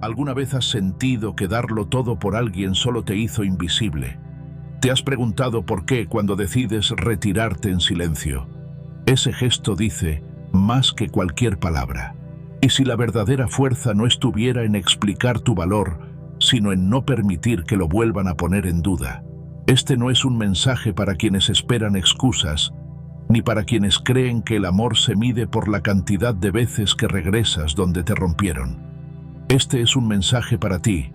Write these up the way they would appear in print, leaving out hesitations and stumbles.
¿Alguna vez has sentido que darlo todo por alguien solo te hizo invisible? ¿Te has preguntado por qué cuando decides retirarte en silencio? Ese gesto dice más que cualquier palabra. Y si la verdadera fuerza no estuviera en explicar tu valor, sino en no permitir que lo vuelvan a poner en duda. Este no es un mensaje para quienes esperan excusas, ni para quienes creen que el amor se mide por la cantidad de veces que regresas donde te rompieron. Este es un mensaje para ti,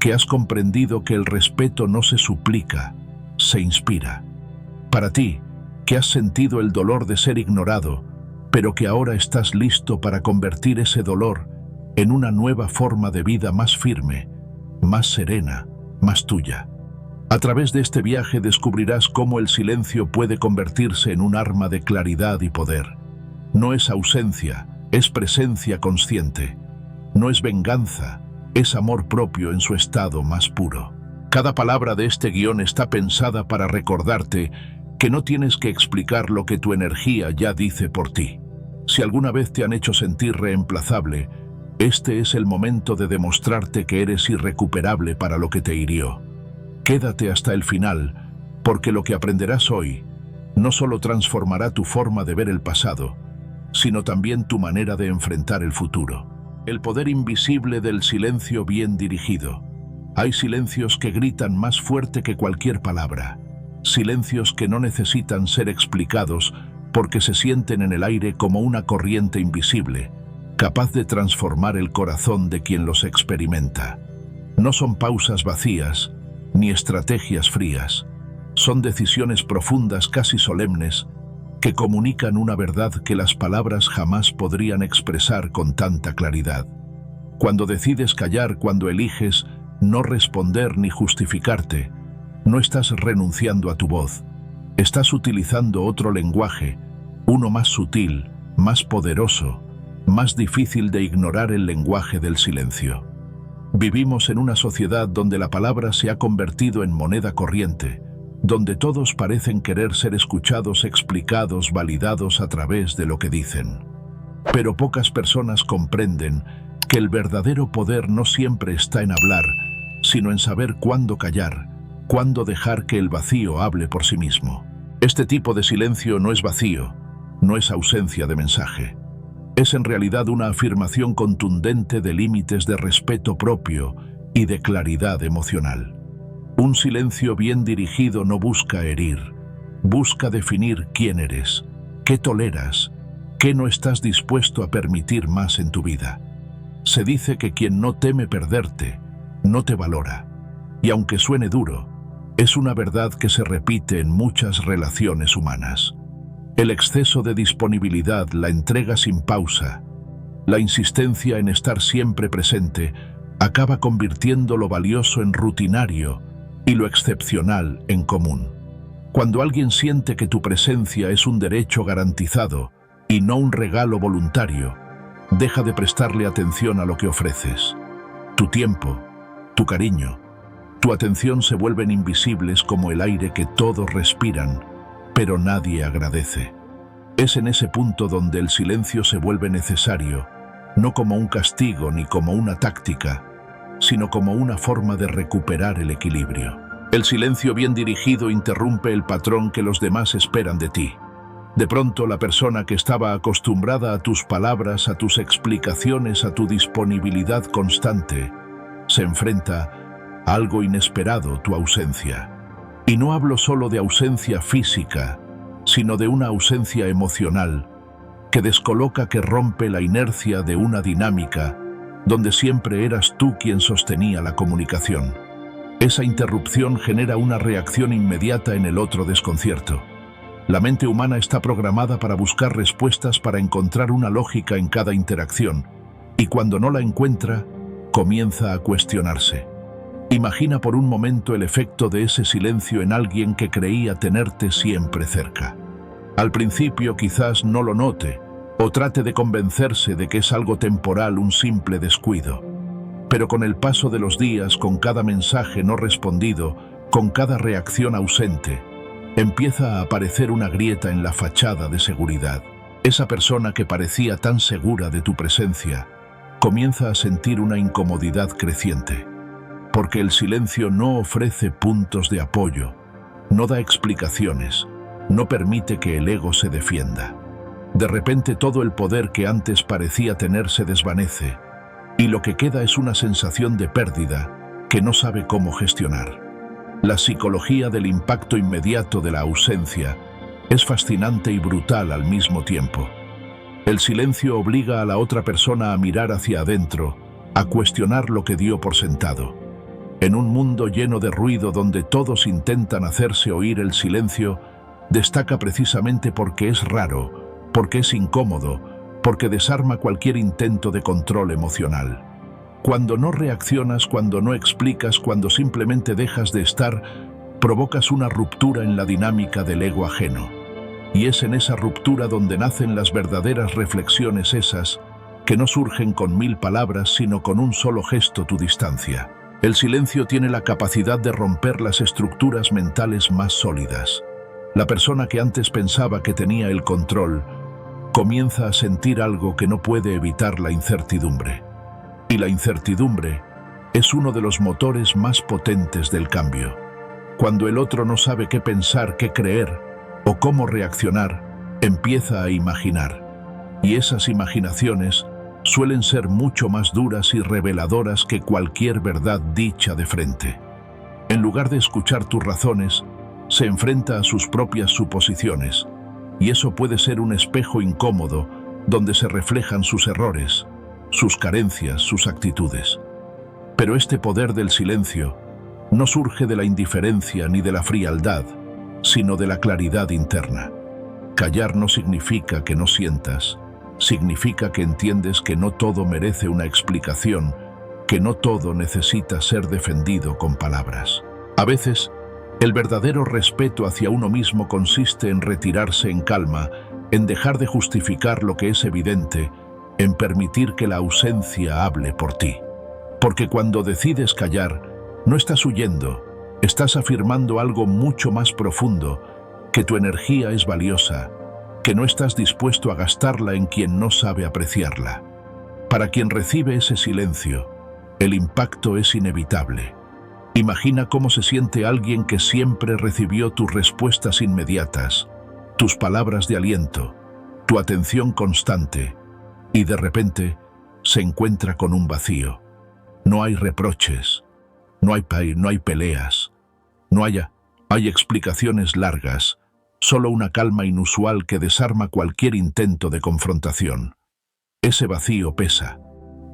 que has comprendido que el respeto no se suplica, se inspira. Para ti, que has sentido el dolor de ser ignorado, pero que ahora estás listo para convertir ese dolor en una nueva forma de vida más firme, más serena, más tuya. A través de este viaje descubrirás cómo el silencio puede convertirse en un arma de claridad y poder. No es ausencia, es presencia consciente. No es venganza, es amor propio en su estado más puro. Cada palabra de este guión está pensada para recordarte que no tienes que explicar lo que tu energía ya dice por ti. Si alguna vez te han hecho sentir reemplazable, este es el momento de demostrarte que eres irrecuperable para lo que te hirió. Quédate hasta el final, porque lo que aprenderás hoy no solo transformará tu forma de ver el pasado, sino también tu manera de enfrentar el futuro. El poder invisible del silencio bien dirigido. Hay silencios que gritan más fuerte que cualquier palabra. Silencios que no necesitan ser explicados porque se sienten en el aire como una corriente invisible, capaz de transformar el corazón de quien los experimenta. No son pausas vacías, ni estrategias frías. Son decisiones profundas, casi solemnes, que comunican una verdad que las palabras jamás podrían expresar con tanta claridad. Cuando decides callar, cuando eliges no responder ni justificarte, no estás renunciando a tu voz. Estás utilizando otro lenguaje, uno más sutil, más poderoso, más difícil de ignorar, el lenguaje del silencio. Vivimos en una sociedad donde la palabra se ha convertido en moneda corriente, donde todos parecen querer ser escuchados, explicados, validados a través de lo que dicen. Pero pocas personas comprenden que el verdadero poder no siempre está en hablar, sino en saber cuándo callar, cuándo dejar que el vacío hable por sí mismo. Este tipo de silencio no es vacío, no es ausencia de mensaje. Es en realidad una afirmación contundente de límites de respeto propio y de claridad emocional. Un silencio bien dirigido no busca herir, busca definir quién eres, qué toleras, qué no estás dispuesto a permitir más en tu vida. Se dice que quien no teme perderte, no te valora. Y aunque suene duro, es una verdad que se repite en muchas relaciones humanas. El exceso de disponibilidad, la entrega sin pausa, la insistencia en estar siempre presente, acaba convirtiendo lo valioso en rutinario y lo excepcional en común. Cuando alguien siente que tu presencia es un derecho garantizado y no un regalo voluntario, deja de prestarle atención a lo que ofreces. Tu tiempo, tu cariño, tu atención se vuelven invisibles como el aire que todos respiran, pero nadie agradece. Es en ese punto donde el silencio se vuelve necesario, no como un castigo ni como una táctica, sino como una forma de recuperar el equilibrio. El silencio bien dirigido interrumpe el patrón que los demás esperan de ti. De pronto, la persona que estaba acostumbrada a tus palabras, a tus explicaciones, a tu disponibilidad constante, se enfrenta a algo inesperado: tu ausencia. Y no hablo solo de ausencia física, sino de una ausencia emocional que descoloca, que rompe la inercia de una dinámica donde siempre eras tú quien sostenía la comunicación. Esa interrupción genera una reacción inmediata en el otro: desconcierto. La mente humana está programada para buscar respuestas, para encontrar una lógica en cada interacción, y cuando no la encuentra, comienza a cuestionarse. Imagina por un momento el efecto de ese silencio en alguien que creía tenerte siempre cerca. Al principio quizás no lo note, o trate de convencerse de que es algo temporal, un simple descuido. Pero con el paso de los días, con cada mensaje no respondido, con cada reacción ausente, empieza a aparecer una grieta en la fachada de seguridad. Esa persona que parecía tan segura de tu presencia comienza a sentir una incomodidad creciente, porque el silencio no ofrece puntos de apoyo, no da explicaciones, no permite que el ego se defienda. De repente todo el poder que antes parecía tener se desvanece, y lo que queda es una sensación de pérdida que no sabe cómo gestionar. La psicología del impacto inmediato de la ausencia es fascinante y brutal al mismo tiempo. El silencio obliga a la otra persona a mirar hacia adentro, a cuestionar lo que dio por sentado. En un mundo lleno de ruido donde todos intentan hacerse oír, el silencio destaca precisamente porque es raro, porque es incómodo, porque desarma cualquier intento de control emocional. Cuando no reaccionas, cuando no explicas, cuando simplemente dejas de estar, provocas una ruptura en la dinámica del ego ajeno. Y es en esa ruptura donde nacen las verdaderas reflexiones, esas que no surgen con 1000 palabras, sino con un solo gesto: tu distancia. El silencio tiene la capacidad de romper las estructuras mentales más sólidas. La persona que antes pensaba que tenía el control comienza a sentir algo que no puede evitar: la incertidumbre. Y la incertidumbre es uno de los motores más potentes del cambio. Cuando el otro no sabe qué pensar, qué creer o cómo reaccionar, empieza a imaginar. Y esas imaginaciones suelen ser mucho más duras y reveladoras que cualquier verdad dicha de frente. En lugar de escuchar tus razones, se enfrenta a sus propias suposiciones, y eso puede ser un espejo incómodo donde se reflejan sus errores, sus carencias, sus actitudes. Pero este poder del silencio no surge de la indiferencia ni de la frialdad, sino de la claridad interna. Callar no significa que no sientas, significa que entiendes que no todo merece una explicación, que no todo necesita ser defendido con palabras. A veces, el verdadero respeto hacia uno mismo consiste en retirarse en calma, en dejar de justificar lo que es evidente, en permitir que la ausencia hable por ti. Porque cuando decides callar, no estás huyendo, estás afirmando algo mucho más profundo: que tu energía es valiosa, que no estás dispuesto a gastarla en quien no sabe apreciarla. Para quien recibe ese silencio, el impacto es inevitable. Imagina cómo se siente alguien que siempre recibió tus respuestas inmediatas, tus palabras de aliento, tu atención constante, y de repente se encuentra con un vacío. No hay reproches, no hay peleas, hay explicaciones largas, solo una calma inusual que desarma cualquier intento de confrontación. Ese vacío pesa.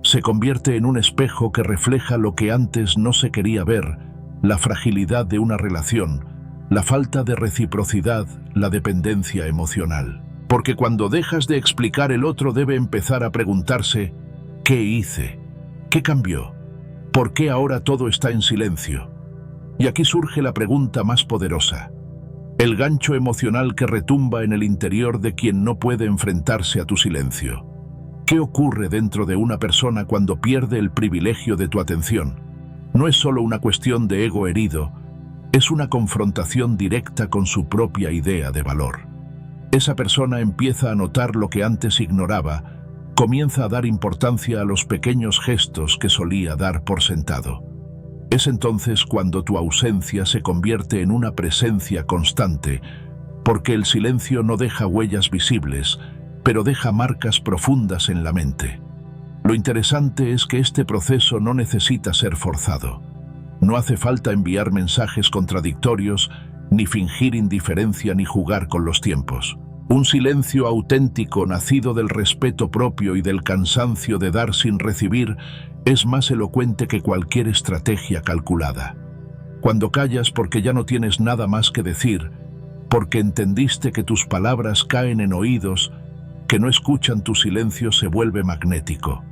Se convierte en un espejo que refleja lo que antes no se quería ver: la fragilidad de una relación, la falta de reciprocidad, la dependencia emocional. Porque cuando dejas de explicar, el otro debe empezar a preguntarse: ¿qué hice? ¿Qué cambió? ¿Por qué ahora todo está en silencio? Y aquí surge la pregunta más poderosa, el gancho emocional que retumba en el interior de quien no puede enfrentarse a tu silencio. ¿Qué ocurre dentro de una persona cuando pierde el privilegio de tu atención? No es solo una cuestión de ego herido, es una confrontación directa con su propia idea de valor. Esa persona empieza a notar lo que antes ignoraba, comienza a dar importancia a los pequeños gestos que solía dar por sentado. Es entonces cuando tu ausencia se convierte en una presencia constante, porque el silencio no deja huellas visibles, pero deja marcas profundas en la mente. Lo interesante es que este proceso no necesita ser forzado. No hace falta enviar mensajes contradictorios, ni fingir indiferencia, ni jugar con los tiempos. Un silencio auténtico, nacido del respeto propio y del cansancio de dar sin recibir, es más elocuente que cualquier estrategia calculada. Cuando callas porque ya no tienes nada más que decir, porque entendiste que tus palabras caen en oídos que no escuchan, tu silencio se vuelve magnético.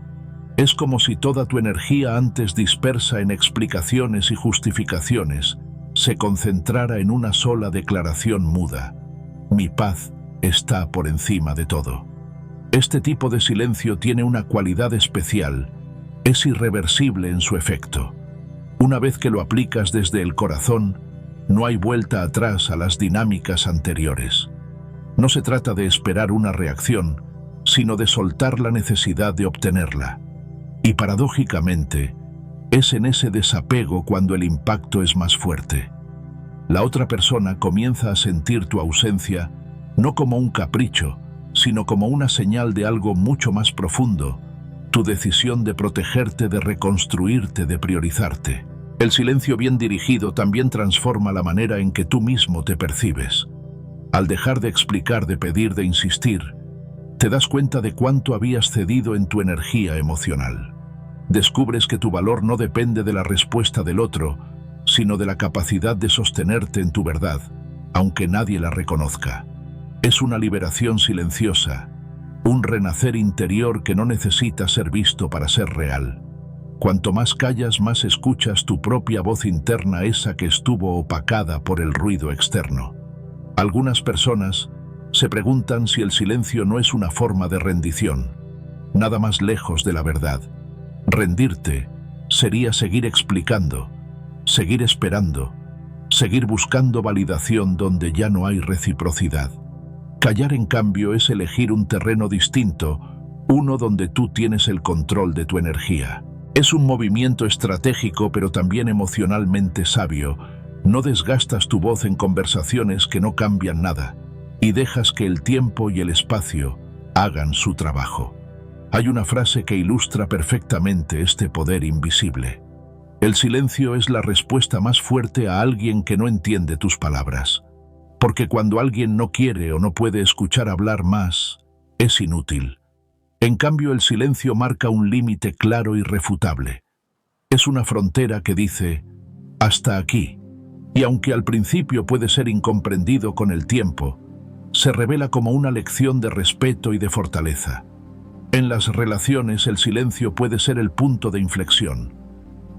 Es como si toda tu energía, antes dispersa en explicaciones y justificaciones, se concentrara en una sola declaración muda: mi paz está por encima de todo. Este tipo de silencio tiene una cualidad especial: es irreversible en su efecto. Una vez que lo aplicas desde el corazón, no hay vuelta atrás a las dinámicas anteriores. No se trata de esperar una reacción, sino de soltar la necesidad de obtenerla. Y paradójicamente, es en ese desapego cuando el impacto es más fuerte. La otra persona comienza a sentir tu ausencia no como un capricho, sino como una señal de algo mucho más profundo, tu decisión de protegerte, de reconstruirte, de priorizarte. El silencio bien dirigido también transforma la manera en que tú mismo te percibes. Al dejar de explicar, de pedir, de insistir, te das cuenta de cuánto habías cedido en tu energía emocional. Descubres que tu valor no depende de la respuesta del otro, sino de la capacidad de sostenerte en tu verdad, aunque nadie la reconozca. Es una liberación silenciosa, un renacer interior que no necesita ser visto para ser real. Cuanto más callas, más escuchas tu propia voz interna, esa que estuvo opacada por el ruido externo. Algunas personas se preguntan si el silencio no es una forma de rendición, nada más lejos de la verdad. Rendirte sería seguir explicando, seguir esperando, seguir buscando validación donde ya no hay reciprocidad. Callar, en cambio, es elegir un terreno distinto, uno donde tú tienes el control de tu energía. Es un movimiento estratégico, pero también emocionalmente sabio. No desgastas tu voz en conversaciones que no cambian nada, y dejas que el tiempo y el espacio hagan su trabajo. Hay una frase que ilustra perfectamente este poder invisible. El silencio es la respuesta más fuerte a alguien que no entiende tus palabras. Porque cuando alguien no quiere o no puede escuchar hablar más, es inútil. En cambio, el silencio marca un límite claro y irrefutable. Es una frontera que dice, hasta aquí. Y aunque al principio puede ser incomprendido con el tiempo, se revela como una lección de respeto y de fortaleza. En las relaciones, el silencio puede ser el punto de inflexión.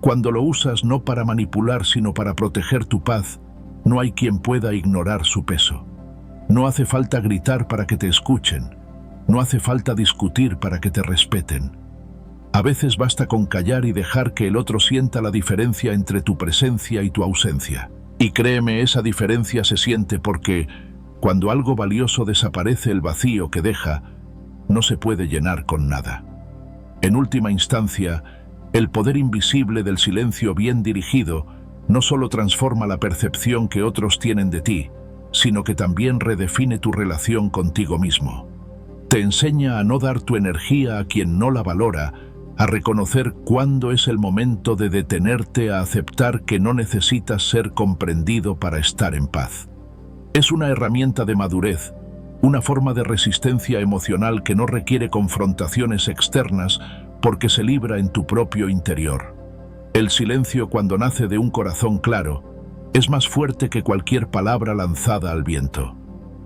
Cuando lo usas no para manipular, sino para proteger tu paz, no hay quien pueda ignorar su peso. No hace falta gritar para que te escuchen. No hace falta discutir para que te respeten. A veces basta con callar y dejar que el otro sienta la diferencia entre tu presencia y tu ausencia. Y créeme, esa diferencia se siente porque, cuando algo valioso desaparece, el vacío que deja no se puede llenar con nada. En última instancia, el poder invisible del silencio bien dirigido no solo transforma la percepción que otros tienen de ti, sino que también redefine tu relación contigo mismo. Te enseña a no dar tu energía a quien no la valora, a reconocer cuándo es el momento de detenerte, a aceptar que no necesitas ser comprendido para estar en paz. Es una herramienta de madurez, una forma de resistencia emocional que no requiere confrontaciones externas porque se libra en tu propio interior. El silencio, cuando nace de un corazón claro, es más fuerte que cualquier palabra lanzada al viento.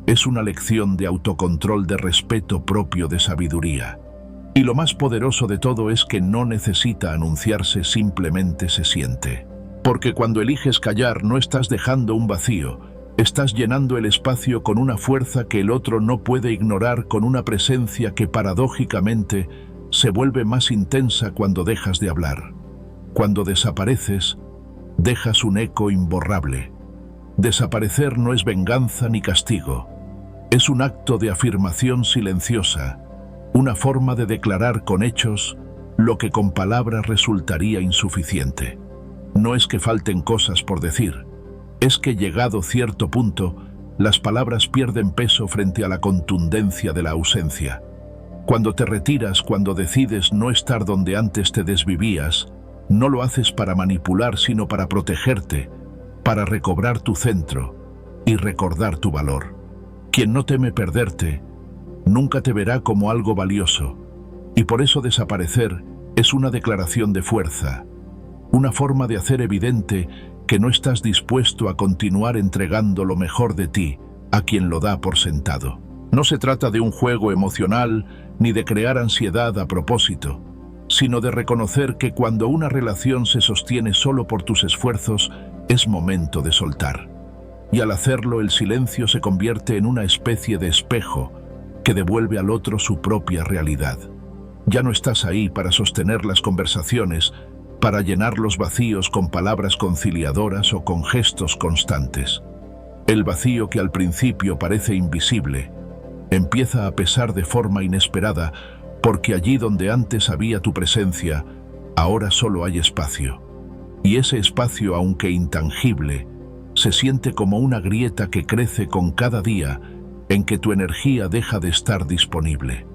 Es una lección de autocontrol, de respeto propio, de sabiduría. Y lo más poderoso de todo es que no necesita anunciarse, simplemente se siente. Porque cuando eliges callar no estás dejando un vacío, estás llenando el espacio con una fuerza que el otro no puede ignorar, con una presencia que paradójicamente se vuelve más intensa cuando dejas de hablar. Cuando desapareces, dejas un eco imborrable. Desaparecer no es venganza ni castigo. Es un acto de afirmación silenciosa, una forma de declarar con hechos lo que con palabras resultaría insuficiente. No es que falten cosas por decir, es que llegado cierto punto, las palabras pierden peso frente a la contundencia de la ausencia. Cuando te retiras, cuando decides no estar donde antes te desvivías, no lo haces para manipular, sino para protegerte, para recobrar tu centro y recordar tu valor. Quien no teme perderte, nunca te verá como algo valioso, y por eso desaparecer es una declaración de fuerza, una forma de hacer evidente que no estás dispuesto a continuar entregando lo mejor de ti a quien lo da por sentado. No se trata de un juego emocional ni de crear ansiedad a propósito, sino de reconocer que cuando una relación se sostiene solo por tus esfuerzos, es momento de soltar. Y al hacerlo, el silencio se convierte en una especie de espejo que devuelve al otro su propia realidad. Ya no estás ahí para sostener las conversaciones, para llenar los vacíos con palabras conciliadoras o con gestos constantes. El vacío, que al principio parece invisible, empieza a pesar de forma inesperada, porque allí donde antes había tu presencia, ahora solo hay espacio. Y ese espacio, aunque intangible, se siente como una grieta que crece con cada día en que tu energía deja de estar disponible.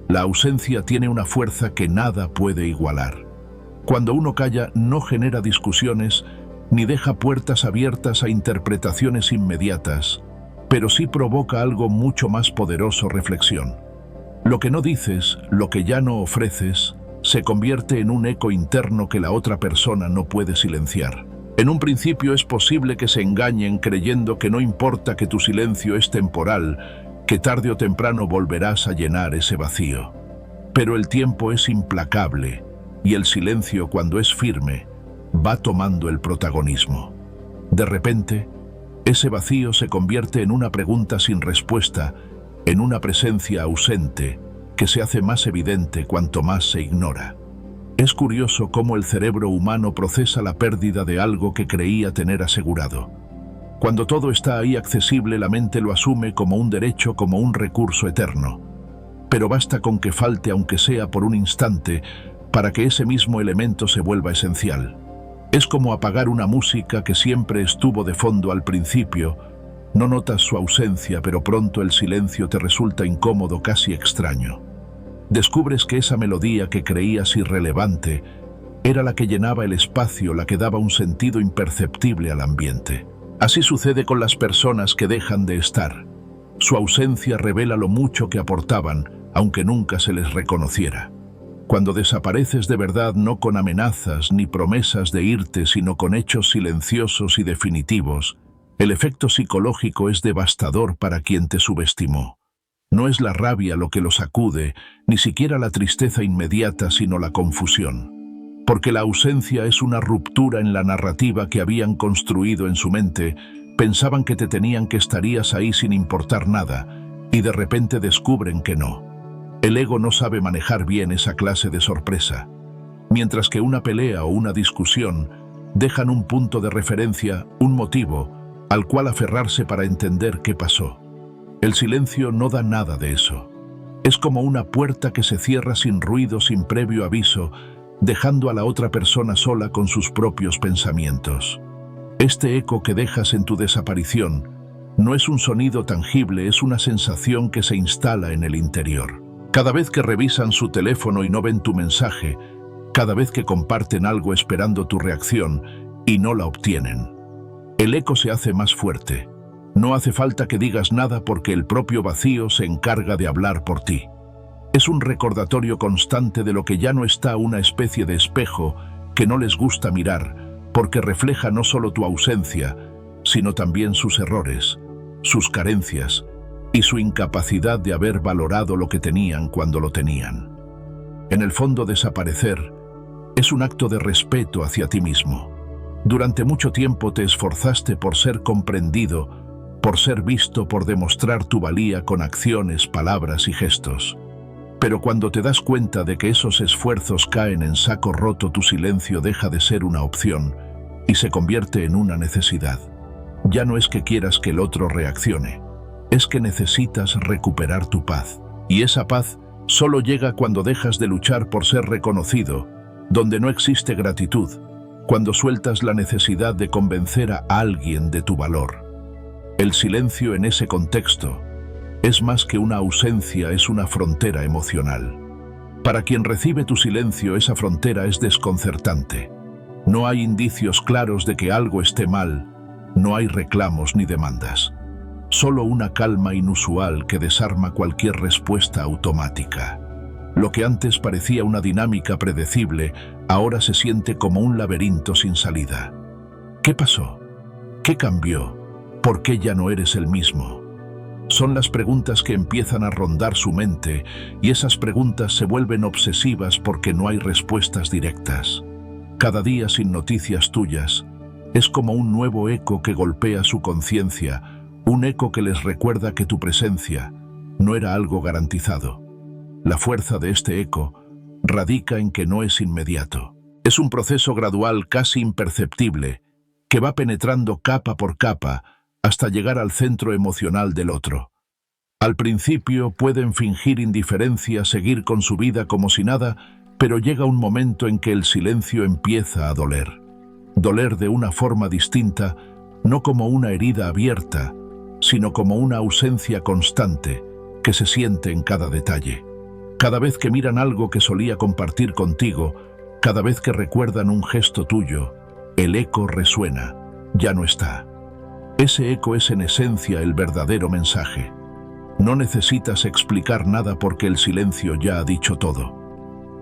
La ausencia tiene una fuerza que nada puede igualar. Cuando uno calla, no genera discusiones ni deja puertas abiertas a interpretaciones inmediatas, pero sí provoca algo mucho más poderoso: reflexión. Lo que no dices, lo que ya no ofreces, se convierte en un eco interno que la otra persona no puede silenciar. En un principio es posible que se engañen creyendo que no importa que tu silencio es temporal, que tarde o temprano volverás a llenar ese vacío. Pero el tiempo es implacable y el silencio, cuando es firme, va tomando el protagonismo. De repente, ese vacío se convierte en una pregunta sin respuesta, en una presencia ausente que se hace más evidente cuanto más se ignora. Es curioso cómo el cerebro humano procesa la pérdida de algo que creía tener asegurado. Cuando todo está ahí accesible, la mente lo asume como un derecho, como un recurso eterno. Pero basta con que falte, aunque sea por un instante, para que ese mismo elemento se vuelva esencial. Es como apagar una música que siempre estuvo de fondo al principio. No notas su ausencia, pero pronto el silencio te resulta incómodo, casi extraño. Descubres que esa melodía que creías irrelevante era la que llenaba el espacio, la que daba un sentido imperceptible al ambiente. Así sucede con las personas que dejan de estar. Su ausencia revela lo mucho que aportaban, aunque nunca se les reconociera. Cuando desapareces de verdad, no con amenazas ni promesas de irte, sino con hechos silenciosos y definitivos, el efecto psicológico es devastador para quien te subestimó. No es la rabia lo que lo sacude, ni siquiera la tristeza inmediata, sino la confusión. Porque la ausencia es una ruptura en la narrativa que habían construido en su mente. Pensaban que te tenían, que estarías ahí sin importar nada, y de repente descubren que no. El ego no sabe manejar bien esa clase de sorpresa. Mientras que una pelea o una discusión dejan un punto de referencia, un motivo al cual aferrarse para entender qué pasó. El silencio no da nada de eso. Es como una puerta que se cierra sin ruido, sin previo aviso, dejando a la otra persona sola con sus propios pensamientos. Este eco que dejas en tu desaparición no es un sonido tangible, es una sensación que se instala en el interior. Cada vez que revisan su teléfono y no ven tu mensaje, cada vez que comparten algo esperando tu reacción y no la obtienen, el eco se hace más fuerte. No hace falta que digas nada porque el propio vacío se encarga de hablar por ti. Es un recordatorio constante de lo que ya no está, una especie de espejo que no les gusta mirar, porque refleja no solo tu ausencia, sino también sus errores, sus carencias y su incapacidad de haber valorado lo que tenían cuando lo tenían. En el fondo, desaparecer es un acto de respeto hacia ti mismo. Durante mucho tiempo te esforzaste por ser comprendido, por ser visto, por demostrar tu valía con acciones, palabras y gestos. Pero cuando te das cuenta de que esos esfuerzos caen en saco roto, tu silencio deja de ser una opción y se convierte en una necesidad. Ya no es que quieras que el otro reaccione, es que necesitas recuperar tu paz. Y esa paz solo llega cuando dejas de luchar por ser reconocido, donde no existe gratitud, cuando sueltas la necesidad de convencer a alguien de tu valor. El silencio en ese contexto es más que una ausencia, es una frontera emocional. Para quien recibe tu silencio, esa frontera es desconcertante. No hay indicios claros de que algo esté mal, no hay reclamos ni demandas. Solo una calma inusual que desarma cualquier respuesta automática. Lo que antes parecía una dinámica predecible, ahora se siente como un laberinto sin salida. ¿Qué pasó? ¿Qué cambió? ¿Por qué ya no eres el mismo? Son las preguntas que empiezan a rondar su mente, y esas preguntas se vuelven obsesivas porque no hay respuestas directas. Cada día sin noticias tuyas es como un nuevo eco que golpea su conciencia, un eco que les recuerda que tu presencia no era algo garantizado. La fuerza de este eco radica en que no es inmediato. Es un proceso gradual, casi imperceptible, que va penetrando capa por capa hasta llegar al centro emocional del otro. Al principio pueden fingir indiferencia, seguir con su vida como si nada, pero llega un momento en que el silencio empieza a doler. Doler de una forma distinta, no como una herida abierta, sino como una ausencia constante que se siente en cada detalle. Cada vez que miran algo que solía compartir contigo, cada vez que recuerdan un gesto tuyo, el eco resuena, ya no está. Ese eco es en esencia el verdadero mensaje. No necesitas explicar nada porque el silencio ya ha dicho todo.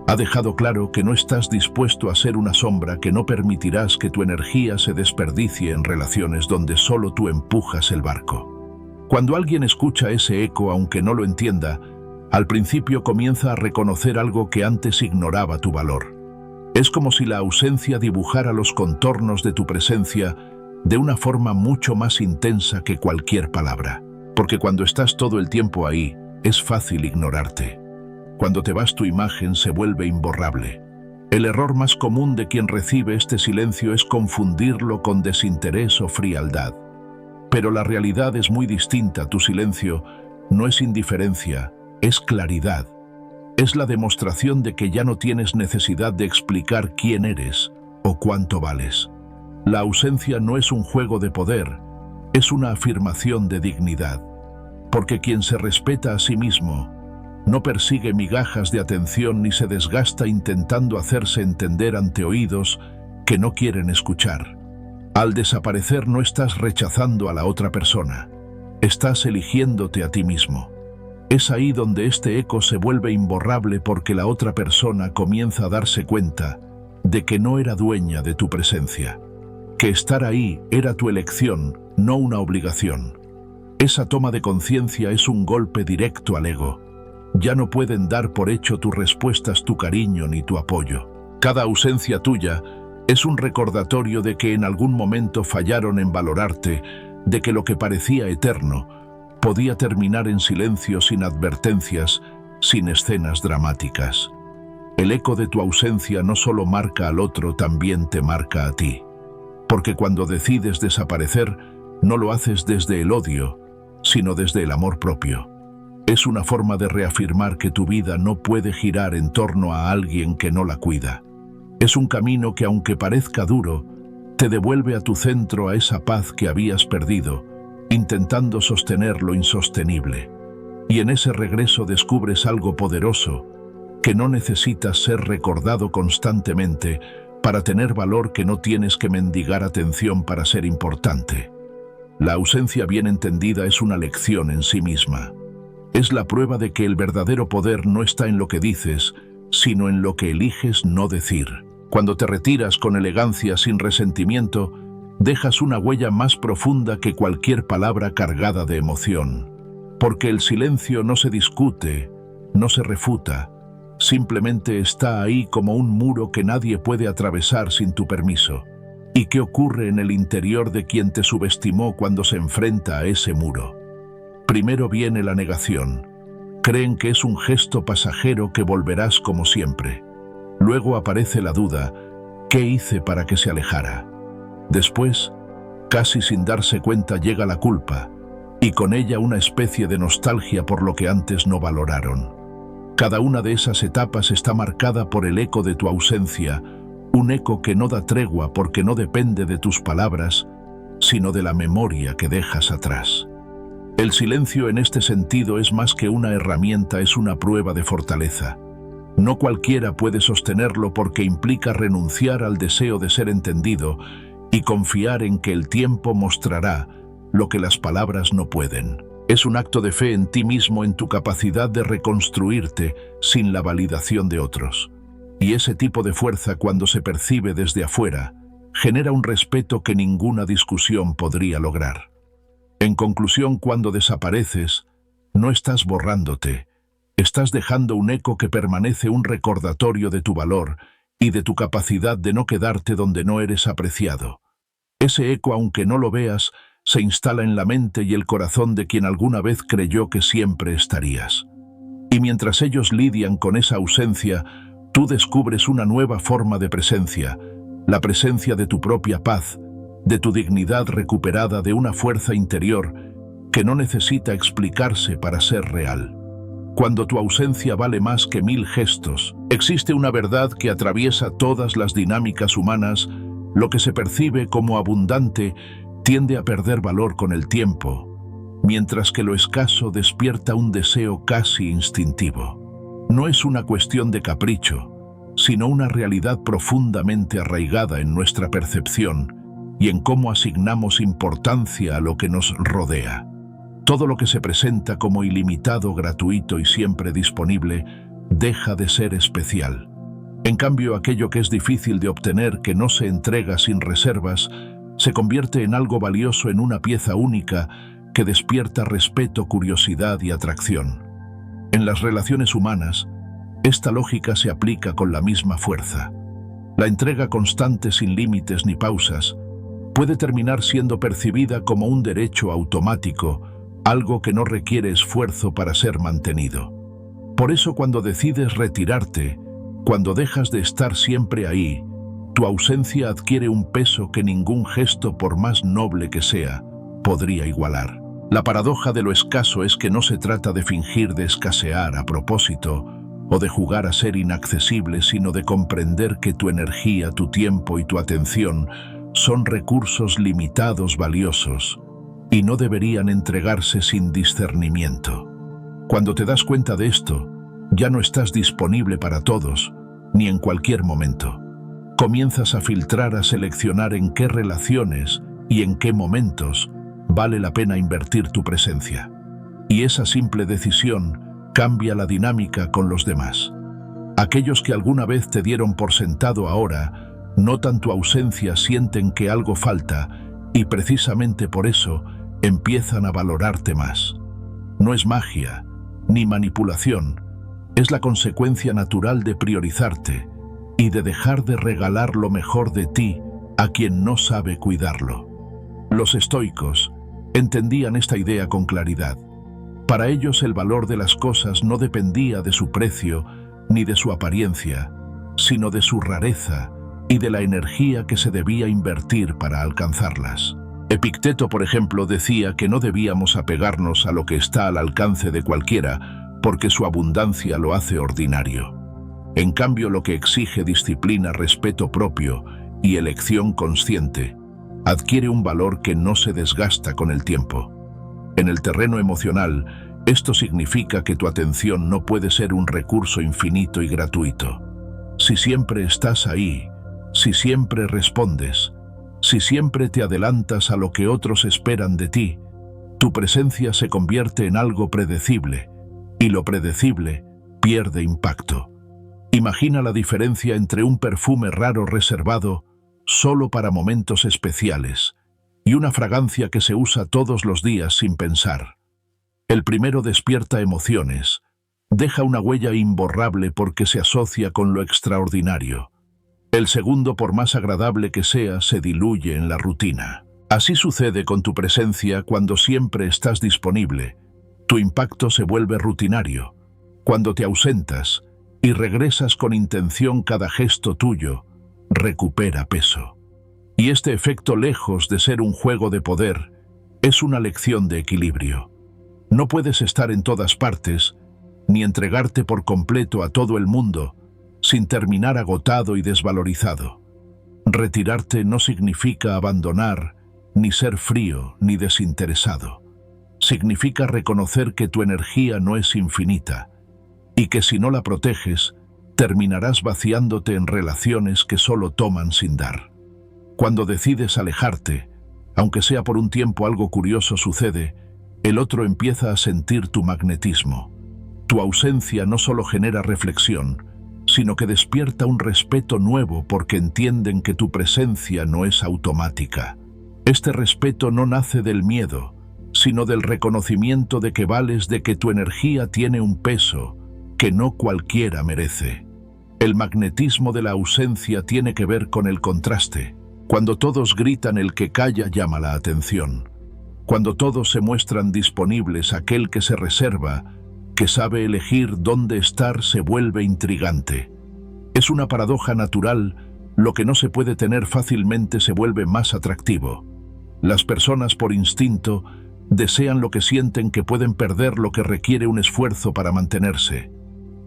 Ha dejado claro que no estás dispuesto a ser una sombra, que no permitirás que tu energía se desperdicie en relaciones donde solo tú empujas el barco. Cuando alguien escucha ese eco, aunque no lo entienda, al principio comienza a reconocer algo que antes ignoraba tu valor. Es como si la ausencia dibujara los contornos de tu presencia de una forma mucho más intensa que cualquier palabra. Porque cuando estás todo el tiempo ahí, es fácil ignorarte. Cuando te vas, tu imagen se vuelve imborrable. El error más común de quien recibe este silencio es confundirlo con desinterés o frialdad. Pero la realidad es muy distinta. Tu silencio no es indiferencia, es claridad. Es la demostración de que ya no tienes necesidad de explicar quién eres o cuánto vales. La ausencia no es un juego de poder, es una afirmación de dignidad. Porque quien se respeta a sí mismo no persigue migajas de atención ni se desgasta intentando hacerse entender ante oídos que no quieren escuchar. Al desaparecer no estás rechazando a la otra persona, estás eligiéndote a ti mismo. Es ahí donde este eco se vuelve imborrable, porque la otra persona comienza a darse cuenta de que no era dueña de tu presencia, que estar ahí era tu elección, no una obligación. Esa toma de conciencia es un golpe directo al ego. Ya no pueden dar por hecho tus respuestas, tu cariño ni tu apoyo. Cada ausencia tuya es un recordatorio de que en algún momento fallaron en valorarte, de que lo que parecía eterno podía terminar en silencio, sin advertencias, sin escenas dramáticas. El eco de tu ausencia no solo marca al otro, también te marca a ti. Porque cuando decides desaparecer, no lo haces desde el odio, sino desde el amor propio. Es una forma de reafirmar que tu vida no puede girar en torno a alguien que no la cuida. Es un camino que, aunque parezca duro, te devuelve a tu centro, a esa paz que habías perdido, intentando sostener lo insostenible. Y en ese regreso descubres algo poderoso, que no necesitas ser recordado constantemente para tener valor, que no tienes que mendigar atención para ser importante. La ausencia bien entendida es una lección en sí misma. Es la prueba de que el verdadero poder no está en lo que dices, sino en lo que eliges no decir. Cuando te retiras con elegancia, sin resentimiento, dejas una huella más profunda que cualquier palabra cargada de emoción. Porque el silencio no se discute, no se refuta, simplemente está ahí como un muro que nadie puede atravesar sin tu permiso. ¿Y qué ocurre en el interior de quien te subestimó cuando se enfrenta a ese muro? Primero viene la negación. Creen que es un gesto pasajero, que volverás como siempre. Luego aparece la duda: ¿qué hice para que se alejara? Después, casi sin darse cuenta, llega la culpa, y con ella una especie de nostalgia por lo que antes no valoraron. Cada una de esas etapas está marcada por el eco de tu ausencia, un eco que no da tregua porque no depende de tus palabras, sino de la memoria que dejas atrás. El silencio en este sentido es más que una herramienta, es una prueba de fortaleza. No cualquiera puede sostenerlo porque implica renunciar al deseo de ser entendido y confiar en que el tiempo mostrará lo que las palabras no pueden. Es un acto de fe en ti mismo, en tu capacidad de reconstruirte sin la validación de otros. Y ese tipo de fuerza, cuando se percibe desde afuera, genera un respeto que ninguna discusión podría lograr. En conclusión, cuando desapareces, no estás borrándote, estás dejando un eco que permanece, un recordatorio de tu valor y de tu capacidad de no quedarte donde no eres apreciado. Ese eco, aunque no lo veas, se instala en la mente y el corazón de quien alguna vez creyó que siempre estarías. Y mientras ellos lidian con esa ausencia, tú descubres una nueva forma de presencia, la presencia de tu propia paz, de tu dignidad recuperada, de una fuerza interior que no necesita explicarse para ser real. Cuando tu ausencia vale más que 1000 gestos, existe una verdad que atraviesa todas las dinámicas humanas: lo que se percibe como abundante tiende a perder valor con el tiempo, mientras que lo escaso despierta un deseo casi instintivo. No es una cuestión de capricho, sino una realidad profundamente arraigada en nuestra percepción y en cómo asignamos importancia a lo que nos rodea. Todo lo que se presenta como ilimitado, gratuito y siempre disponible deja de ser especial. En cambio, aquello que es difícil de obtener, que no se entrega sin reservas, se convierte en algo valioso, en una pieza única que despierta respeto, curiosidad y atracción. En las relaciones humanas, esta lógica se aplica con la misma fuerza. La entrega constante, sin límites ni pausas, puede terminar siendo percibida como un derecho automático, algo que no requiere esfuerzo para ser mantenido. Por eso, cuando decides retirarte, cuando dejas de estar siempre ahí, tu ausencia adquiere un peso que ningún gesto, por más noble que sea, podría igualar. La paradoja de lo escaso es que no se trata de fingir, de escasear a propósito o de jugar a ser inaccesible, sino de comprender que tu energía, tu tiempo y tu atención son recursos limitados, valiosos, y no deberían entregarse sin discernimiento. Cuando te das cuenta de esto, ya no estás disponible para todos, ni en cualquier momento. Comienzas a filtrar, a seleccionar en qué relaciones y en qué momentos vale la pena invertir tu presencia. Y esa simple decisión cambia la dinámica con los demás. Aquellos que alguna vez te dieron por sentado ahora notan tu ausencia, sienten que algo falta y precisamente por eso empiezan a valorarte más. No es magia ni manipulación, es la consecuencia natural de priorizarte y de dejar de regalar lo mejor de ti a quien no sabe cuidarlo. Los estoicos entendían esta idea con claridad. Para ellos el valor de las cosas no dependía de su precio ni de su apariencia, sino de su rareza y de la energía que se debía invertir para alcanzarlas. Epicteto, por ejemplo, decía que no debíamos apegarnos a lo que está al alcance de cualquiera, porque su abundancia lo hace ordinario. En cambio, lo que exige disciplina, respeto propio y elección consciente, adquiere un valor que no se desgasta con el tiempo. En el terreno emocional, esto significa que tu atención no puede ser un recurso infinito y gratuito. Si siempre estás ahí, si siempre respondes, si siempre te adelantas a lo que otros esperan de ti, tu presencia se convierte en algo predecible, y lo predecible pierde impacto. Imagina la diferencia entre un perfume raro reservado solo para momentos especiales y una fragancia que se usa todos los días sin pensar. El primero despierta emociones, deja una huella imborrable porque se asocia con lo extraordinario. El segundo, por más agradable que sea, se diluye en la rutina. Así sucede con tu presencia. Cuando siempre estás disponible, tu impacto se vuelve rutinario. Cuando te ausentas y regresas con intención, cada gesto tuyo recupera peso. Y este efecto, lejos de ser un juego de poder, es una lección de equilibrio. No puedes estar en todas partes, ni entregarte por completo a todo el mundo, sin terminar agotado y desvalorizado. Retirarte no significa abandonar, ni ser frío, ni desinteresado. Significa reconocer que tu energía no es infinita, y que si no la proteges, terminarás vaciándote en relaciones que solo toman sin dar. Cuando decides alejarte, aunque sea por un tiempo, algo curioso sucede: el otro empieza a sentir tu magnetismo. Tu ausencia no solo genera reflexión, sino que despierta un respeto nuevo porque entienden que tu presencia no es automática. Este respeto no nace del miedo, sino del reconocimiento de que vales, de que tu energía tiene un peso que no cualquiera merece. El magnetismo de la ausencia tiene que ver con el contraste. Cuando todos gritan, el que calla llama la atención. Cuando todos se muestran disponibles, aquel que se reserva, que sabe elegir dónde estar, se vuelve intrigante. Es una paradoja natural: lo que no se puede tener fácilmente se vuelve más atractivo. Las personas por instinto Desean lo que sienten que pueden perder lo que requiere un esfuerzo para mantenerse.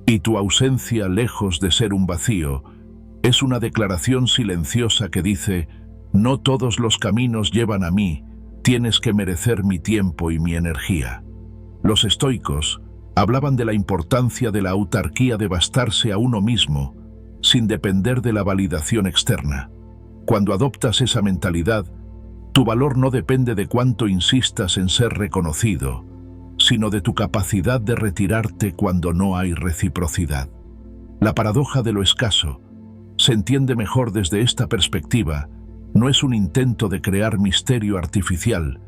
Y tu ausencia, lejos de ser un vacío, es una declaración silenciosa que dice: no todos los caminos llevan a mí, tienes que merecer mi tiempo y mi energía. Los estoicos hablaban de la importancia de la autarquía, de bastarse a uno mismo, sin depender de la validación externa. Cuando adoptas esa mentalidad, tu valor no depende de cuánto insistas en ser reconocido, sino de tu capacidad de retirarte cuando no hay reciprocidad. La paradoja de lo escaso se entiende mejor desde esta perspectiva. No es un intento de crear misterio artificial,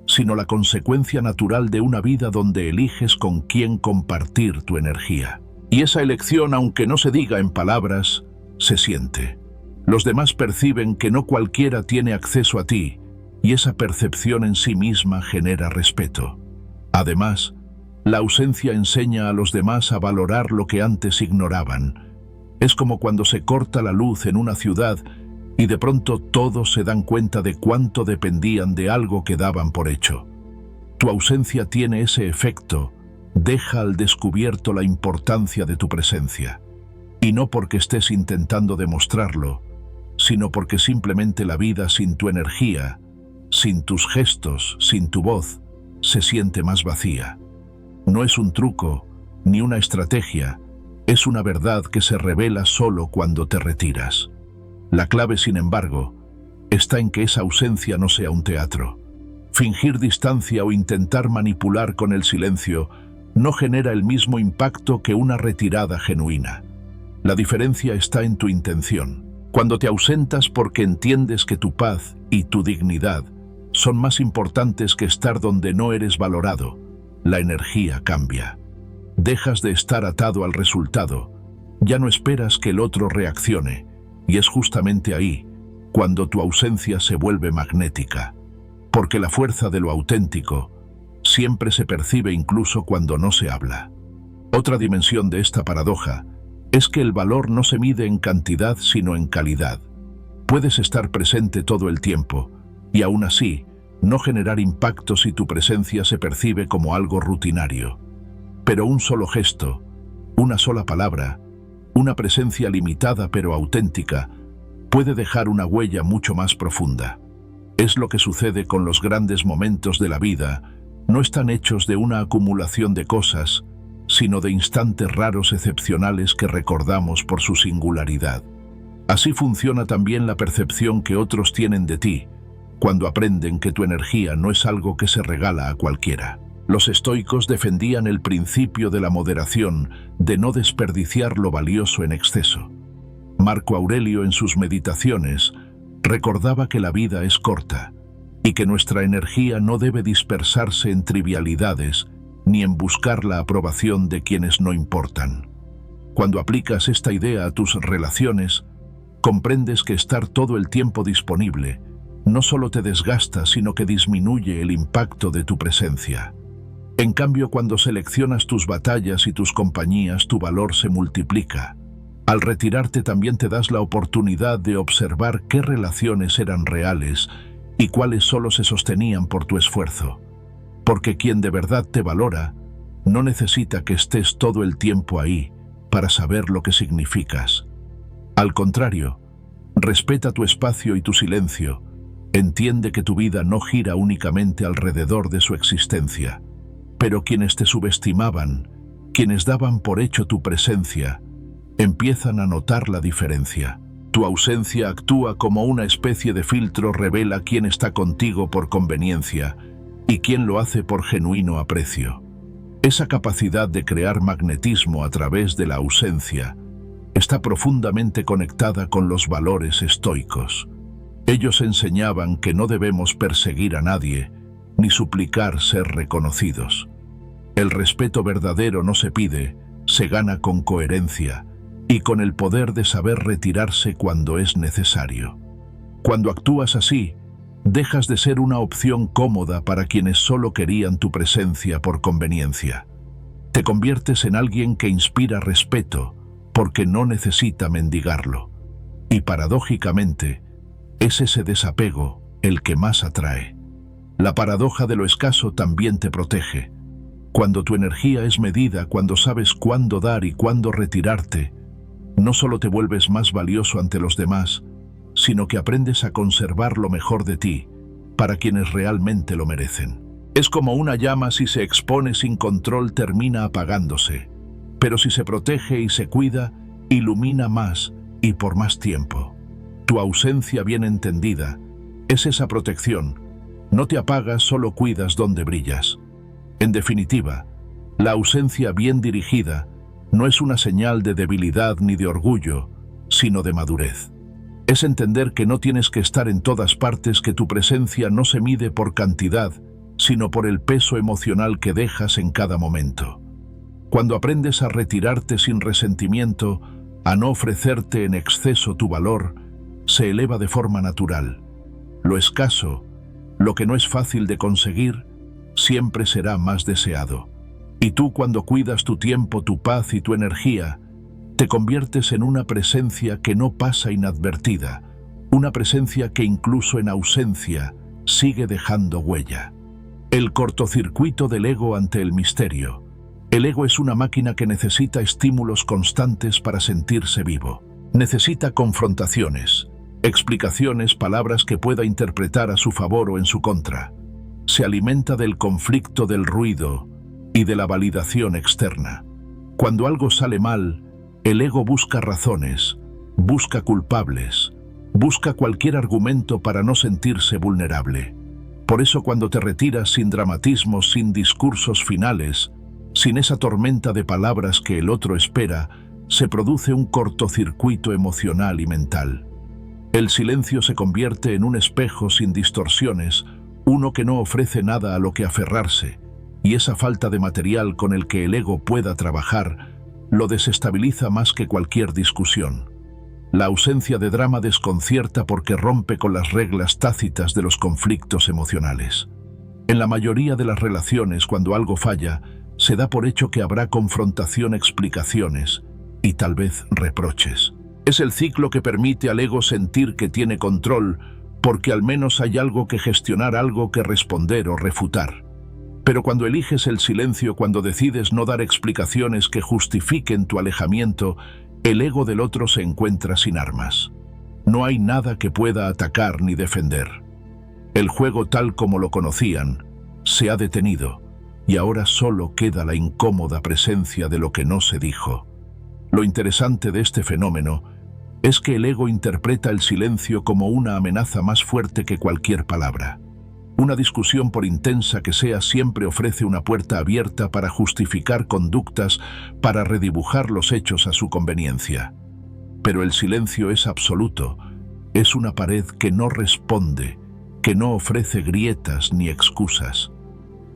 sino la consecuencia natural de una vida donde eliges con quién compartir tu energía. Y esa elección, aunque no se diga en palabras, se siente. Los demás perciben que no cualquiera tiene acceso a ti, y esa percepción en sí misma genera respeto. Además, la ausencia enseña a los demás a valorar lo que antes ignoraban. Es como cuando se corta la luz en una ciudad y de pronto todos se dan cuenta de cuánto dependían de algo que daban por hecho. Tu ausencia tiene ese efecto, deja al descubierto la importancia de tu presencia. Y no porque estés intentando demostrarlo, sino porque simplemente la vida sin tu energía, sin tus gestos, sin tu voz, se siente más vacía. No es un truco, ni una estrategia, es una verdad que se revela solo cuando te retiras. La clave, sin embargo, está en que esa ausencia no sea un teatro. Fingir distancia o intentar manipular con el silencio no genera el mismo impacto que una retirada genuina. La diferencia está en tu intención. Cuando te ausentas porque entiendes que tu paz y tu dignidad son más importantes que estar donde no eres valorado, la energía cambia. Dejas de estar atado al resultado, ya no esperas que el otro reaccione, y es justamente ahí cuando tu ausencia se vuelve magnética, porque la fuerza de lo auténtico siempre se percibe incluso cuando no se habla. Otra dimensión de esta paradoja es que el valor no se mide en cantidad sino en calidad. Puedes estar presente todo el tiempo, y aún así, no generar impacto si tu presencia se percibe como algo rutinario. Pero un solo gesto, una sola palabra, una presencia limitada pero auténtica, puede dejar una huella mucho más profunda. Es lo que sucede con los grandes momentos de la vida, no están hechos de una acumulación de cosas, sino de instantes raros excepcionales que recordamos por su singularidad. Así funciona también la percepción que otros tienen de ti, cuando aprenden que tu energía no es algo que se regala a cualquiera. Los estoicos defendían el principio de la moderación, de no desperdiciar lo valioso en exceso. Marco Aurelio, en sus meditaciones, recordaba que la vida es corta y que nuestra energía no debe dispersarse en trivialidades ni en buscar la aprobación de quienes no importan. Cuando aplicas esta idea a tus relaciones, comprendes que estar todo el tiempo disponible no solo te desgasta, sino que disminuye el impacto de tu presencia. En cambio, cuando seleccionas tus batallas y tus compañías, tu valor se multiplica. Al retirarte también te das la oportunidad de observar qué relaciones eran reales y cuáles solo se sostenían por tu esfuerzo. Porque quien de verdad te valora no necesita que estés todo el tiempo ahí para saber lo que significas. Al contrario, respeta tu espacio y tu silencio. Entiende que tu vida no gira únicamente alrededor de su existencia. Pero quienes te subestimaban, quienes daban por hecho tu presencia, empiezan a notar la diferencia. Tu ausencia actúa como una especie de filtro, revela quién está contigo por conveniencia y quién lo hace por genuino aprecio. Esa capacidad de crear magnetismo a través de la ausencia está profundamente conectada con los valores estoicos. Ellos enseñaban que no debemos perseguir a nadie, ni suplicar ser reconocidos. El respeto verdadero no se pide, se gana con coherencia y con el poder de saber retirarse cuando es necesario. Cuando actúas así, dejas de ser una opción cómoda para quienes solo querían tu presencia por conveniencia. Te conviertes en alguien que inspira respeto, porque no necesita mendigarlo. Y paradójicamente, es ese desapego el que más atrae. La paradoja de lo escaso también te protege. Cuando tu energía es medida, cuando sabes cuándo dar y cuándo retirarte, no solo te vuelves más valioso ante los demás, sino que aprendes a conservar lo mejor de ti para quienes realmente lo merecen. Es como una llama: si se expone sin control termina apagándose, pero si se protege y se cuida, ilumina más y por más tiempo. Tu ausencia bien entendida es esa protección. No te apagas, solo cuidas donde brillas. En definitiva, la ausencia bien dirigida no es una señal de debilidad ni de orgullo, sino de madurez. Es entender que no tienes que estar en todas partes, que tu presencia no se mide por cantidad, sino por el peso emocional que dejas en cada momento. Cuando aprendes a retirarte sin resentimiento, a no ofrecerte en exceso tu valor, se eleva de forma natural. Lo escaso, lo que no es fácil de conseguir, siempre será más deseado. Y tú, cuando cuidas tu tiempo, tu paz y tu energía, te conviertes en una presencia que no pasa inadvertida, una presencia que incluso en ausencia sigue dejando huella. El cortocircuito del ego ante el misterio. El ego es una máquina que necesita estímulos constantes para sentirse vivo. Necesita confrontaciones, explicaciones, palabras que pueda interpretar a su favor o en su contra. Se alimenta del conflicto, del ruido y de la validación externa. Cuando algo sale mal, el ego busca razones, busca culpables, busca cualquier argumento para no sentirse vulnerable. Por eso, cuando te retiras sin dramatismos, sin discursos finales, sin esa tormenta de palabras que el otro espera, se produce un cortocircuito emocional y mental. El silencio se convierte en un espejo sin distorsiones, uno que no ofrece nada a lo que aferrarse, y esa falta de material con el que el ego pueda trabajar lo desestabiliza más que cualquier discusión. La ausencia de drama desconcierta porque rompe con las reglas tácitas de los conflictos emocionales. En la mayoría de las relaciones, cuando algo falla, se da por hecho que habrá confrontación, explicaciones y tal vez reproches. Es el ciclo que permite al ego sentir que tiene control, porque al menos hay algo que gestionar, algo que responder o refutar. Pero cuando eliges el silencio, cuando decides no dar explicaciones que justifiquen tu alejamiento, el ego del otro se encuentra sin armas. No hay nada que pueda atacar ni defender. El juego tal como lo conocían se ha detenido, y ahora solo queda la incómoda presencia de lo que no se dijo. Lo interesante de este fenómeno es que el ego interpreta el silencio como una amenaza más fuerte que cualquier palabra. Una discusión, por intensa que sea, siempre ofrece una puerta abierta para justificar conductas, para redibujar los hechos a su conveniencia. Pero el silencio es absoluto, es una pared que no responde, que no ofrece grietas ni excusas.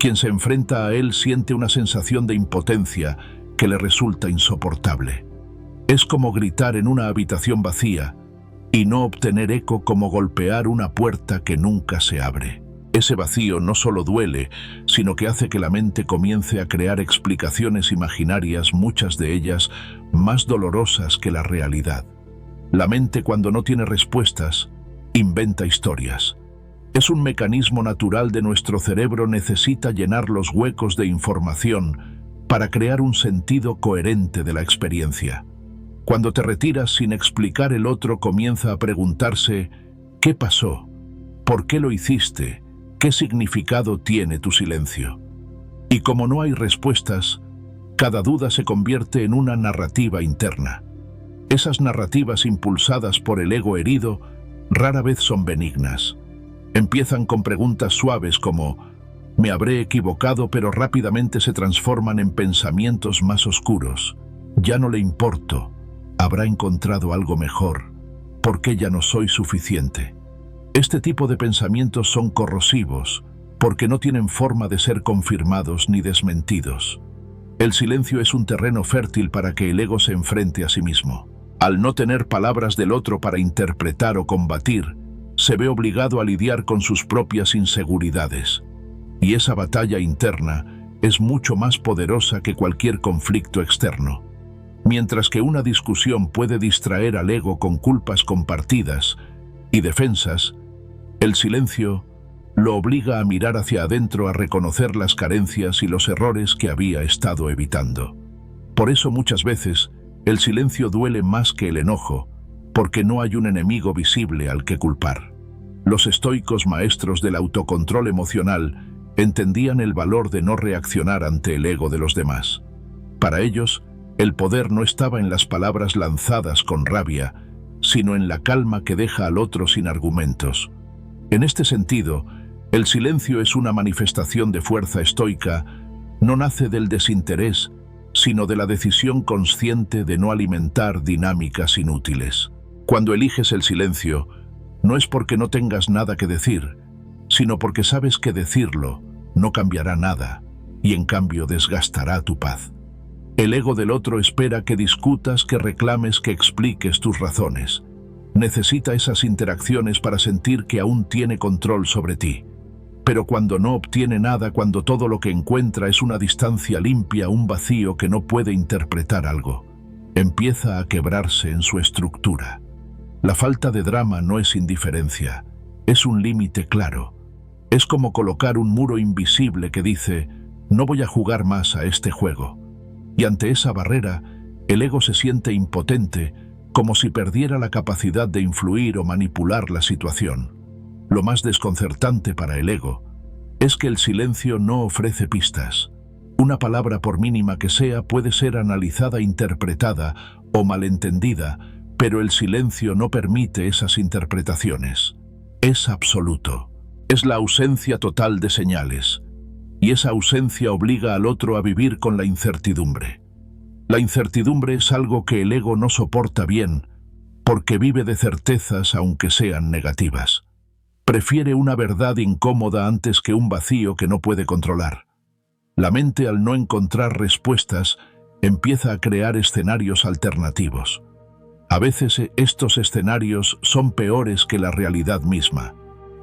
Quien se enfrenta a él siente una sensación de impotencia que le resulta insoportable. Es como gritar en una habitación vacía y no obtener eco, como golpear una puerta que nunca se abre. Ese vacío no solo duele, sino que hace que la mente comience a crear explicaciones imaginarias, muchas de ellas más dolorosas que la realidad. La mente, cuando no tiene respuestas, inventa historias. Es un mecanismo natural de nuestro cerebro, necesita llenar los huecos de información para crear un sentido coherente de la experiencia. Cuando te retiras sin explicar, el otro comienza a preguntarse: ¿qué pasó? ¿Por qué lo hiciste? ¿Qué significado tiene tu silencio? Y como no hay respuestas, cada duda se convierte en una narrativa interna. Esas narrativas, impulsadas por el ego herido, rara vez son benignas. Empiezan con preguntas suaves como «¿me habré equivocado?», pero rápidamente se transforman en pensamientos más oscuros. «Ya no le importo. ¿Habrá encontrado algo mejor? ¿Por qué ya no soy suficiente?». Este tipo de pensamientos son corrosivos porque no tienen forma de ser confirmados ni desmentidos. El silencio es un terreno fértil para que el ego se enfrente a sí mismo. Al no tener palabras del otro para interpretar o combatir, se ve obligado a lidiar con sus propias inseguridades. Y esa batalla interna es mucho más poderosa que cualquier conflicto externo. Mientras que una discusión puede distraer al ego con culpas compartidas y defensas, el silencio Lo obliga a mirar hacia adentro, a reconocer las carencias y los errores que había estado evitando. Por eso muchas veces el silencio duele más que el enojo, porque no hay un enemigo visible al que culpar. Los estoicos maestros del autocontrol emocional entendían el valor de no reaccionar ante el ego de los demás. Para ellos, el poder no estaba en las palabras lanzadas con rabia, sino en la calma que deja al otro sin argumentos. En este sentido, el silencio es una manifestación de fuerza estoica, no nace del desinterés, sino de la decisión consciente de no alimentar dinámicas inútiles. Cuando eliges el silencio, no es porque no tengas nada que decir, sino porque sabes que decirlo no cambiará nada y en cambio desgastará tu paz. El ego del otro espera que discutas, que reclames, que expliques tus razones. Necesita esas interacciones para sentir que aún tiene control sobre ti. Pero cuando no obtiene nada, cuando todo lo que encuentra es una distancia limpia, un vacío que no puede interpretar algo, empieza a quebrarse en su estructura. La falta de drama no es indiferencia, es un límite claro. Es como colocar un muro invisible que dice, no voy a jugar más a este juego. Y ante esa barrera, el ego se siente impotente, como si perdiera la capacidad de influir o manipular la situación. Lo más desconcertante para el ego es que el silencio no ofrece pistas. Una palabra, por mínima que sea, puede ser analizada, interpretada o malentendida, pero el silencio no permite esas interpretaciones. Es absoluto. Es la ausencia total de señales. Y esa ausencia obliga al otro a vivir con la incertidumbre. La incertidumbre es algo que el ego no soporta bien, porque vive de certezas aunque sean negativas. Prefiere una verdad incómoda antes que un vacío que no puede controlar. La mente, al no encontrar respuestas, empieza a crear escenarios alternativos. A veces estos escenarios son peores que la realidad misma.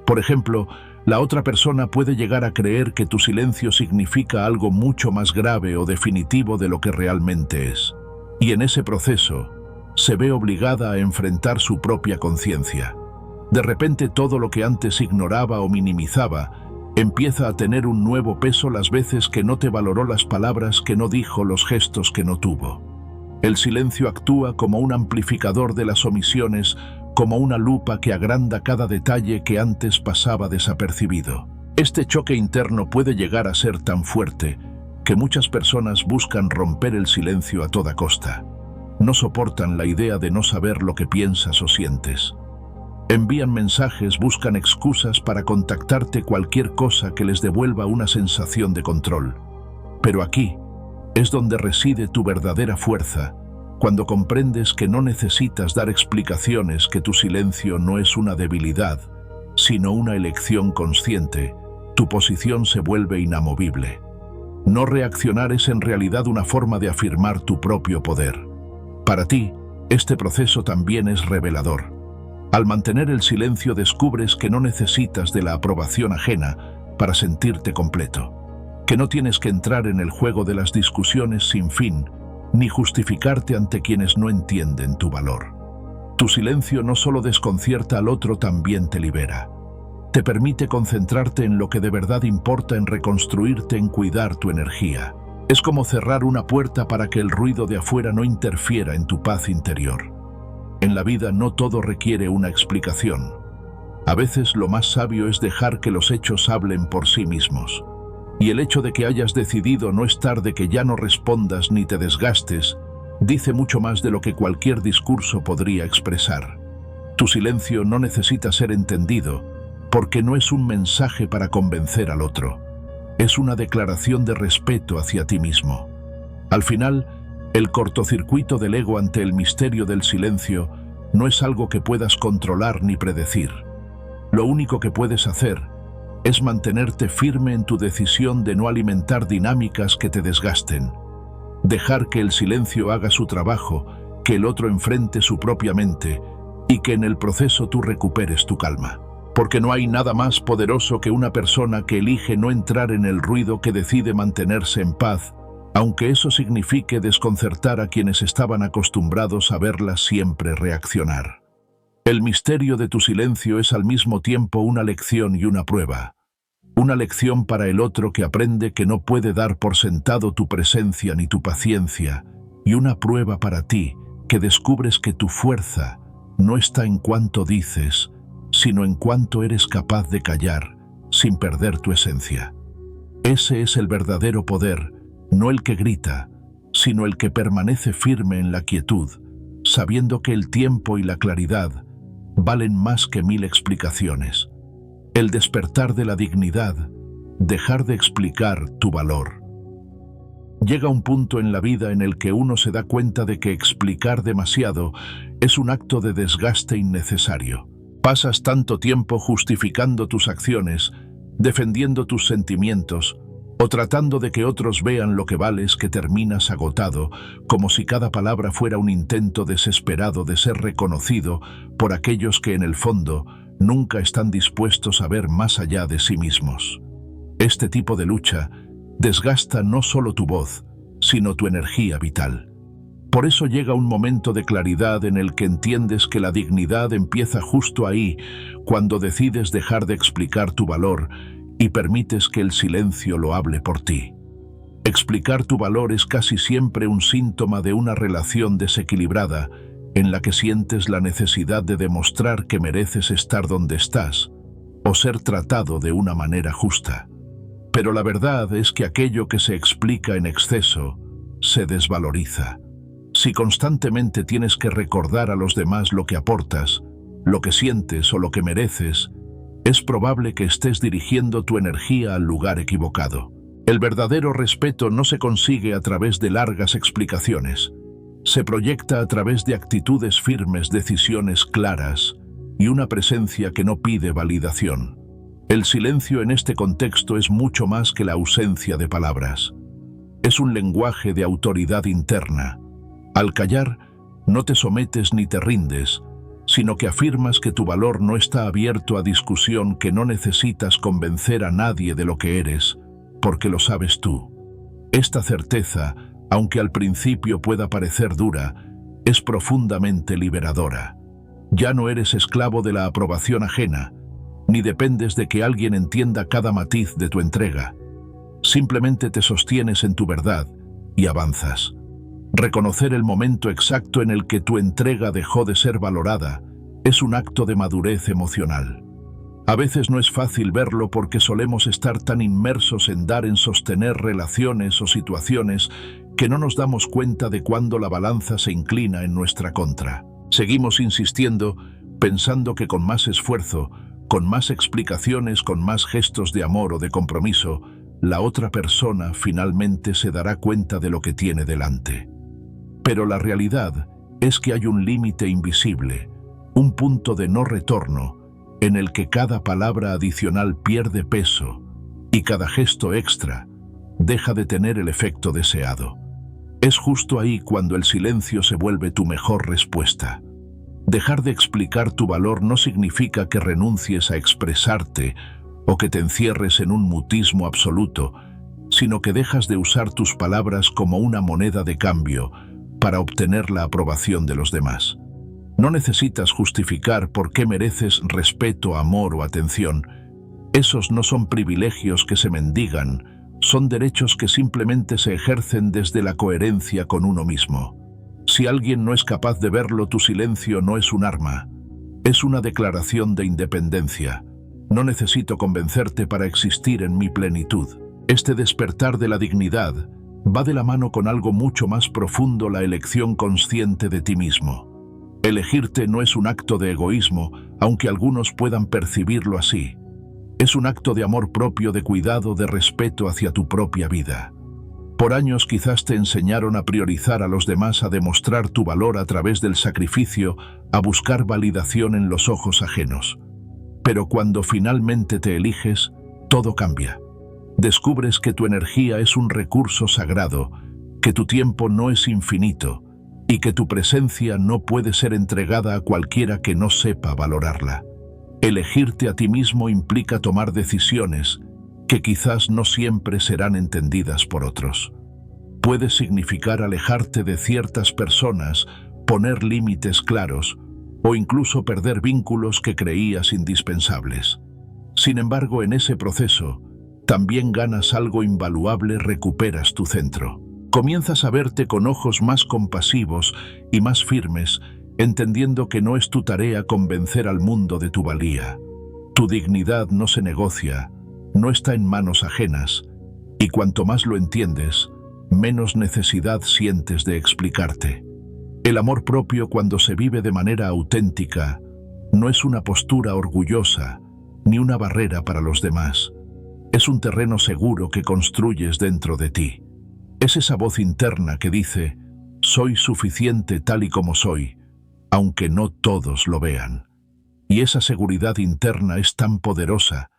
Por ejemplo, la otra persona puede llegar a creer que tu silencio significa algo mucho más grave o definitivo de lo que realmente es. Y en ese proceso, se ve obligada a enfrentar su propia conciencia. De repente todo lo que antes ignoraba o minimizaba empieza a tener un nuevo peso las veces que no te valoró, las palabras que no dijo, los gestos que no tuvo. El silencio actúa como un amplificador de las omisiones, como una lupa que agranda cada detalle que antes pasaba desapercibido. Este choque interno puede llegar a ser tan fuerte que muchas personas buscan romper el silencio a toda costa. No soportan la idea de no saber lo que piensas o sientes. Envían mensajes, buscan excusas para contactarte, cualquier cosa que les devuelva una sensación de control. Pero aquí es donde reside tu verdadera fuerza, cuando comprendes que no necesitas dar explicaciones, que tu silencio no es una debilidad, sino una elección consciente. Tu posición se vuelve inamovible. No reaccionar es en realidad una forma de afirmar tu propio poder. Para ti, este proceso también es revelador. Al mantener el silencio descubres que no necesitas de la aprobación ajena para sentirte completo, que no tienes que entrar en el juego de las discusiones sin fin, ni justificarte ante quienes no entienden tu valor. Tu silencio no solo desconcierta al otro, también te libera. Te permite concentrarte en lo que de verdad importa, en reconstruirte, en cuidar tu energía. Es como cerrar una puerta para que el ruido de afuera no interfiera en tu paz interior. En la vida no todo requiere una explicación. A veces lo más sabio es dejar que los hechos hablen por sí mismos. Y el hecho de que hayas decidido no estar, de que ya no respondas ni te desgastes, dice mucho más de lo que cualquier discurso podría expresar. Tu silencio no necesita ser entendido, porque no es un mensaje para convencer al otro. Es una declaración de respeto hacia ti mismo. Al final, el cortocircuito del ego ante el misterio del silencio no es algo que puedas controlar ni predecir. Lo único que puedes hacer es mantenerte firme en tu decisión de no alimentar dinámicas que te desgasten. Dejar que el silencio haga su trabajo, que el otro enfrente su propia mente y que en el proceso tú recuperes tu calma. Porque no hay nada más poderoso que una persona que elige no entrar en el ruido, que decide mantenerse en paz, aunque eso signifique desconcertar a quienes estaban acostumbrados a verla siempre reaccionar. El misterio de tu silencio es al mismo tiempo una lección y una prueba. Una lección para el otro que aprende que no puede dar por sentado tu presencia ni tu paciencia, y una prueba para ti que descubres que tu fuerza no está en cuanto dices, sino en cuanto eres capaz de callar sin perder tu esencia. Ese es el verdadero poder, no el que grita, sino el que permanece firme en la quietud, sabiendo que el tiempo y la claridad valen más que 1000 explicaciones. El despertar de la dignidad, dejar de explicar tu valor. Llega un punto en la vida en el que uno se da cuenta de que explicar demasiado es un acto de desgaste innecesario. Pasas tanto tiempo justificando tus acciones, defendiendo tus sentimientos, o tratando de que otros vean lo que vales, que terminas agotado, como si cada palabra fuera un intento desesperado de ser reconocido por aquellos que en el fondo nunca están dispuestos a ver más allá de sí mismos. Este tipo de lucha desgasta no solo tu voz, sino tu energía vital. Por eso llega un momento de claridad en el que entiendes que la dignidad empieza justo ahí, cuando decides dejar de explicar tu valor y permites que el silencio lo hable por ti. Explicar tu valor es casi siempre un síntoma de una relación desequilibrada, en la que sientes la necesidad de demostrar que mereces estar donde estás, o ser tratado de una manera justa. Pero la verdad es que aquello que se explica en exceso se desvaloriza. Si constantemente tienes que recordar a los demás lo que aportas, lo que sientes o lo que mereces, es probable que estés dirigiendo tu energía al lugar equivocado. El verdadero respeto no se consigue a través de largas explicaciones. Se proyecta a través de actitudes firmes, decisiones claras y una presencia que no pide validación. El silencio en este contexto es mucho más que la ausencia de palabras. Es un lenguaje de autoridad interna. Al callar, no te sometes ni te rindes, sino que afirmas que tu valor no está abierto a discusión, que no necesitas convencer a nadie de lo que eres, porque lo sabes tú. Esta certeza, aunque al principio pueda parecer dura, es profundamente liberadora. Ya no eres esclavo de la aprobación ajena, ni dependes de que alguien entienda cada matiz de tu entrega. Simplemente te sostienes en tu verdad y avanzas. Reconocer el momento exacto en el que tu entrega dejó de ser valorada es un acto de madurez emocional. A veces no es fácil verlo porque solemos estar tan inmersos en dar, en sostener relaciones o situaciones, que no nos damos cuenta de cuando la balanza se inclina en nuestra contra. Seguimos insistiendo, pensando que con más esfuerzo, con más explicaciones, con más gestos de amor o de compromiso, la otra persona finalmente se dará cuenta de lo que tiene delante. Pero la realidad es que hay un límite invisible, un punto de no retorno, en el que cada palabra adicional pierde peso y cada gesto extra deja de tener el efecto deseado. Es justo ahí cuando el silencio se vuelve tu mejor respuesta. Dejar de explicar tu valor no significa que renuncies a expresarte o que te encierres en un mutismo absoluto, sino que dejas de usar tus palabras como una moneda de cambio para obtener la aprobación de los demás. No necesitas justificar por qué mereces respeto, amor o atención. Esos no son privilegios que se mendigan, son derechos que simplemente se ejercen desde la coherencia con uno mismo. Si alguien no es capaz de verlo, tu silencio no es un arma, es una declaración de independencia. No necesito convencerte para existir en mi plenitud. Este despertar de la dignidad va de la mano con algo mucho más profundo: la elección consciente de ti mismo. Elegirte no es un acto de egoísmo, aunque algunos puedan percibirlo así. Es un acto de amor propio, de cuidado, de respeto hacia tu propia vida. Por años quizás te enseñaron a priorizar a los demás, a demostrar tu valor a través del sacrificio, a buscar validación en los ojos ajenos. Pero cuando finalmente te eliges, todo cambia. Descubres que tu energía es un recurso sagrado, que tu tiempo no es infinito y que tu presencia no puede ser entregada a cualquiera que no sepa valorarla. Elegirte a ti mismo implica tomar decisiones que quizás no siempre serán entendidas por otros. Puede significar alejarte de ciertas personas, poner límites claros o incluso perder vínculos que creías indispensables. Sin embargo, en ese proceso, también ganas algo invaluable, recuperas tu centro. Comienzas a verte con ojos más compasivos y más firmes, entendiendo que no es tu tarea convencer al mundo de tu valía. Tu dignidad no se negocia, no está en manos ajenas, y cuanto más lo entiendes, menos necesidad sientes de explicarte. El amor propio, cuando se vive de manera auténtica, no es una postura orgullosa, ni una barrera para los demás. Es un terreno seguro que construyes dentro de ti. Es esa voz interna que dice: soy suficiente tal y como soy, aunque no todos lo vean. Y esa seguridad interna es tan poderosa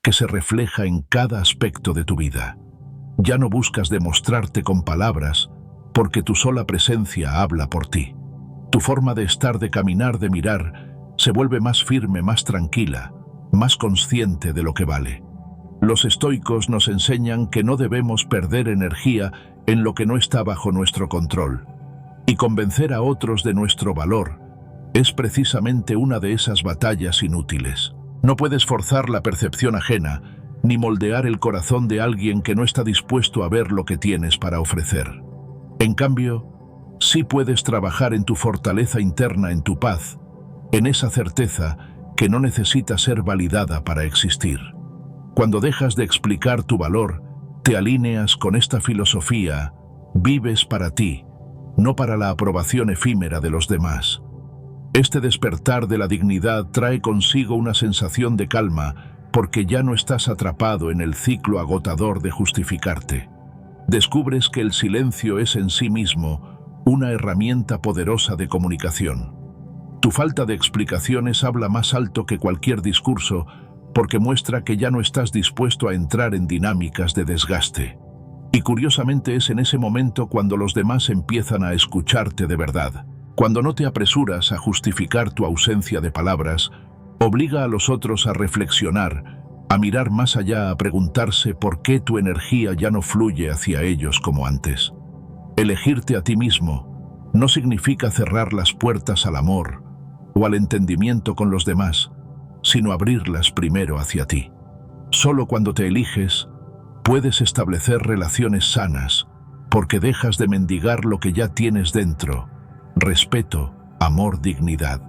que se refleja en cada aspecto de tu vida. Ya no buscas demostrarte con palabras, porque tu sola presencia habla por ti. Tu forma de estar, de caminar, de mirar, se vuelve más firme, más tranquila, más consciente de lo que vale. Los estoicos nos enseñan que no debemos perder energía en lo que no está bajo nuestro control. Y convencer a otros de nuestro valor es precisamente una de esas batallas inútiles. No puedes forzar la percepción ajena, ni moldear el corazón de alguien que no está dispuesto a ver lo que tienes para ofrecer. En cambio, sí puedes trabajar en tu fortaleza interna, en tu paz, en esa certeza que no necesita ser validada para existir. Cuando dejas de explicar tu valor, te alineas con esta filosofía: vives para ti, no para la aprobación efímera de los demás. Este despertar de la dignidad trae consigo una sensación de calma, porque ya no estás atrapado en el ciclo agotador de justificarte. Descubres que el silencio es en sí mismo una herramienta poderosa de comunicación. Tu falta de explicaciones habla más alto que cualquier discurso, porque muestra que ya no estás dispuesto a entrar en dinámicas de desgaste. Y curiosamente es en ese momento cuando los demás empiezan a escucharte de verdad. Cuando no te apresuras a justificar tu ausencia de palabras, obliga a los otros a reflexionar, a mirar más allá, a preguntarse por qué tu energía ya no fluye hacia ellos como antes. Elegirte a ti mismo no significa cerrar las puertas al amor o al entendimiento con los demás, sino abrirlas primero hacia ti. Solo cuando te eliges, puedes establecer relaciones sanas, porque dejas de mendigar lo que ya tienes dentro: respeto, amor, dignidad.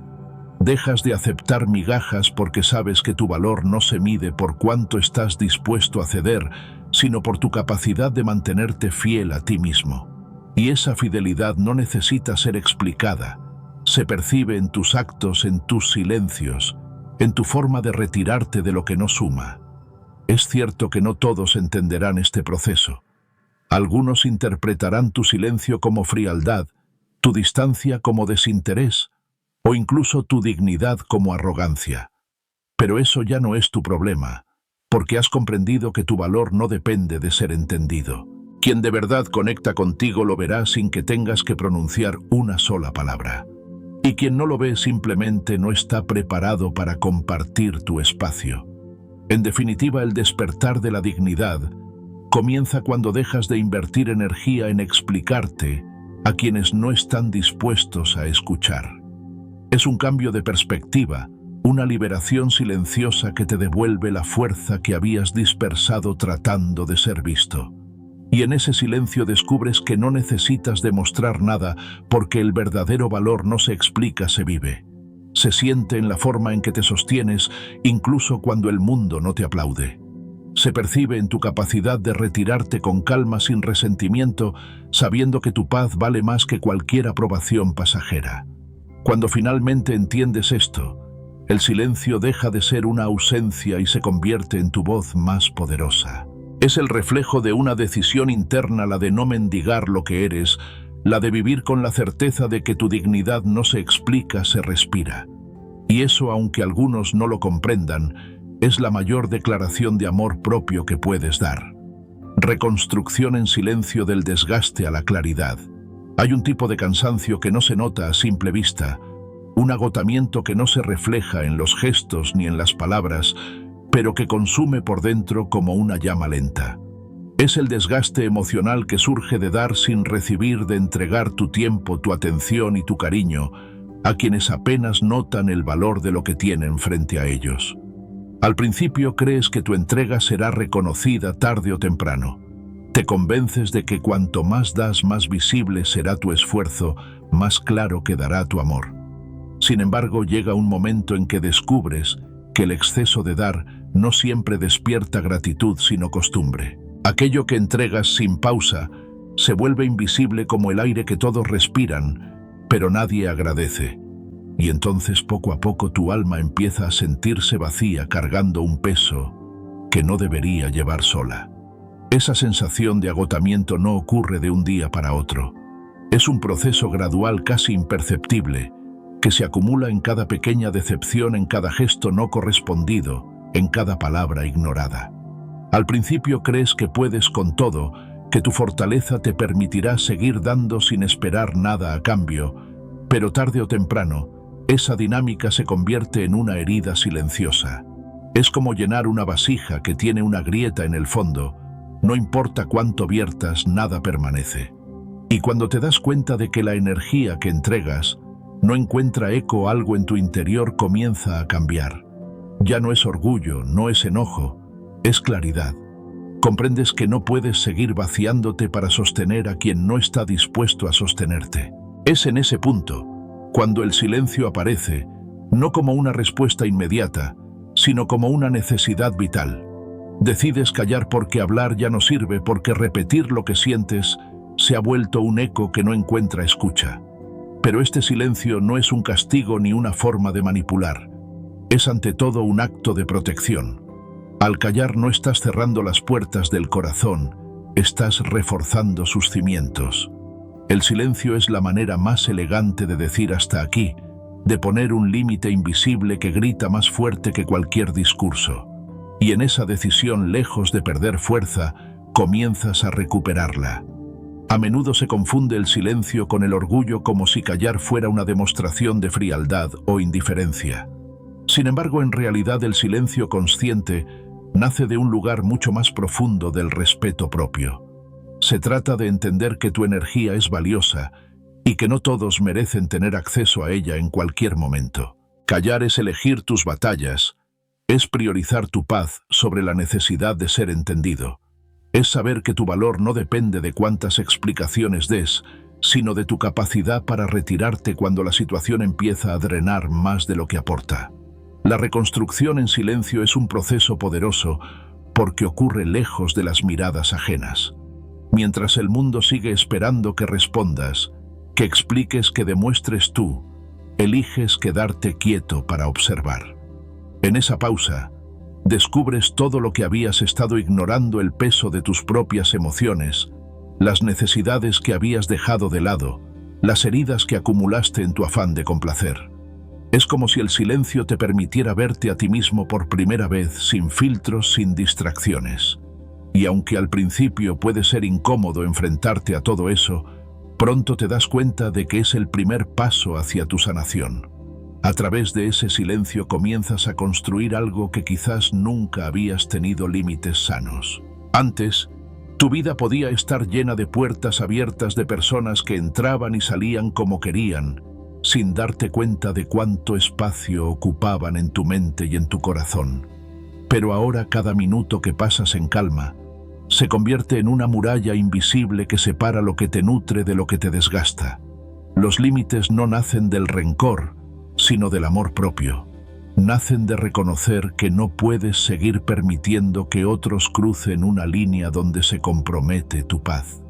Dejas de aceptar migajas porque sabes que tu valor no se mide por cuánto estás dispuesto a ceder, sino por tu capacidad de mantenerte fiel a ti mismo. Y esa fidelidad no necesita ser explicada. Se percibe en tus actos, en tus silencios, en tu forma de retirarte de lo que no suma. Es cierto que no todos entenderán este proceso. Algunos interpretarán tu silencio como frialdad, tu distancia como desinterés, o incluso tu dignidad como arrogancia. Pero eso ya no es tu problema, porque has comprendido que tu valor no depende de ser entendido. Quien de verdad conecta contigo lo verá sin que tengas que pronunciar una sola palabra. Y quien no lo ve simplemente no está preparado para compartir tu espacio. En definitiva, el despertar de la dignidad comienza cuando dejas de invertir energía en explicarte a quienes no están dispuestos a escuchar. Es un cambio de perspectiva, una liberación silenciosa que te devuelve la fuerza que habías dispersado tratando de ser visto. Y en ese silencio descubres que no necesitas demostrar nada, porque el verdadero valor no se explica, se vive. Se siente en la forma en que te sostienes, incluso cuando el mundo no te aplaude. Se percibe en tu capacidad de retirarte con calma, sin resentimiento, sabiendo que tu paz vale más que cualquier aprobación pasajera. Cuando finalmente entiendes esto, el silencio deja de ser una ausencia y se convierte en tu voz más poderosa. Es el reflejo de una decisión interna, la de no mendigar lo que eres, la de vivir con la certeza de que tu dignidad no se explica, se respira. Y eso, aunque algunos no lo comprendan, es la mayor declaración de amor propio que puedes dar. Reconstrucción en silencio del desgaste a la claridad. Hay un tipo de cansancio que no se nota a simple vista, un agotamiento que no se refleja en los gestos ni en las palabras, pero que consume por dentro como una llama lenta. Es el desgaste emocional que surge de dar sin recibir, de entregar tu tiempo, tu atención y tu cariño a quienes apenas notan el valor de lo que tienen frente a ellos. Al principio crees que tu entrega será reconocida tarde o temprano. Te convences de que cuanto más das, más visible será tu esfuerzo, más claro quedará tu amor. Sin embargo, llega un momento en que descubres que el exceso de dar no siempre despierta gratitud sino costumbre. Aquello que entregas sin pausa se vuelve invisible como el aire que todos respiran, pero nadie agradece. Y entonces poco a poco tu alma empieza a sentirse vacía cargando un peso que no debería llevar sola. Esa sensación de agotamiento no ocurre de un día para otro. Es un proceso gradual casi imperceptible, que se acumula en cada pequeña decepción, en cada gesto no correspondido, en cada palabra ignorada. Al principio crees que puedes con todo, que tu fortaleza te permitirá seguir dando sin esperar nada a cambio, pero tarde o temprano, esa dinámica se convierte en una herida silenciosa. Es como llenar una vasija que tiene una grieta en el fondo. No importa cuánto viertas, nada permanece. Y cuando te das cuenta de que la energía que entregas no encuentra eco, algo en tu interior comienza a cambiar. Ya no es orgullo, no es enojo, es claridad. Comprendes que no puedes seguir vaciándote para sostener a quien no está dispuesto a sostenerte. Es en ese punto cuando el silencio aparece, no como una respuesta inmediata, sino como una necesidad vital. Decides callar porque hablar ya no sirve, porque repetir lo que sientes se ha vuelto un eco que no encuentra escucha. Pero este silencio no es un castigo ni una forma de manipular. Es ante todo un acto de protección. Al callar no estás cerrando las puertas del corazón, estás reforzando sus cimientos. El silencio es la manera más elegante de decir hasta aquí, de poner un límite invisible que grita más fuerte que cualquier discurso. Y en esa decisión, lejos de perder fuerza, comienzas a recuperarla. A menudo se confunde el silencio con el orgullo, como si callar fuera una demostración de frialdad o indiferencia. Sin embargo, en realidad el silencio consciente nace de un lugar mucho más profundo, del respeto propio. Se trata de entender que tu energía es valiosa y que no todos merecen tener acceso a ella en cualquier momento. Callar es elegir tus batallas, es priorizar tu paz sobre la necesidad de ser entendido. Es saber que tu valor no depende de cuántas explicaciones des, sino de tu capacidad para retirarte cuando la situación empieza a drenar más de lo que aporta. La reconstrucción en silencio es un proceso poderoso porque ocurre lejos de las miradas ajenas. Mientras el mundo sigue esperando que respondas, que expliques, que demuestres tú, eliges quedarte quieto para observar. En esa pausa, descubres todo lo que habías estado ignorando: el peso de tus propias emociones, las necesidades que habías dejado de lado, las heridas que acumulaste en tu afán de complacer. Es como si el silencio te permitiera verte a ti mismo por primera vez, sin filtros, sin distracciones. Y aunque al principio puede ser incómodo enfrentarte a todo eso, pronto te das cuenta de que es el primer paso hacia tu sanación. A través de ese silencio comienzas a construir algo que quizás nunca habías tenido: límites sanos. Antes, tu vida podía estar llena de puertas abiertas, de personas que entraban y salían como querían, sin darte cuenta de cuánto espacio ocupaban en tu mente y en tu corazón. Pero ahora cada minuto que pasas en calma se convierte en una muralla invisible que separa lo que te nutre de lo que te desgasta. Los límites no nacen del rencor, sino del amor propio. Nacen de reconocer que no puedes seguir permitiendo que otros crucen una línea donde se compromete tu paz.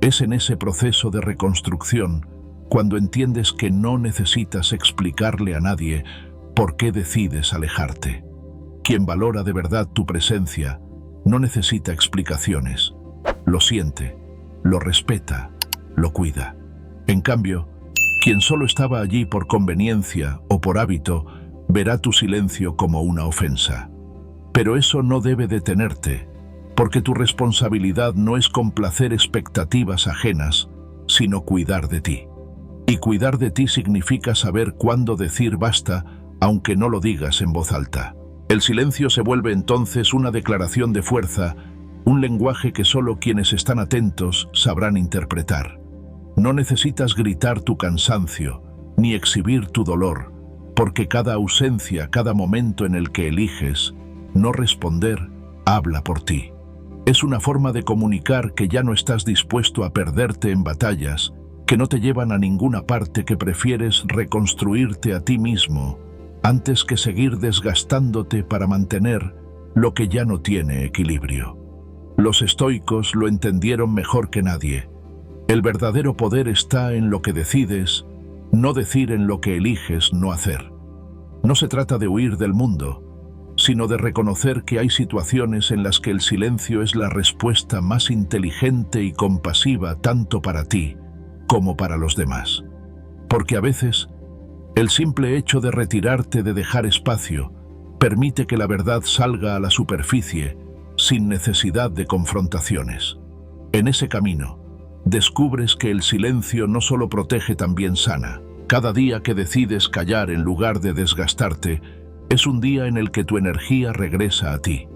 Es en ese proceso de reconstrucción cuando entiendes que no necesitas explicarle a nadie por qué decides alejarte. Quien valora de verdad tu presencia no necesita explicaciones. Lo siente, lo respeta, lo cuida. En cambio, quien solo estaba allí por conveniencia o por hábito, verá tu silencio como una ofensa. Pero eso no debe detenerte, porque tu responsabilidad no es complacer expectativas ajenas, sino cuidar de ti. Y cuidar de ti significa saber cuándo decir basta, aunque no lo digas en voz alta. El silencio se vuelve entonces una declaración de fuerza, un lenguaje que solo quienes están atentos sabrán interpretar. No necesitas gritar tu cansancio, ni exhibir tu dolor, porque cada ausencia, cada momento en el que eliges, No responder habla por ti. Es una forma de comunicar que ya no estás dispuesto a perderte en batallas que no te llevan a ninguna parte, que prefieres reconstruirte a ti mismo antes que seguir desgastándote para mantener lo que ya no tiene equilibrio. Los estoicos lo entendieron mejor que nadie. El verdadero poder está en lo que decides, no decir en lo que eliges no hacer. No se trata de huir del mundo, sino de reconocer que hay situaciones en las que el silencio es la respuesta más inteligente y compasiva tanto para ti como para los demás. Porque a veces, el simple hecho de retirarte, de dejar espacio, permite que la verdad salga a la superficie sin necesidad de confrontaciones. En ese camino, descubres que el silencio no solo protege, también sana. Cada día que decides callar en lugar de desgastarte, es un día en el que tu energía regresa a ti.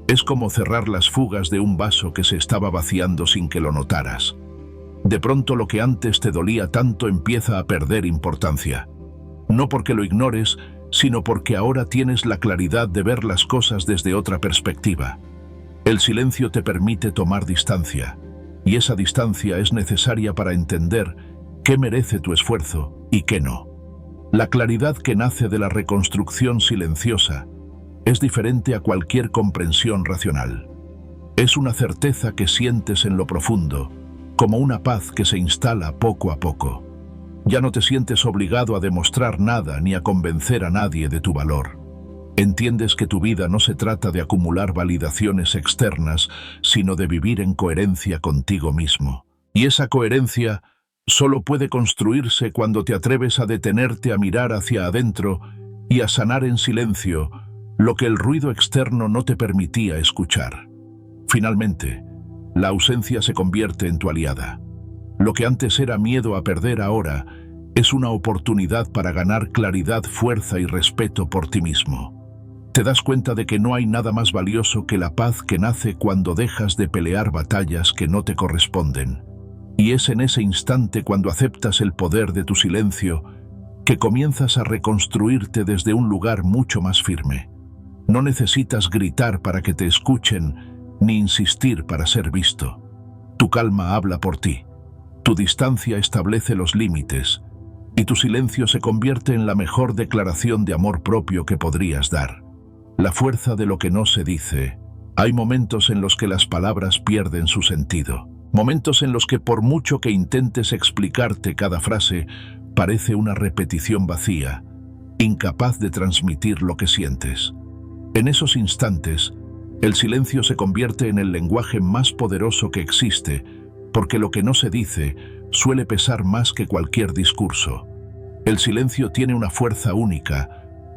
Es como cerrar las fugas de un vaso que se estaba vaciando sin que lo notaras. De pronto lo que antes te dolía tanto empieza a perder importancia. No porque lo ignores, sino porque ahora tienes la claridad de ver las cosas desde otra perspectiva. El silencio te permite tomar distancia, y esa distancia es necesaria para entender qué merece tu esfuerzo y qué no. La claridad que nace de la reconstrucción silenciosa es diferente a cualquier comprensión racional. Es una certeza que sientes en lo profundo, como una paz que se instala poco a poco. Ya no te sientes obligado a demostrar nada ni a convencer a nadie de tu valor. Entiendes que tu vida no se trata de acumular validaciones externas, sino de vivir en coherencia contigo mismo. Y esa coherencia solo puede construirse cuando te atreves a detenerte, a mirar hacia adentro y a sanar en silencio lo que el ruido externo no te permitía escuchar. Finalmente, la ausencia se convierte en tu aliada. Lo que antes era miedo a perder ahora es una oportunidad para ganar claridad, fuerza y respeto por ti mismo. Te das cuenta de que no hay nada más valioso que la paz que nace cuando dejas de pelear batallas que no te corresponden. Y es en ese instante, cuando aceptas el poder de tu silencio, que comienzas a reconstruirte desde un lugar mucho más firme. No necesitas gritar para que te escuchen, ni insistir para ser visto. Tu calma habla por ti. Tu distancia establece los límites, y tu silencio se convierte en la mejor declaración de amor propio que podrías dar. La fuerza de lo que no se dice. Hay momentos en los que las palabras pierden su sentido. Momentos en los que, por mucho que intentes explicarte cada frase, parece una repetición vacía, incapaz de transmitir lo que sientes. En esos instantes, el silencio se convierte en el lenguaje más poderoso que existe, porque lo que no se dice suele pesar más que cualquier discurso. El silencio tiene una fuerza única,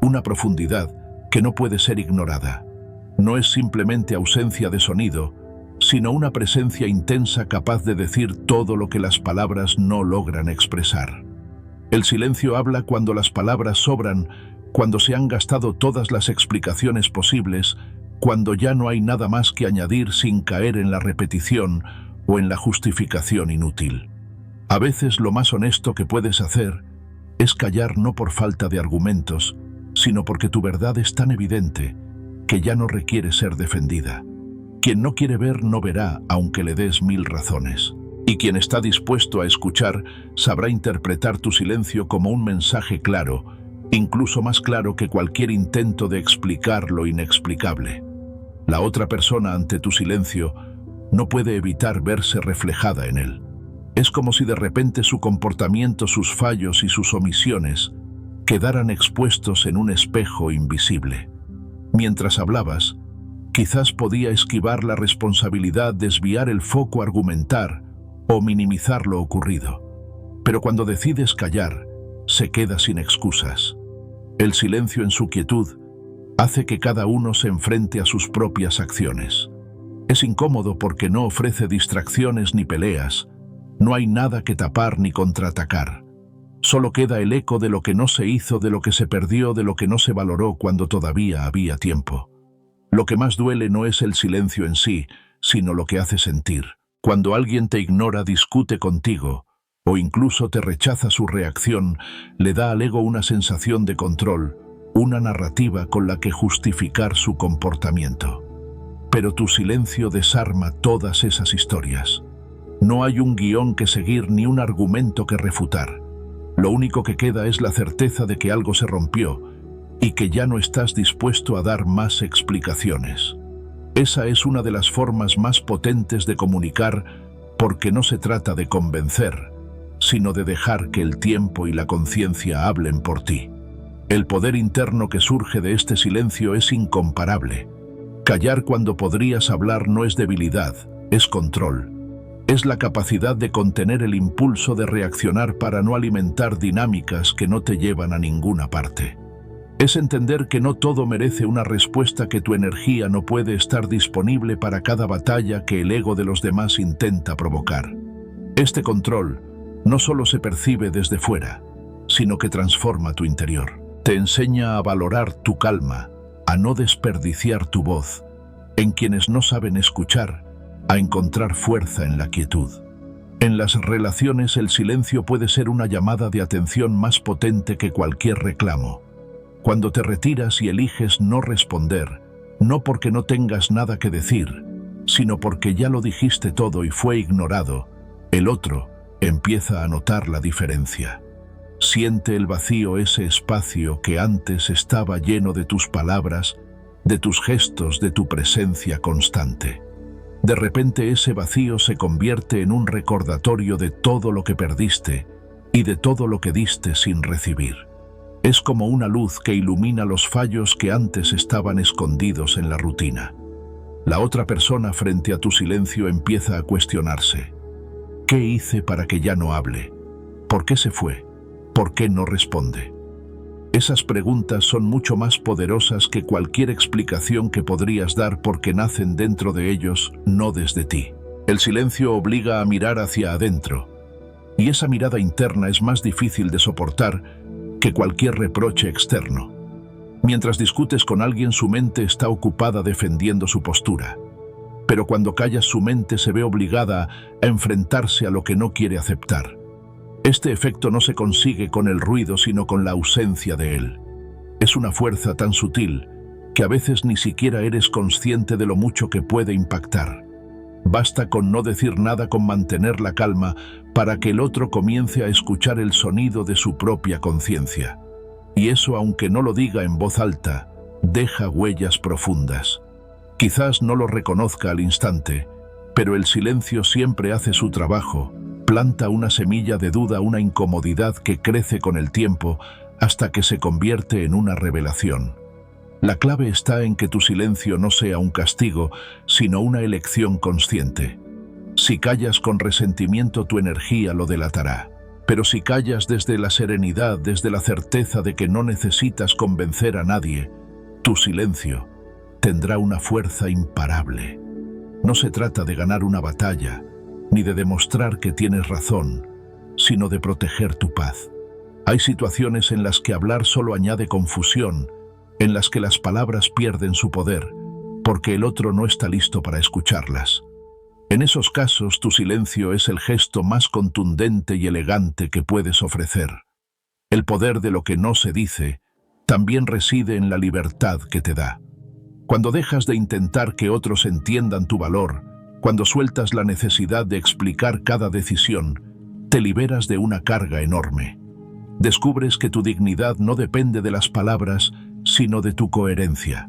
una profundidad que no puede ser ignorada. No es simplemente ausencia de sonido, sino una presencia intensa capaz de decir todo lo que las palabras no logran expresar. El silencio habla cuando las palabras sobran, cuando se han gastado todas las explicaciones posibles, cuando ya no hay nada más que añadir sin caer en la repetición o en la justificación inútil. A veces lo más honesto que puedes hacer es callar, no por falta de argumentos, sino porque tu verdad es tan evidente que ya no requiere ser defendida. Quien no quiere ver no verá, aunque le des 1000 razones. Y quien está dispuesto a escuchar sabrá interpretar tu silencio como un mensaje claro, incluso más claro que cualquier intento de explicar lo inexplicable. La otra persona, ante tu silencio, no puede evitar verse reflejada en él. Es como si de repente su comportamiento, sus fallos y sus omisiones quedaran expuestos en un espejo invisible. Mientras hablabas, quizás podía esquivar la responsabilidad, desviar el foco, argumentar o minimizar lo ocurrido. Pero cuando decides callar, se queda sin excusas. El silencio, en su quietud, hace que cada uno se enfrente a sus propias acciones. Es incómodo porque no ofrece distracciones ni peleas. No hay nada que tapar ni contraatacar. Solo queda el eco de lo que no se hizo, de lo que se perdió, de lo que no se valoró cuando todavía había tiempo. Lo que más duele no es el silencio en sí, sino lo que hace sentir. Cuando alguien te ignora, discute contigo, o incluso te rechaza, su reacción le da al ego una sensación de control, una narrativa con la que justificar su comportamiento. Pero tu silencio desarma todas esas historias. No hay un guión que seguir ni un argumento que refutar. Lo único que queda es la certeza de que algo se rompió y que ya no estás dispuesto a dar más explicaciones. Esa es una de las formas más potentes de comunicar, porque no se trata de convencer, sino de dejar que el tiempo y la conciencia hablen por ti. El poder interno que surge de este silencio es incomparable. Callar cuando podrías hablar no es debilidad, es control. Es la capacidad de contener el impulso de reaccionar para no alimentar dinámicas que no te llevan a ninguna parte. Es entender que no todo merece una respuesta, que tu energía no puede estar disponible para cada batalla que el ego de los demás intenta provocar. Este control no solo se percibe desde fuera, sino que transforma tu interior. Te enseña a valorar tu calma, a no desperdiciar tu voz, en quienes no saben escuchar, a encontrar fuerza en la quietud. En las relaciones el silencio puede ser una llamada de atención más potente que cualquier reclamo. Cuando te retiras y eliges no responder, no porque no tengas nada que decir, sino porque ya lo dijiste todo y fue ignorado, el otro empieza a notar la diferencia. Siente el vacío, ese espacio que antes estaba lleno de tus palabras, de tus gestos, de tu presencia constante. De repente ese vacío se convierte en un recordatorio de todo lo que perdiste y de todo lo que diste sin recibir. Es como una luz que ilumina los fallos que antes estaban escondidos en la rutina. La otra persona frente a tu silencio empieza a cuestionarse. ¿Qué hice para que ya no hable? ¿Por qué se fue? ¿Por qué no responde? Esas preguntas son mucho más poderosas que cualquier explicación que podrías dar, porque nacen dentro de ellos, no desde ti. El silencio obliga a mirar hacia adentro, y esa mirada interna es más difícil de soportar que cualquier reproche externo. Mientras discutes con alguien, su mente está ocupada defendiendo su postura. Pero cuando callas, su mente se ve obligada a enfrentarse a lo que no quiere aceptar. Este efecto no se consigue con el ruido, sino con la ausencia de él. Es una fuerza tan sutil que a veces ni siquiera eres consciente de lo mucho que puede impactar. Basta con no decir nada, con mantener la calma, para que el otro comience a escuchar el sonido de su propia conciencia. Y eso, aunque no lo diga en voz alta, deja huellas profundas. Quizás no lo reconozca al instante, pero el silencio siempre hace su trabajo. Planta una semilla de duda, una incomodidad que crece con el tiempo hasta que se convierte en una revelación. La clave está en que tu silencio no sea un castigo, sino una elección consciente. Si callas con resentimiento, tu energía lo delatará. Pero si callas desde la serenidad, desde la certeza de que no necesitas convencer a nadie, tu silencio tendrá una fuerza imparable. No se trata de ganar una batalla, ni de demostrar que tienes razón, sino de proteger tu paz. Hay situaciones en las que hablar solo añade confusión, en las que las palabras pierden su poder, porque el otro no está listo para escucharlas. En esos casos, tu silencio es el gesto más contundente y elegante que puedes ofrecer. El poder de lo que no se dice también reside en la libertad que te da. Cuando dejas de intentar que otros entiendan tu valor, cuando sueltas la necesidad de explicar cada decisión, te liberas de una carga enorme. Descubres que tu dignidad no depende de las palabras, sino de tu coherencia.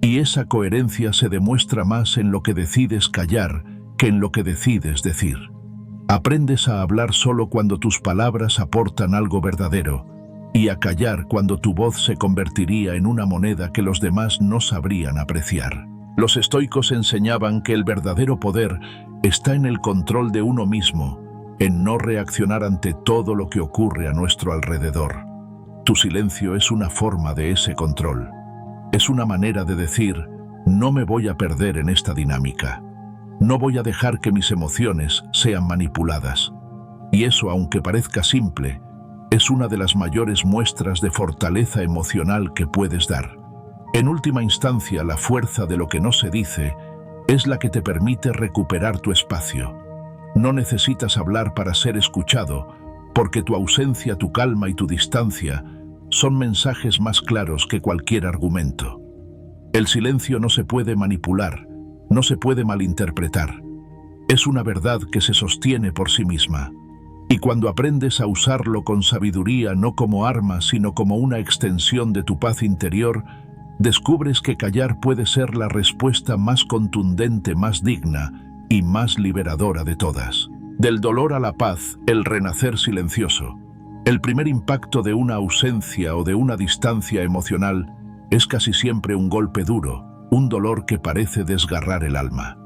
Y esa coherencia se demuestra más en lo que decides callar que en lo que decides decir. Aprendes a hablar solo cuando tus palabras aportan algo verdadero, y a callar cuando tu voz se convertiría en una moneda que los demás no sabrían apreciar. Los estoicos enseñaban que el verdadero poder está en el control de uno mismo, en no reaccionar ante todo lo que ocurre a nuestro alrededor. Tu silencio es una forma de ese control. Es una manera de decir: no me voy a perder en esta dinámica. No voy a dejar que mis emociones sean manipuladas. Y eso, aunque parezca simple, es una de las mayores muestras de fortaleza emocional que puedes dar. En última instancia, la fuerza de lo que no se dice es la que te permite recuperar tu espacio. No necesitas hablar para ser escuchado, porque tu ausencia, tu calma y tu distancia son mensajes más claros que cualquier argumento. El silencio no se puede manipular, no se puede malinterpretar. Es una verdad que se sostiene por sí misma. Y cuando aprendes a usarlo con sabiduría, no como arma, sino como una extensión de tu paz interior, descubres que callar puede ser la respuesta más contundente, más digna y más liberadora de todas. Del dolor a la paz, el renacer silencioso. El primer impacto de una ausencia o de una distancia emocional es casi siempre un golpe duro, un dolor que parece desgarrar el alma.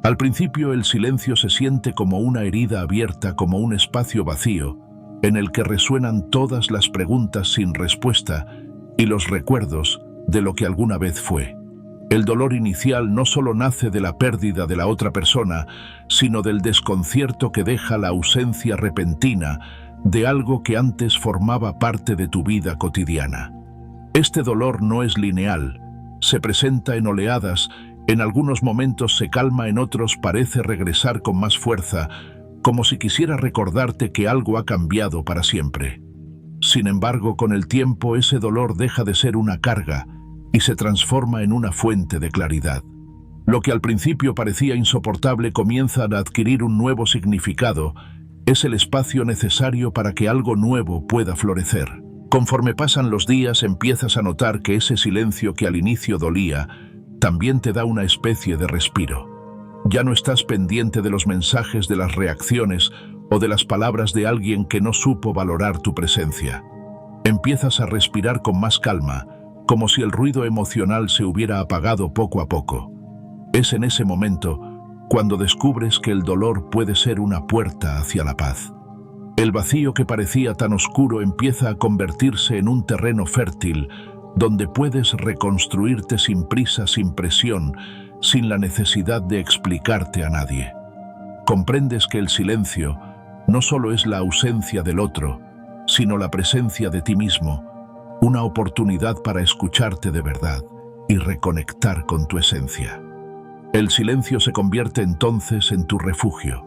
Al principio el silencio se siente como una herida abierta, como un espacio vacío, en el que resuenan todas las preguntas sin respuesta y los recuerdos de lo que alguna vez fue. El dolor inicial no solo nace de la pérdida de la otra persona, sino del desconcierto que deja la ausencia repentina de algo que antes formaba parte de tu vida cotidiana. Este dolor no es lineal, se presenta en oleadas, en algunos momentos se calma, en otros parece regresar con más fuerza, como si quisiera recordarte que algo ha cambiado para siempre. Sin embargo, con el tiempo ese dolor deja de ser una carga y se transforma en una fuente de claridad. Lo que al principio parecía insoportable comienza a adquirir un nuevo significado. Es el espacio necesario para que algo nuevo pueda florecer. Conforme pasan los días, empiezas a notar que ese silencio que al inicio dolía también te da una especie de respiro. Ya no estás pendiente de los mensajes, de las reacciones o de las palabras de alguien que no supo valorar tu presencia. Empiezas a respirar con más calma, como si el ruido emocional se hubiera apagado poco a poco. Es en ese momento cuando descubres que el dolor puede ser una puerta hacia la paz. El vacío que parecía tan oscuro empieza a convertirse en un terreno fértil donde puedes reconstruirte sin prisa, sin presión, sin la necesidad de explicarte a nadie. Comprendes que el silencio no solo es la ausencia del otro, sino la presencia de ti mismo, una oportunidad para escucharte de verdad y reconectar con tu esencia. El silencio se convierte entonces en tu refugio.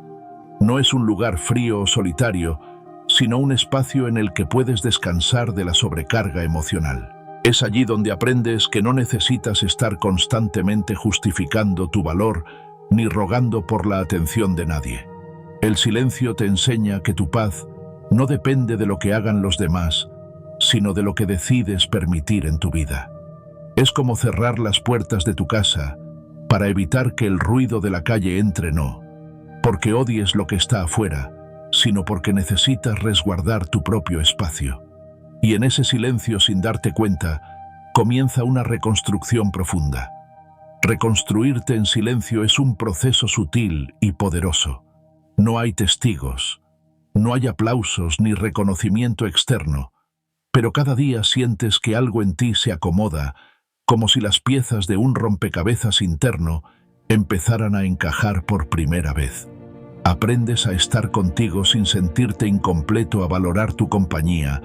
No es un lugar frío o solitario, sino un espacio en el que puedes descansar de la sobrecarga emocional. Es allí donde aprendes que no necesitas estar constantemente justificando tu valor ni rogando por la atención de nadie. El silencio te enseña que tu paz no depende de lo que hagan los demás, sino de lo que decides permitir en tu vida. Es como cerrar las puertas de tu casa para evitar que el ruido de la calle entre, no porque odies lo que está afuera, sino porque necesitas resguardar tu propio espacio. Y en ese silencio, sin darte cuenta, comienza una reconstrucción profunda. Reconstruirte en silencio es un proceso sutil y poderoso. No hay testigos, no hay aplausos ni reconocimiento externo, pero cada día sientes que algo en ti se acomoda, como si las piezas de un rompecabezas interno empezaran a encajar por primera vez. Aprendes a estar contigo sin sentirte incompleto, a valorar tu compañía,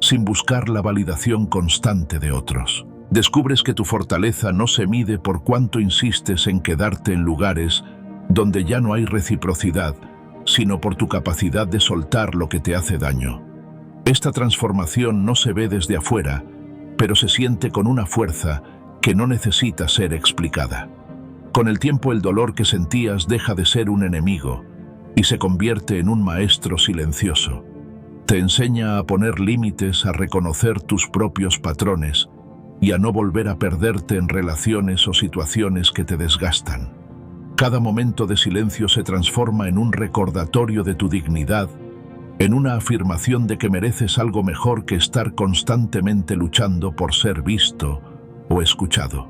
sin buscar la validación constante de otros. Descubres que tu fortaleza no se mide por cuánto insistes en quedarte en lugares donde ya no hay reciprocidad, sino por tu capacidad de soltar lo que te hace daño. Esta transformación no se ve desde afuera, pero se siente con una fuerza que no necesita ser explicada. Con el tiempo, el dolor que sentías deja de ser un enemigo y se convierte en un maestro silencioso. Te enseña a poner límites, a reconocer tus propios patrones y a no volver a perderte en relaciones o situaciones que te desgastan. Cada momento de silencio se transforma en un recordatorio de tu dignidad, en una afirmación de que mereces algo mejor que estar constantemente luchando por ser visto o escuchado.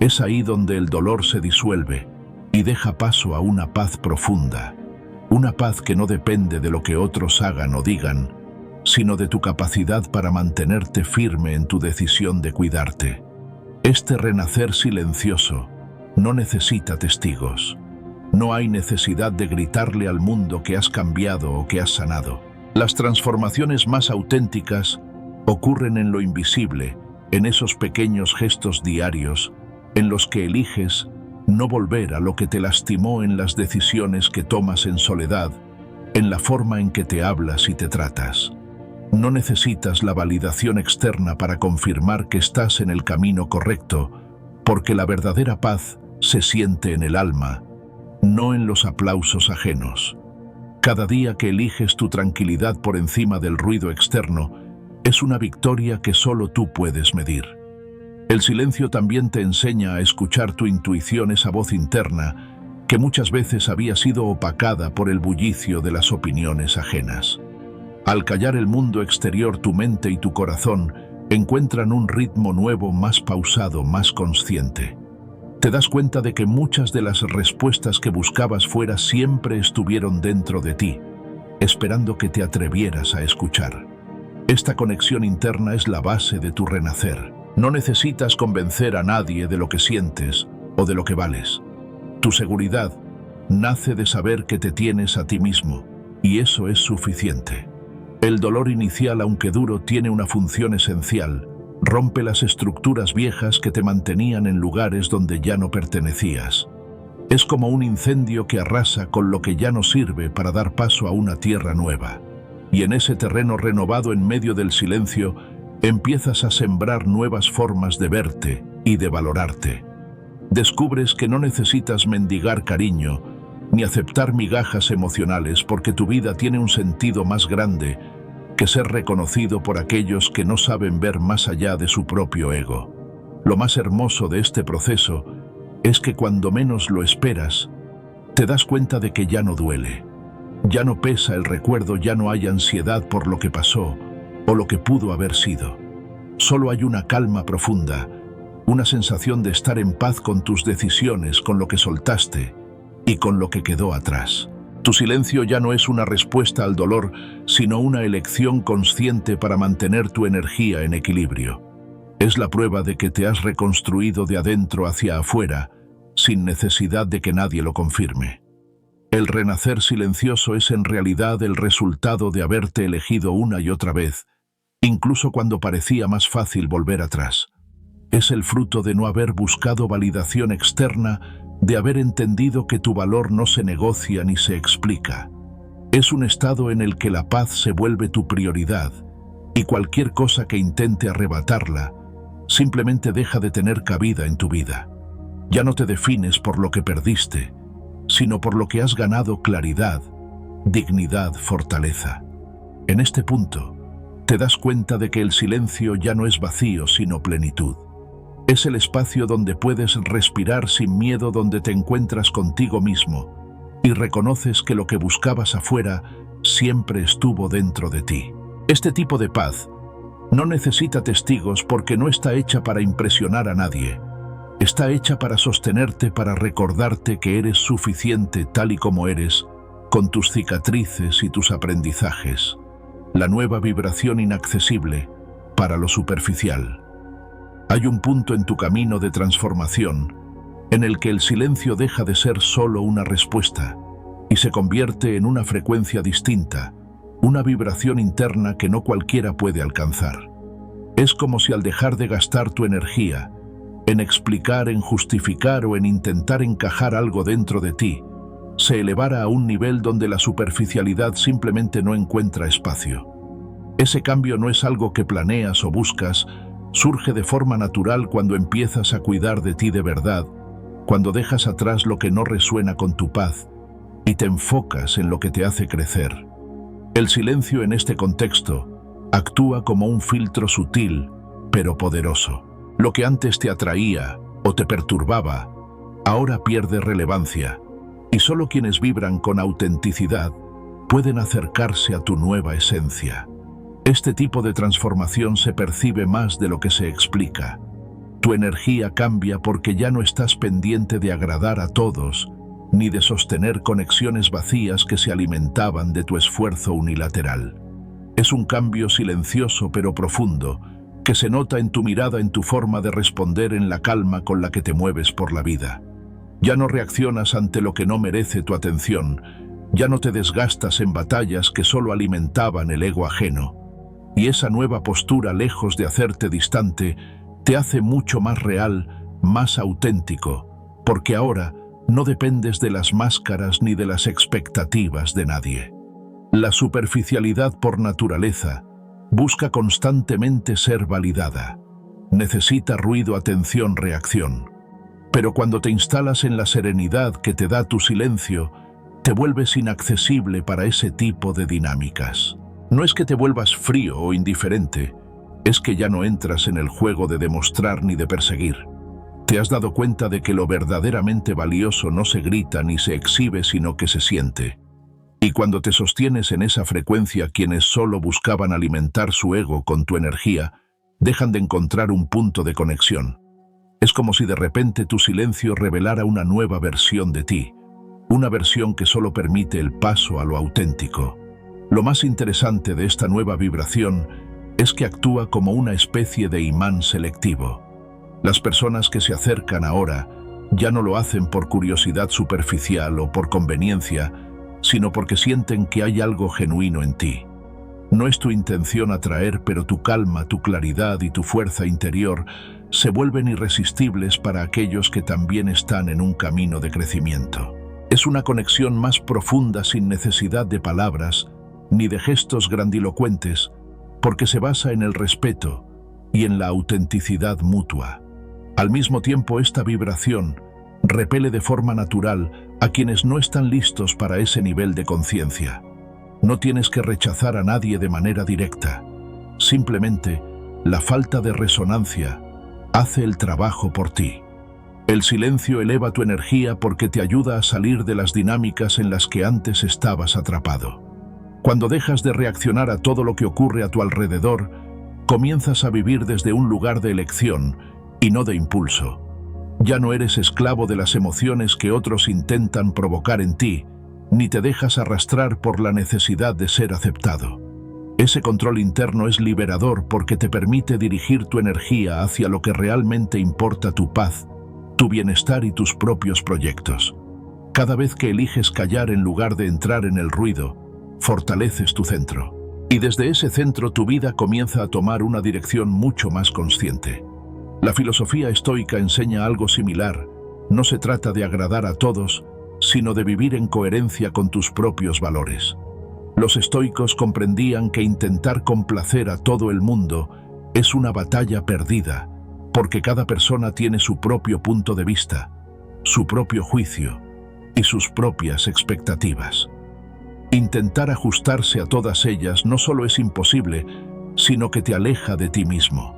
Es ahí donde el dolor se disuelve y deja paso a una paz profunda, una paz que no depende de lo que otros hagan o digan, sino de tu capacidad para mantenerte firme en tu decisión de cuidarte. Este renacer silencioso no necesita testigos. No hay necesidad de gritarle al mundo que has cambiado o que has sanado. Las transformaciones más auténticas ocurren en lo invisible, en esos pequeños gestos diarios, en los que eliges no volver a lo que te lastimó, en las decisiones que tomas en soledad, en la forma en que te hablas y te tratas. No necesitas la validación externa para confirmar que estás en el camino correcto, porque la verdadera paz se siente en el alma, no en los aplausos ajenos. Cada día que eliges tu tranquilidad por encima del ruido externo, es una victoria que solo tú puedes medir. El silencio también te enseña a escuchar tu intuición, esa voz interna que muchas veces había sido opacada por el bullicio de las opiniones ajenas. Al callar el mundo exterior, tu mente y tu corazón encuentran un ritmo nuevo, más pausado, más consciente. Te das cuenta de que muchas de las respuestas que buscabas fuera siempre estuvieron dentro de ti, esperando que te atrevieras a escuchar. Esta conexión interna es la base de tu renacer. No necesitas convencer a nadie de lo que sientes o de lo que vales. Tu seguridad nace de saber que te tienes a ti mismo, y eso es suficiente. El dolor inicial, aunque duro, tiene una función esencial. Rompe las estructuras viejas que te mantenían en lugares donde ya no pertenecías. Es como un incendio que arrasa con lo que ya no sirve para dar paso a una tierra nueva. Y en ese terreno renovado, en medio del silencio, empiezas a sembrar nuevas formas de verte y de valorarte. Descubres que no necesitas mendigar cariño ni aceptar migajas emocionales, porque tu vida tiene un sentido más grande que ser reconocido por aquellos que no saben ver más allá de su propio ego. Lo más hermoso de este proceso es que cuando menos lo esperas, te das cuenta de que ya no duele. Ya no pesa el recuerdo, ya no hay ansiedad por lo que pasó o lo que pudo haber sido. Solo hay una calma profunda, una sensación de estar en paz con tus decisiones, con lo que soltaste y con lo que quedó atrás. Tu silencio ya no es una respuesta al dolor, sino una elección consciente para mantener tu energía en equilibrio. Es la prueba de que te has reconstruido de adentro hacia afuera, sin necesidad de que nadie lo confirme. El renacer silencioso es en realidad el resultado de haberte elegido una y otra vez, incluso cuando parecía más fácil volver atrás. Es el fruto de no haber buscado validación externa, de haber entendido que tu valor no se negocia ni se explica. Es un estado en el que la paz se vuelve tu prioridad, y cualquier cosa que intente arrebatarla simplemente deja de tener cabida en tu vida. Ya no te defines por lo que perdiste, sino por lo que has ganado: claridad, dignidad, fortaleza. En este punto, te das cuenta de que el silencio ya no es vacío, sino plenitud. Es el espacio donde puedes respirar sin miedo, donde te encuentras contigo mismo y reconoces que lo que buscabas afuera siempre estuvo dentro de ti. Este tipo de paz no necesita testigos, porque no está hecha para impresionar a nadie. Está hecha para sostenerte, para recordarte que eres suficiente tal y como eres, con tus cicatrices y tus aprendizajes. La nueva vibración inaccesible para lo superficial. Hay un punto en tu camino de transformación en el que el silencio deja de ser solo una respuesta y se convierte en una frecuencia distinta, una vibración interna que no cualquiera puede alcanzar. Es como si, al dejar de gastar tu energía en explicar, en justificar o en intentar encajar algo dentro de ti, se elevara a un nivel donde la superficialidad simplemente no encuentra espacio. Ese cambio no es algo que planeas o buscas, surge de forma natural cuando empiezas a cuidar de ti de verdad, cuando dejas atrás lo que no resuena con tu paz y te enfocas en lo que te hace crecer. El silencio en este contexto actúa como un filtro sutil pero poderoso. Lo que antes te atraía o te perturbaba, ahora pierde relevancia, y solo quienes vibran con autenticidad pueden acercarse a tu nueva esencia. Este tipo de transformación se percibe más de lo que se explica. Tu energía cambia porque ya no estás pendiente de agradar a todos, ni de sostener conexiones vacías que se alimentaban de tu esfuerzo unilateral. Es un cambio silencioso pero profundo, que se nota en tu mirada, en tu forma de responder, en la calma con la que te mueves por la vida. Ya no reaccionas ante lo que no merece tu atención, ya no te desgastas en batallas que solo alimentaban el ego ajeno. Y esa nueva postura, lejos de hacerte distante, te hace mucho más real, más auténtico, porque ahora no dependes de las máscaras ni de las expectativas de nadie. La superficialidad por naturaleza Busca constantemente ser validada. Necesita ruido, atención, reacción. Pero cuando te instalas en la serenidad que te da tu silencio, te vuelves inaccesible para ese tipo de dinámicas. No es que te vuelvas frío o indiferente, es que ya no entras en el juego de demostrar ni de perseguir. Te has dado cuenta de que lo verdaderamente valioso no se grita ni se exhibe, sino que se siente. Y cuando te sostienes en esa frecuencia, quienes solo buscaban alimentar su ego con tu energía, dejan de encontrar un punto de conexión. Es como si de repente tu silencio revelara una nueva versión de ti, una versión que solo permite el paso a lo auténtico. Lo más interesante de esta nueva vibración es que actúa como una especie de imán selectivo. Las personas que se acercan ahora ya no lo hacen por curiosidad superficial o por conveniencia, sino porque sienten que hay algo genuino en ti. No es tu intención atraer, pero tu calma, tu claridad y tu fuerza interior se vuelven irresistibles para aquellos que también están en un camino de crecimiento. Es una conexión más profunda sin necesidad de palabras ni de gestos grandilocuentes, porque se basa en el respeto y en la autenticidad mutua. Al mismo tiempo, esta vibración repele de forma natural a quienes no están listos para ese nivel de conciencia. No tienes que rechazar a nadie de manera directa. Simplemente, la falta de resonancia hace el trabajo por ti. El silencio eleva tu energía porque te ayuda a salir de las dinámicas en las que antes estabas atrapado. Cuando dejas de reaccionar a todo lo que ocurre a tu alrededor, comienzas a vivir desde un lugar de elección y no de impulso. Ya no eres esclavo de las emociones que otros intentan provocar en ti, ni te dejas arrastrar por la necesidad de ser aceptado. Ese control interno es liberador porque te permite dirigir tu energía hacia lo que realmente importa: tu paz, tu bienestar y tus propios proyectos. Cada vez que eliges callar en lugar de entrar en el ruido, fortaleces tu centro. Y desde ese centro tu vida comienza a tomar una dirección mucho más consciente. La filosofía estoica enseña algo similar. No se trata de agradar a todos, sino de vivir en coherencia con tus propios valores. Los estoicos comprendían que intentar complacer a todo el mundo es una batalla perdida, porque cada persona tiene su propio punto de vista, su propio juicio y sus propias expectativas. Intentar ajustarse a todas ellas no solo es imposible, sino que te aleja de ti mismo.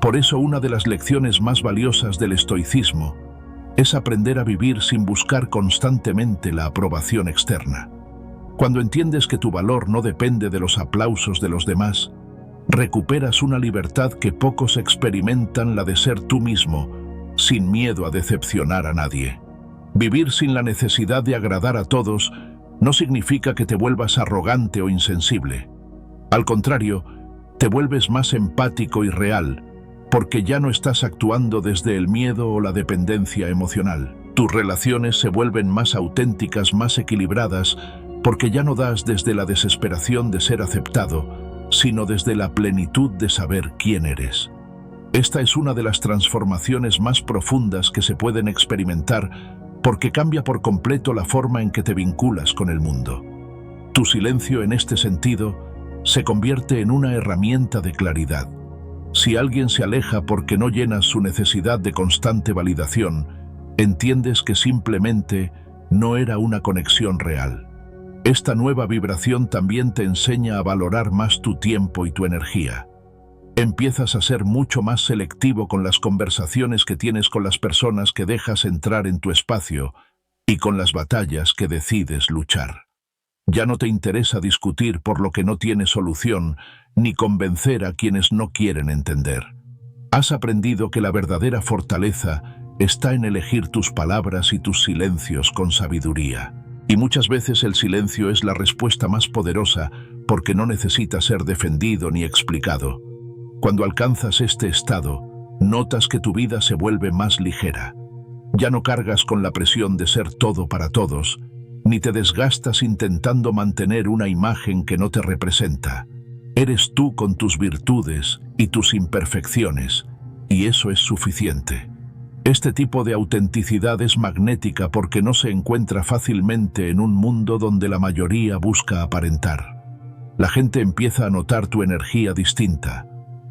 Por eso, una de las lecciones más valiosas del estoicismo es aprender a vivir sin buscar constantemente la aprobación externa. Cuando entiendes que tu valor no depende de los aplausos de los demás, recuperas una libertad que pocos experimentan, la de ser tú mismo, sin miedo a decepcionar a nadie. Vivir sin la necesidad de agradar a todos no significa que te vuelvas arrogante o insensible. Al contrario, te vuelves más empático y real, porque ya no estás actuando desde el miedo o la dependencia emocional. Tus relaciones se vuelven más auténticas, más equilibradas, porque ya no das desde la desesperación de ser aceptado, sino desde la plenitud de saber quién eres. Esta es una de las transformaciones más profundas que se pueden experimentar, porque cambia por completo la forma en que te vinculas con el mundo. Tu silencio, en este sentido, se convierte en una herramienta de claridad. Si alguien se aleja porque no llenas su necesidad de constante validación, entiendes que simplemente no era una conexión real. Esta nueva vibración también te enseña a valorar más tu tiempo y tu energía. Empiezas a ser mucho más selectivo con las conversaciones que tienes con las personas que dejas entrar en tu espacio y con las batallas que decides luchar. Ya no te interesa discutir por lo que no tiene solución, ni convencer a quienes no quieren entender. Has aprendido que la verdadera fortaleza está en elegir tus palabras y tus silencios con sabiduría. Y muchas veces el silencio es la respuesta más poderosa, porque no necesita ser defendido ni explicado. Cuando alcanzas este estado, notas que tu vida se vuelve más ligera. Ya no cargas con la presión de ser todo para todos, ni te desgastas intentando mantener una imagen que no te representa. Eres tú con tus virtudes y tus imperfecciones, y eso es suficiente. Este tipo de autenticidad es magnética porque no se encuentra fácilmente en un mundo donde la mayoría busca aparentar. La gente empieza a notar tu energía distinta,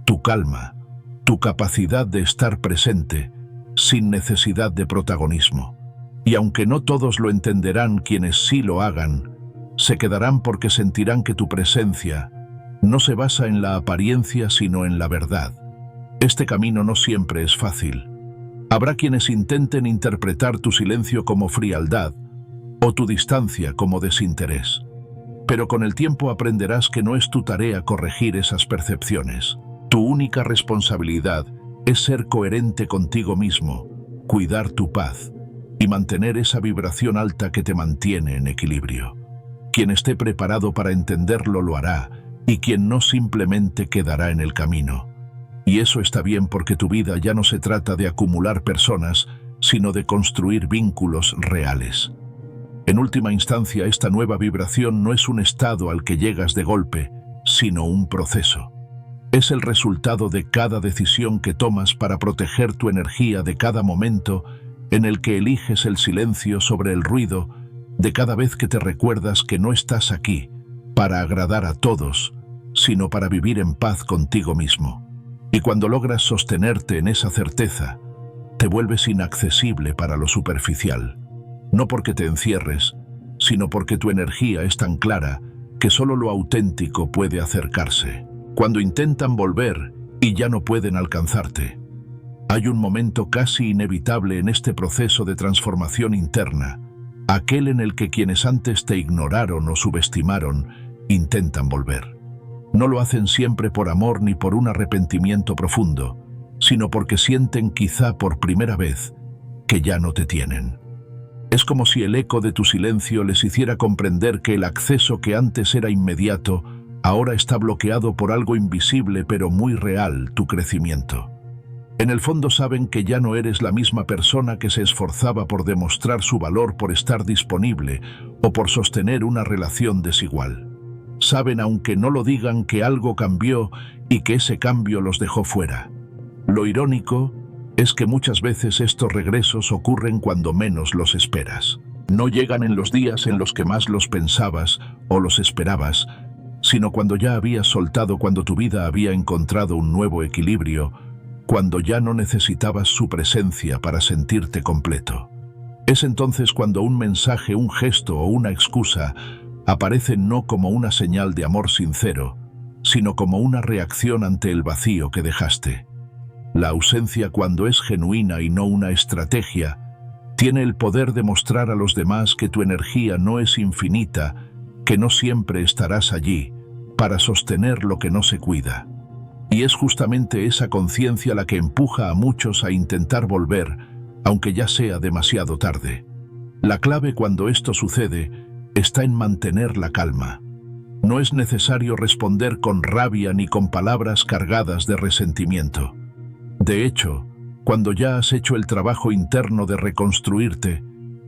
tu calma, tu capacidad de estar presente, sin necesidad de protagonismo. Y aunque no todos lo entenderán, quienes sí lo hagan, se quedarán porque sentirán que tu presencia no se basa en la apariencia sino en la verdad. Este camino no siempre es fácil. Habrá quienes intenten interpretar tu silencio como frialdad o tu distancia como desinterés. Pero con el tiempo aprenderás que no es tu tarea corregir esas percepciones. Tu única responsabilidad es ser coherente contigo mismo, cuidar tu paz y mantener esa vibración alta que te mantiene en equilibrio. Quien esté preparado para entenderlo lo hará, y quien no simplemente quedará en el camino. Y eso está bien, porque tu vida ya no se trata de acumular personas, sino de construir vínculos reales. En última instancia, esta nueva vibración no es un estado al que llegas de golpe, sino un proceso. Es el resultado de cada decisión que tomas para proteger tu energía, de cada momento en el que eliges el silencio sobre el ruido, de cada vez que te recuerdas que no estás aquí para agradar a todos, sino para vivir en paz contigo mismo. Y cuando logras sostenerte en esa certeza, te vuelves inaccesible para lo superficial. No porque te encierres, sino porque tu energía es tan clara que solo lo auténtico puede acercarse. Cuando intentan volver y ya no pueden alcanzarte, hay un momento casi inevitable en este proceso de transformación interna, aquel en el que quienes antes te ignoraron o subestimaron intentan volver. No lo hacen siempre por amor ni por un arrepentimiento profundo, sino porque sienten, quizá por primera vez, que ya no te tienen. Es como si el eco de tu silencio les hiciera comprender que el acceso que antes era inmediato, ahora está bloqueado por algo invisible pero muy real: tu crecimiento. En el fondo saben que ya no eres la misma persona que se esforzaba por demostrar su valor, por estar disponible o por sostener una relación desigual. Saben, aunque no lo digan, que algo cambió y que ese cambio los dejó fuera. Lo irónico es que muchas veces estos regresos ocurren cuando menos los esperas. No llegan en los días en los que más los pensabas o los esperabas, sino cuando ya habías soltado, cuando tu vida había encontrado un nuevo equilibrio, cuando ya no necesitabas su presencia para sentirte completo. Es entonces cuando un mensaje, un gesto o una excusa aparecen no como una señal de amor sincero, sino como una reacción ante el vacío que dejaste. La ausencia, cuando es genuina y no una estrategia, tiene el poder de mostrar a los demás que tu energía no es infinita, que no siempre estarás allí para sostener lo que no se cuida. Y es justamente esa conciencia la que empuja a muchos a intentar volver, aunque ya sea demasiado tarde. La clave cuando esto sucede está en mantener la calma. No es necesario responder con rabia ni con palabras cargadas de resentimiento. De hecho, cuando ya has hecho el trabajo interno de reconstruirte,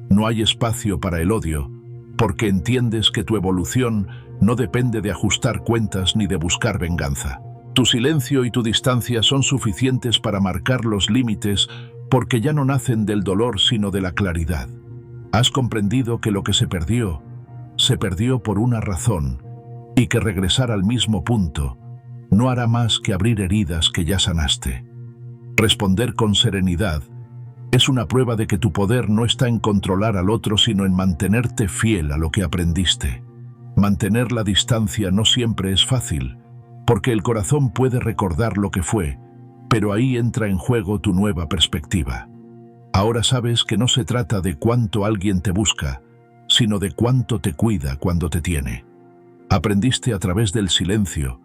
no hay espacio para el odio, porque entiendes que tu evolución no depende de ajustar cuentas ni de buscar venganza. Tu silencio y tu distancia son suficientes para marcar los límites, porque ya no nacen del dolor sino de la claridad. Has comprendido que lo que se perdió por una razón, y que regresar al mismo punto no hará más que abrir heridas que ya sanaste. Responder con serenidad es una prueba de que tu poder no está en controlar al otro, sino en mantenerte fiel a lo que aprendiste. Mantener la distancia no siempre es fácil, porque el corazón puede recordar lo que fue, pero ahí entra en juego tu nueva perspectiva. Ahora sabes que no se trata de cuánto alguien te busca, sino de cuánto te cuida cuando te tiene. Aprendiste a través del silencio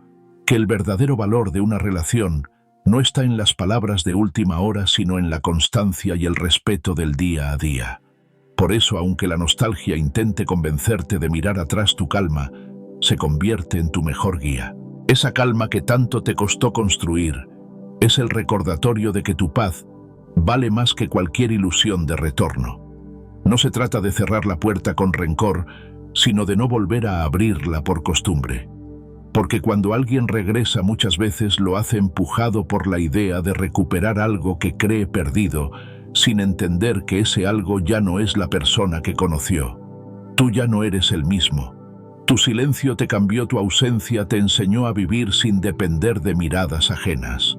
que el verdadero valor de una relación no está en las palabras de última hora, sino en la constancia y el respeto del día a día. Por eso, aunque la nostalgia intente convencerte de mirar atrás, tu calma se convierte en tu mejor guía. Esa calma que tanto te costó construir es el recordatorio de que tu paz vale más que cualquier ilusión de retorno. No se trata de cerrar la puerta con rencor, sino de no volver a abrirla por costumbre. Porque cuando alguien regresa, muchas veces lo hace empujado por la idea de recuperar algo que cree perdido, sin entender que ese algo ya no es la persona que conoció. Tú ya no eres el mismo, Tu silencio te cambió, tu ausencia te enseñó a vivir sin depender de miradas ajenas.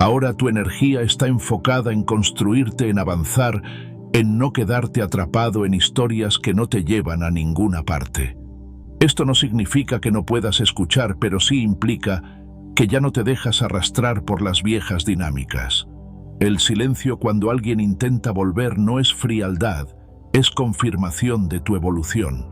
Ahora tu energía está enfocada en construirte, en avanzar, en no quedarte atrapado en historias que no te llevan a ninguna parte. Esto no significa que no puedas escuchar, pero sí implica que ya no te dejas arrastrar por las viejas dinámicas. El silencio cuando alguien intenta volver no es frialdad, es confirmación de tu evolución.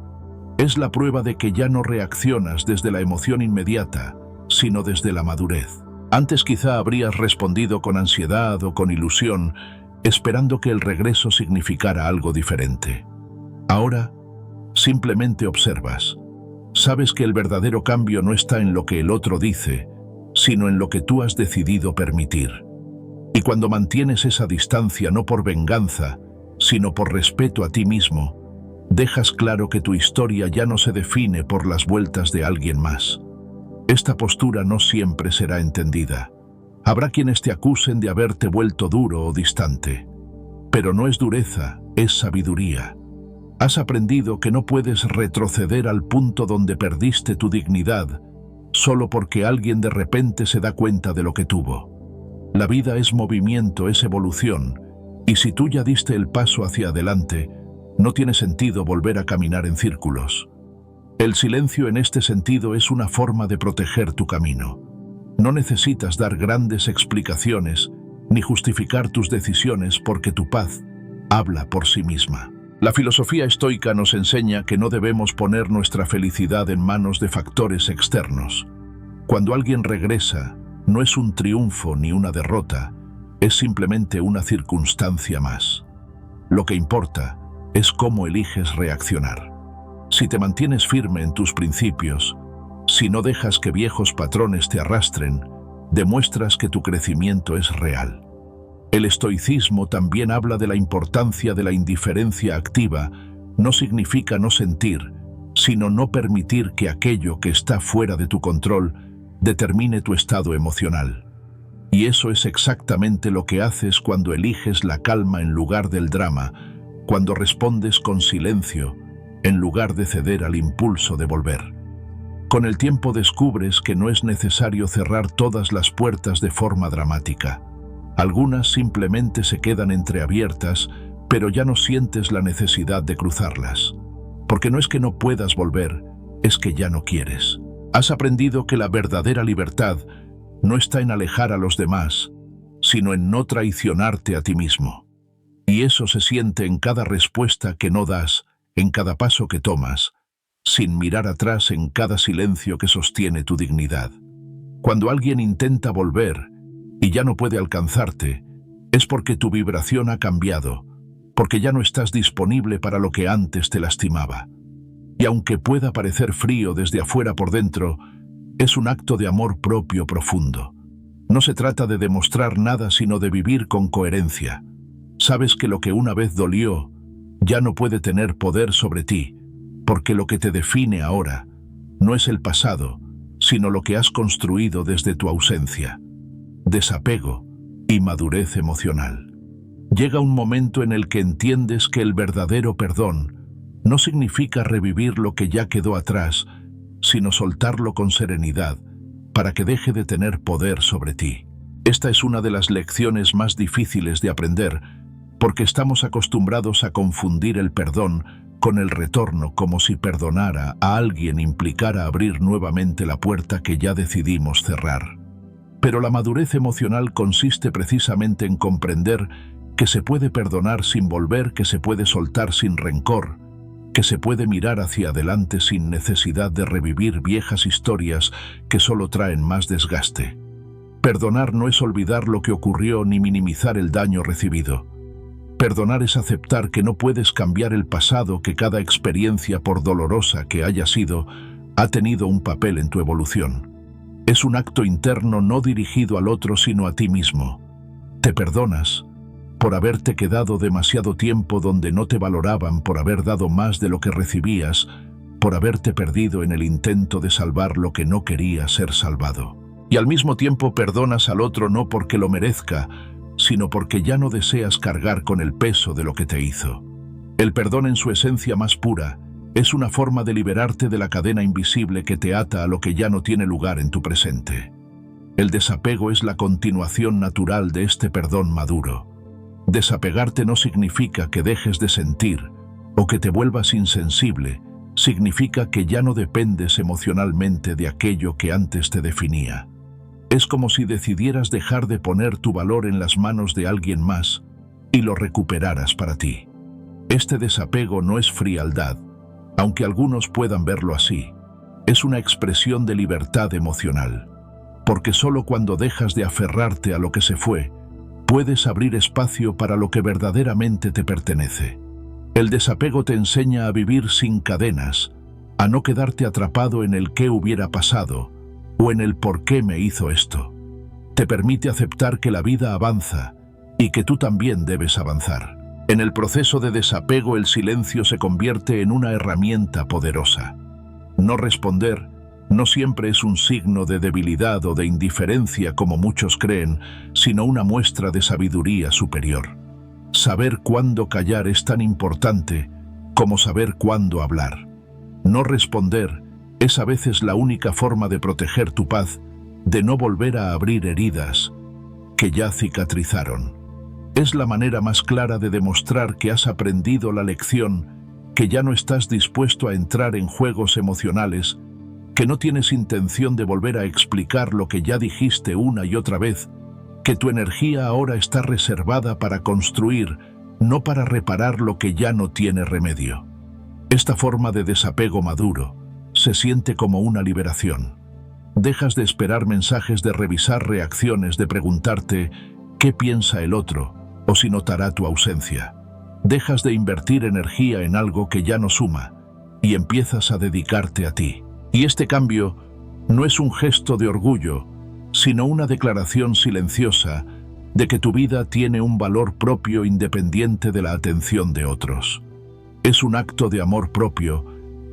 Es la prueba de que ya no reaccionas desde la emoción inmediata, sino desde la madurez. Antes quizá habrías respondido con ansiedad o con ilusión, esperando que el regreso significara algo diferente. Ahora, simplemente observas. Sabes que el verdadero cambio no está en lo que el otro dice, sino en lo que tú has decidido permitir. Y cuando mantienes esa distancia no por venganza, sino por respeto a ti mismo, dejas claro que tu historia ya no se define por las vueltas de alguien más. Esta postura no siempre será entendida. Habrá quienes te acusen de haberte vuelto duro o distante. Pero no es dureza, es sabiduría. Has aprendido que no puedes retroceder al punto donde perdiste tu dignidad, solo porque alguien de repente se da cuenta de lo que tuvo. La vida es movimiento, es evolución, y si tú ya diste el paso hacia adelante, no tiene sentido volver a caminar en círculos. El silencio en este sentido es una forma de proteger tu camino. No necesitas dar grandes explicaciones ni justificar tus decisiones porque tu paz habla por sí misma. La filosofía estoica nos enseña que no debemos poner nuestra felicidad en manos de factores externos. Cuando alguien regresa, no es un triunfo ni una derrota, es simplemente una circunstancia más. Lo que importa es cómo eliges reaccionar. Si te mantienes firme en tus principios, si no dejas que viejos patrones te arrastren, demuestras que tu crecimiento es real. El estoicismo también habla de la importancia de la indiferencia activa. No significa no sentir, sino no permitir que aquello que está fuera de tu control determine tu estado emocional. Y eso es exactamente lo que haces cuando eliges la calma en lugar del drama, cuando respondes con silencio, en lugar de ceder al impulso de volver. Con el tiempo descubres que no es necesario cerrar todas las puertas de forma dramática. Algunas simplemente se quedan entreabiertas, pero ya no sientes la necesidad de cruzarlas. Porque no es que no puedas volver, es que ya no quieres. Has aprendido que la verdadera libertad no está en alejar a los demás, sino en no traicionarte a ti mismo. Y eso se siente en cada respuesta que no das, en cada paso que tomas, sin mirar atrás, en cada silencio que sostiene tu dignidad. Cuando alguien intenta volver y ya no puede alcanzarte, es porque tu vibración ha cambiado, porque ya no estás disponible para lo que antes te lastimaba. Y aunque pueda parecer frío desde afuera, por dentro, es un acto de amor propio profundo. No se trata de demostrar nada, sino de vivir con coherencia. Sabes que lo que una vez dolió ya no puede tener poder sobre ti, porque lo que te define ahora no es el pasado, sino lo que has construido desde tu ausencia. Desapego y madurez emocional. Llega un momento en el que entiendes que el verdadero perdón no significa revivir lo que ya quedó atrás, sino soltarlo con serenidad para que deje de tener poder sobre ti. Esta es una de las lecciones más difíciles de aprender, porque estamos acostumbrados a confundir el perdón con el retorno, como si perdonar a alguien implicara abrir nuevamente la puerta que ya decidimos cerrar. Pero la madurez emocional consiste precisamente en comprender que se puede perdonar sin volver, que se puede soltar sin rencor, que se puede mirar hacia adelante sin necesidad de revivir viejas historias que solo traen más desgaste. Perdonar no es olvidar lo que ocurrió ni minimizar el daño recibido. Perdonar es aceptar que no puedes cambiar el pasado, que cada experiencia, por dolorosa que haya sido, ha tenido un papel en tu evolución. Es un acto interno no dirigido al otro sino a ti mismo. Te perdonas por haberte quedado demasiado tiempo donde no te valoraban, por haber dado más de lo que recibías, por haberte perdido en el intento de salvar lo que no quería ser salvado. Y al mismo tiempo perdonas al otro no porque lo merezca, sino porque ya no deseas cargar con el peso de lo que te hizo. El perdón en su esencia más pura Es una forma de liberarte de la cadena invisible que te ata a lo que ya no tiene lugar en tu presente. El desapego es la continuación natural de este perdón maduro. Desapegarte no significa que dejes de sentir o que te vuelvas insensible, significa que ya no dependes emocionalmente de aquello que antes te definía. Es como si decidieras dejar de poner tu valor en las manos de alguien más y lo recuperaras para ti. Este desapego no es frialdad, aunque algunos puedan verlo así. Es una expresión de libertad emocional, porque solo cuando dejas de aferrarte a lo que se fue, puedes abrir espacio para lo que verdaderamente te pertenece. El desapego te enseña a vivir sin cadenas, a no quedarte atrapado en el qué hubiera pasado o en el por qué me hizo esto. Te permite aceptar que la vida avanza y que tú también debes avanzar. En el proceso de desapego, el silencio se convierte en una herramienta poderosa. No responder no siempre es un signo de debilidad o de indiferencia como muchos creen, sino una muestra de sabiduría superior. Saber cuándo callar es tan importante como saber cuándo hablar. No responder es a veces la única forma de proteger tu paz, de no volver a abrir heridas que ya cicatrizaron. Es la manera más clara de demostrar que has aprendido la lección, que ya no estás dispuesto a entrar en juegos emocionales, que no tienes intención de volver a explicar lo que ya dijiste una y otra vez, que tu energía ahora está reservada para construir, no para reparar lo que ya no tiene remedio. Esta forma de desapego maduro se siente como una liberación. Dejas de esperar mensajes, de revisar reacciones, de preguntarte qué piensa el otro o si notará tu ausencia. Dejas de invertir energía en algo que ya no suma y empiezas a dedicarte a ti. Y este cambio no es un gesto de orgullo, sino una declaración silenciosa de que tu vida tiene un valor propio independiente de la atención de otros. Es un acto de amor propio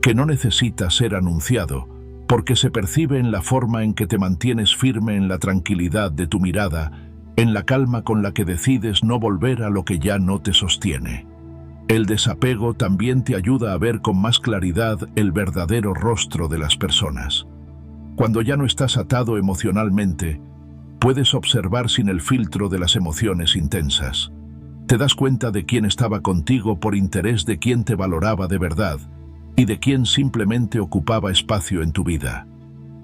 que no necesita ser anunciado, porque se percibe en la forma en que te mantienes firme, en la tranquilidad de tu mirada, en la calma con la que decides no volver a lo que ya no te sostiene. El desapego también te ayuda a ver con más claridad el verdadero rostro de las personas. Cuando ya no estás atado emocionalmente, puedes observar sin el filtro de las emociones intensas. Te das cuenta de quién estaba contigo por interés, de quién te valoraba de verdad y de quién simplemente ocupaba espacio en tu vida.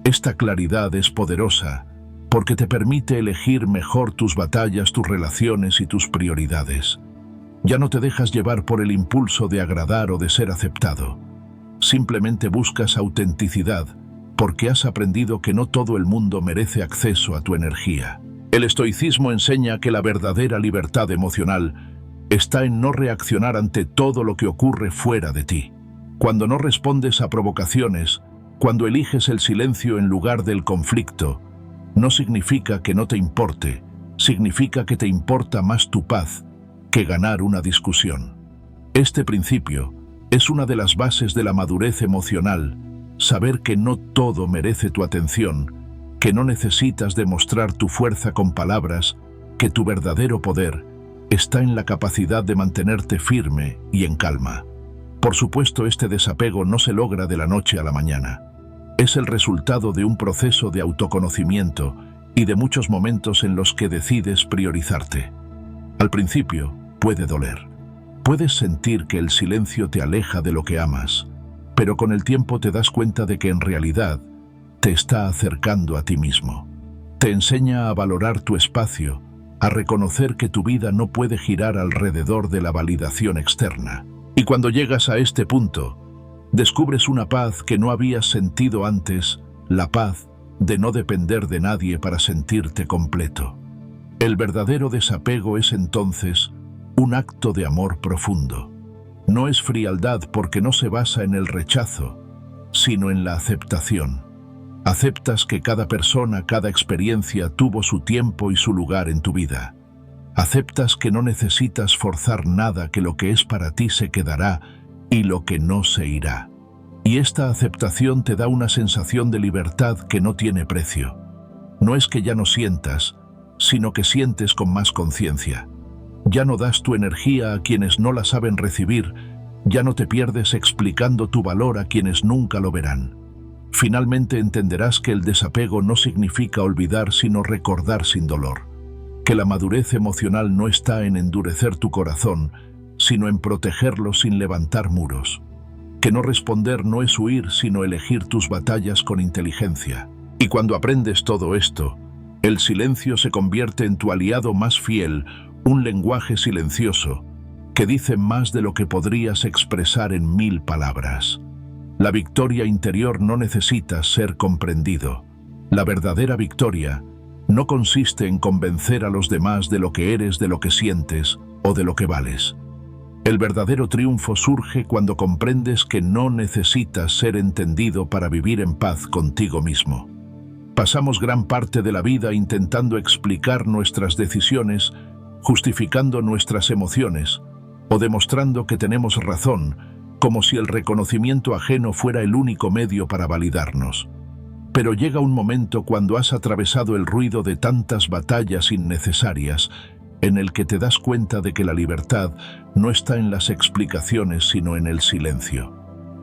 Esta claridad es poderosa porque te permite elegir mejor tus batallas, tus relaciones y tus prioridades. Ya no te dejas llevar por el impulso de agradar o de ser aceptado. Simplemente buscas autenticidad, porque has aprendido que no todo el mundo merece acceso a tu energía. El estoicismo enseña que la verdadera libertad emocional está en no reaccionar ante todo lo que ocurre fuera de ti. Cuando no respondes a provocaciones, cuando eliges el silencio en lugar del conflicto, no significa que no te importe, significa que te importa más tu paz que ganar una discusión. Este principio es una de las bases de la madurez emocional, saber que no todo merece tu atención, que no necesitas demostrar tu fuerza con palabras, que tu verdadero poder está en la capacidad de mantenerte firme y en calma. Por supuesto, este desapego no se logra de la noche a la mañana. Es el resultado de un proceso de autoconocimiento y de muchos momentos en los que decides priorizarte. Al principio, puede doler. Puedes sentir que el silencio te aleja de lo que amas, pero con el tiempo te das cuenta de que en realidad te está acercando a ti mismo. Te enseña a valorar tu espacio, a reconocer que tu vida no puede girar alrededor de la validación externa. Y cuando llegas a este punto, descubres una paz que no habías sentido antes, la paz de no depender de nadie para sentirte completo. El verdadero desapego es entonces un acto de amor profundo. No es frialdad porque no se basa en el rechazo, sino en la aceptación. Aceptas que cada persona, cada experiencia tuvo su tiempo y su lugar en tu vida. Aceptas que no necesitas forzar nada, que lo que es para ti se quedará y lo que no se irá. Y esta aceptación te da una sensación de libertad que no tiene precio. No es que ya no sientas, sino que sientes con más conciencia. Ya no das tu energía a quienes no la saben recibir Ya no te pierdes explicando tu valor a quienes nunca lo verán. Finalmente entenderás que el desapego no significa olvidar, sino recordar sin dolor. Que la madurez emocional no está en endurecer tu corazón, sino en protegerlo sin levantar muros. Que no responder no es huir, sino elegir tus batallas con inteligencia. Y cuando aprendes todo esto, el silencio se convierte en tu aliado más fiel, un lenguaje silencioso, que dice más de lo que podrías expresar en 1000 palabras. La victoria interior no necesita ser comprendido. La verdadera victoria no consiste en convencer a los demás de lo que eres, de lo que sientes o de lo que vales. El verdadero triunfo surge cuando comprendes que no necesitas ser entendido para vivir en paz contigo mismo. Pasamos gran parte de la vida intentando explicar nuestras decisiones, justificando nuestras emociones o demostrando que tenemos razón, como si el reconocimiento ajeno fuera el único medio para validarnos. Pero llega un momento cuando has atravesado el ruido de tantas batallas innecesarias, en el que te das cuenta de que la libertad no está en las explicaciones, sino en el silencio.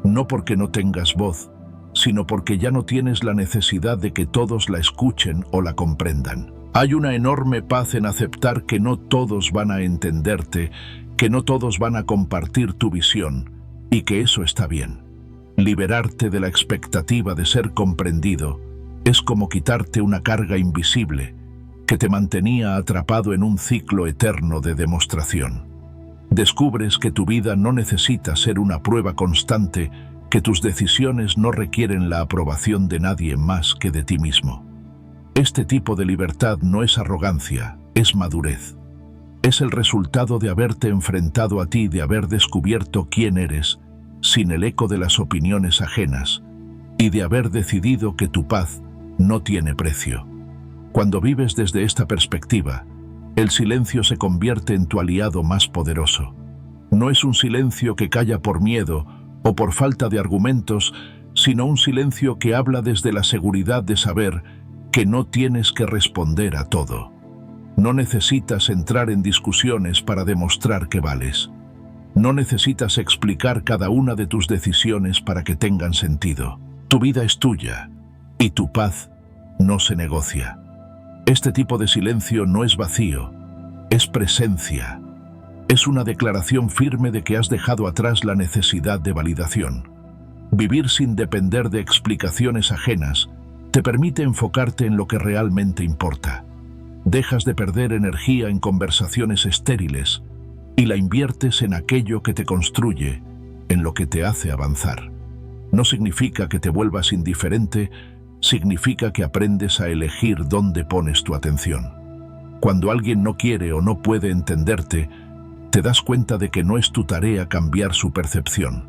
No porque no tengas voz, sino porque ya no tienes la necesidad de que todos la escuchen o la comprendan. Hay una enorme paz en aceptar que no todos van a entenderte, que no todos van a compartir tu visión, y que eso está bien. Liberarte de la expectativa de ser comprendido es como quitarte una carga invisible que te mantenía atrapado en un ciclo eterno de demostración. Descubres que tu vida no necesita ser una prueba constante, que tus decisiones no requieren la aprobación de nadie más que de ti mismo. Este tipo de libertad no es arrogancia, es madurez. Es el resultado de haberte enfrentado a ti, de haber descubierto quién eres, sin el eco de las opiniones ajenas, y de haber decidido que tu paz no tiene precio. Cuando vives desde esta perspectiva, el silencio se convierte en tu aliado más poderoso. No es un silencio que calla por miedo o por falta de argumentos, sino un silencio que habla desde la seguridad de saber que no tienes que responder a todo. No necesitas entrar en discusiones para demostrar que vales. No necesitas explicar cada una de tus decisiones para que tengan sentido. Tu vida es tuya y tu paz no se negocia. Este tipo de silencio no es vacío, es presencia. Es una declaración firme de que has dejado atrás la necesidad de validación. Vivir sin depender de explicaciones ajenas te permite enfocarte en lo que realmente importa. Dejas de perder energía en conversaciones estériles y la inviertes en aquello que te construye, en lo que te hace avanzar. No significa que te vuelvas indiferente, significa que aprendes a elegir dónde pones tu atención. Cuando alguien no quiere o no puede entenderte, te das cuenta de que no es tu tarea cambiar su percepción.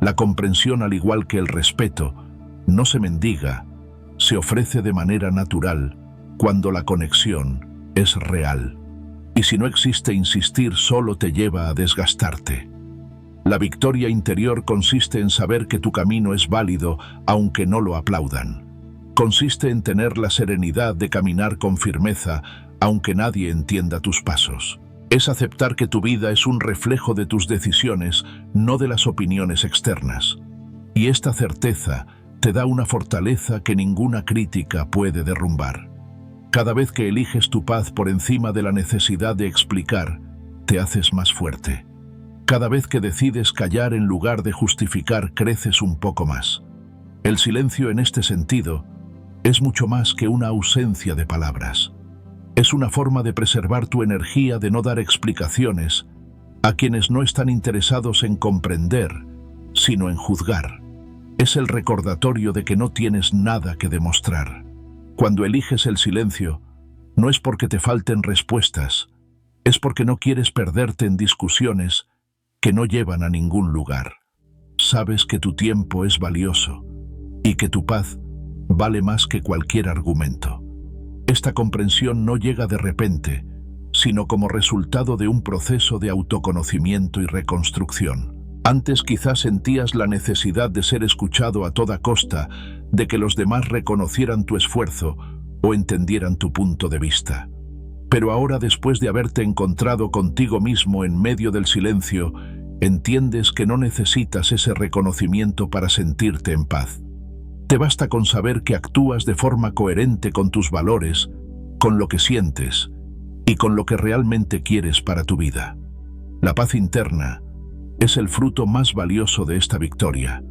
La comprensión, al igual que el respeto, no se mendiga, se ofrece de manera natural cuando la conexión es real. Y si no existe, insistir solo te lleva a desgastarte. La victoria interior consiste en saber que tu camino es válido aunque no lo aplaudan. Consiste en tener la serenidad de caminar con firmeza aunque nadie entienda tus pasos. Es aceptar que tu vida es un reflejo de tus decisiones, no de las opiniones externas. Y esta certeza te da una fortaleza que ninguna crítica puede derrumbar. Cada vez que eliges tu paz por encima de la necesidad de explicar, te haces más fuerte. Cada vez que decides callar en lugar de justificar, creces un poco más. El silencio, en este sentido, es mucho más que una ausencia de palabras. Es una forma de preservar tu energía, de no dar explicaciones a quienes no están interesados en comprender, sino en juzgar. Es el recordatorio de que no tienes nada que demostrar. Cuando eliges el silencio, no es porque te falten respuestas, es porque no quieres perderte en discusiones que no llevan a ningún lugar. Sabes que tu tiempo es valioso y que tu paz vale más que cualquier argumento. Esta comprensión no llega de repente, sino como resultado de un proceso de autoconocimiento y reconstrucción. Antes quizás sentías la necesidad de ser escuchado a toda costa, de que los demás reconocieran tu esfuerzo o entendieran tu punto de vista. Pero ahora, después de haberte encontrado contigo mismo en medio del silencio Entiendes que no necesitas ese reconocimiento para sentirte en paz. Te basta con saber que actúas de forma coherente con tus valores, con lo que sientes y con lo que realmente quieres para tu vida. La paz interna es el fruto más valioso de esta victoria.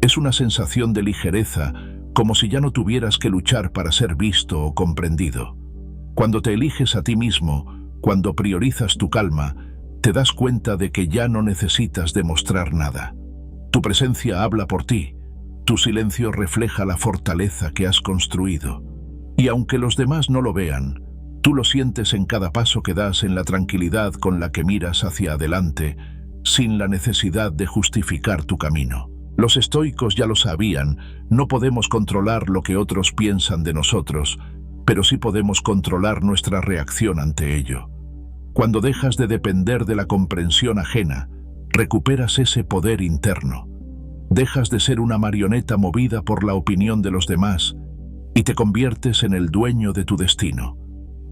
Es una sensación de ligereza, como si ya no tuvieras que luchar para ser visto o comprendido. Cuando te eliges a ti mismo, cuando priorizas tu calma, te das cuenta de que ya no necesitas demostrar nada. Tu presencia habla por ti, tu silencio refleja la fortaleza que has construido. Y aunque los demás no lo vean, tú lo sientes en cada paso que das, en la tranquilidad con la que miras hacia adelante, sin la necesidad de justificar tu camino. Los estoicos ya lo sabían, no podemos controlar lo que otros piensan de nosotros, pero sí podemos controlar nuestra reacción ante ello. Cuando dejas de depender de la comprensión ajena, recuperas ese poder interno. Dejas de ser una marioneta movida por la opinión de los demás y te conviertes en el dueño de tu destino.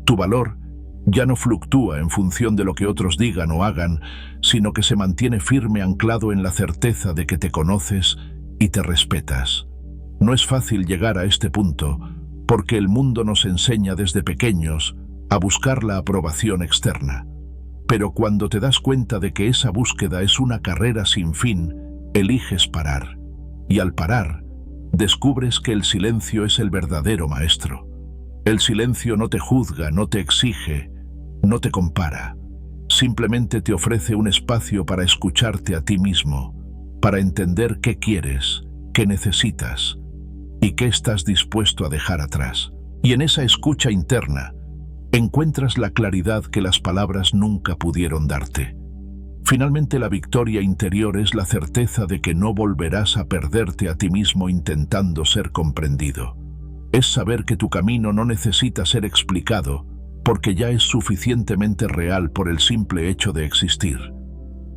Tu valor ya no fluctúa en función de lo que otros digan o hagan, sino que se mantiene firme, anclado en la certeza de que te conoces y te respetas. No es fácil llegar a este punto, porque el mundo nos enseña desde pequeños a buscar la aprobación externa. Pero cuando te das cuenta de que esa búsqueda es una carrera sin fin, eliges parar. Y al parar, descubres que el silencio es el verdadero maestro. El silencio no te juzga, no te exige, no te compara. Simplemente te ofrece un espacio para escucharte a ti mismo, para entender qué quieres, qué necesitas y qué estás dispuesto a dejar atrás. Y en esa escucha interna, encuentras la claridad que las palabras nunca pudieron darte. Finalmente, la victoria interior es la certeza de que no volverás a perderte a ti mismo intentando ser comprendido. Es saber que tu camino no necesita ser explicado, porque ya es suficientemente real por el simple hecho de existir.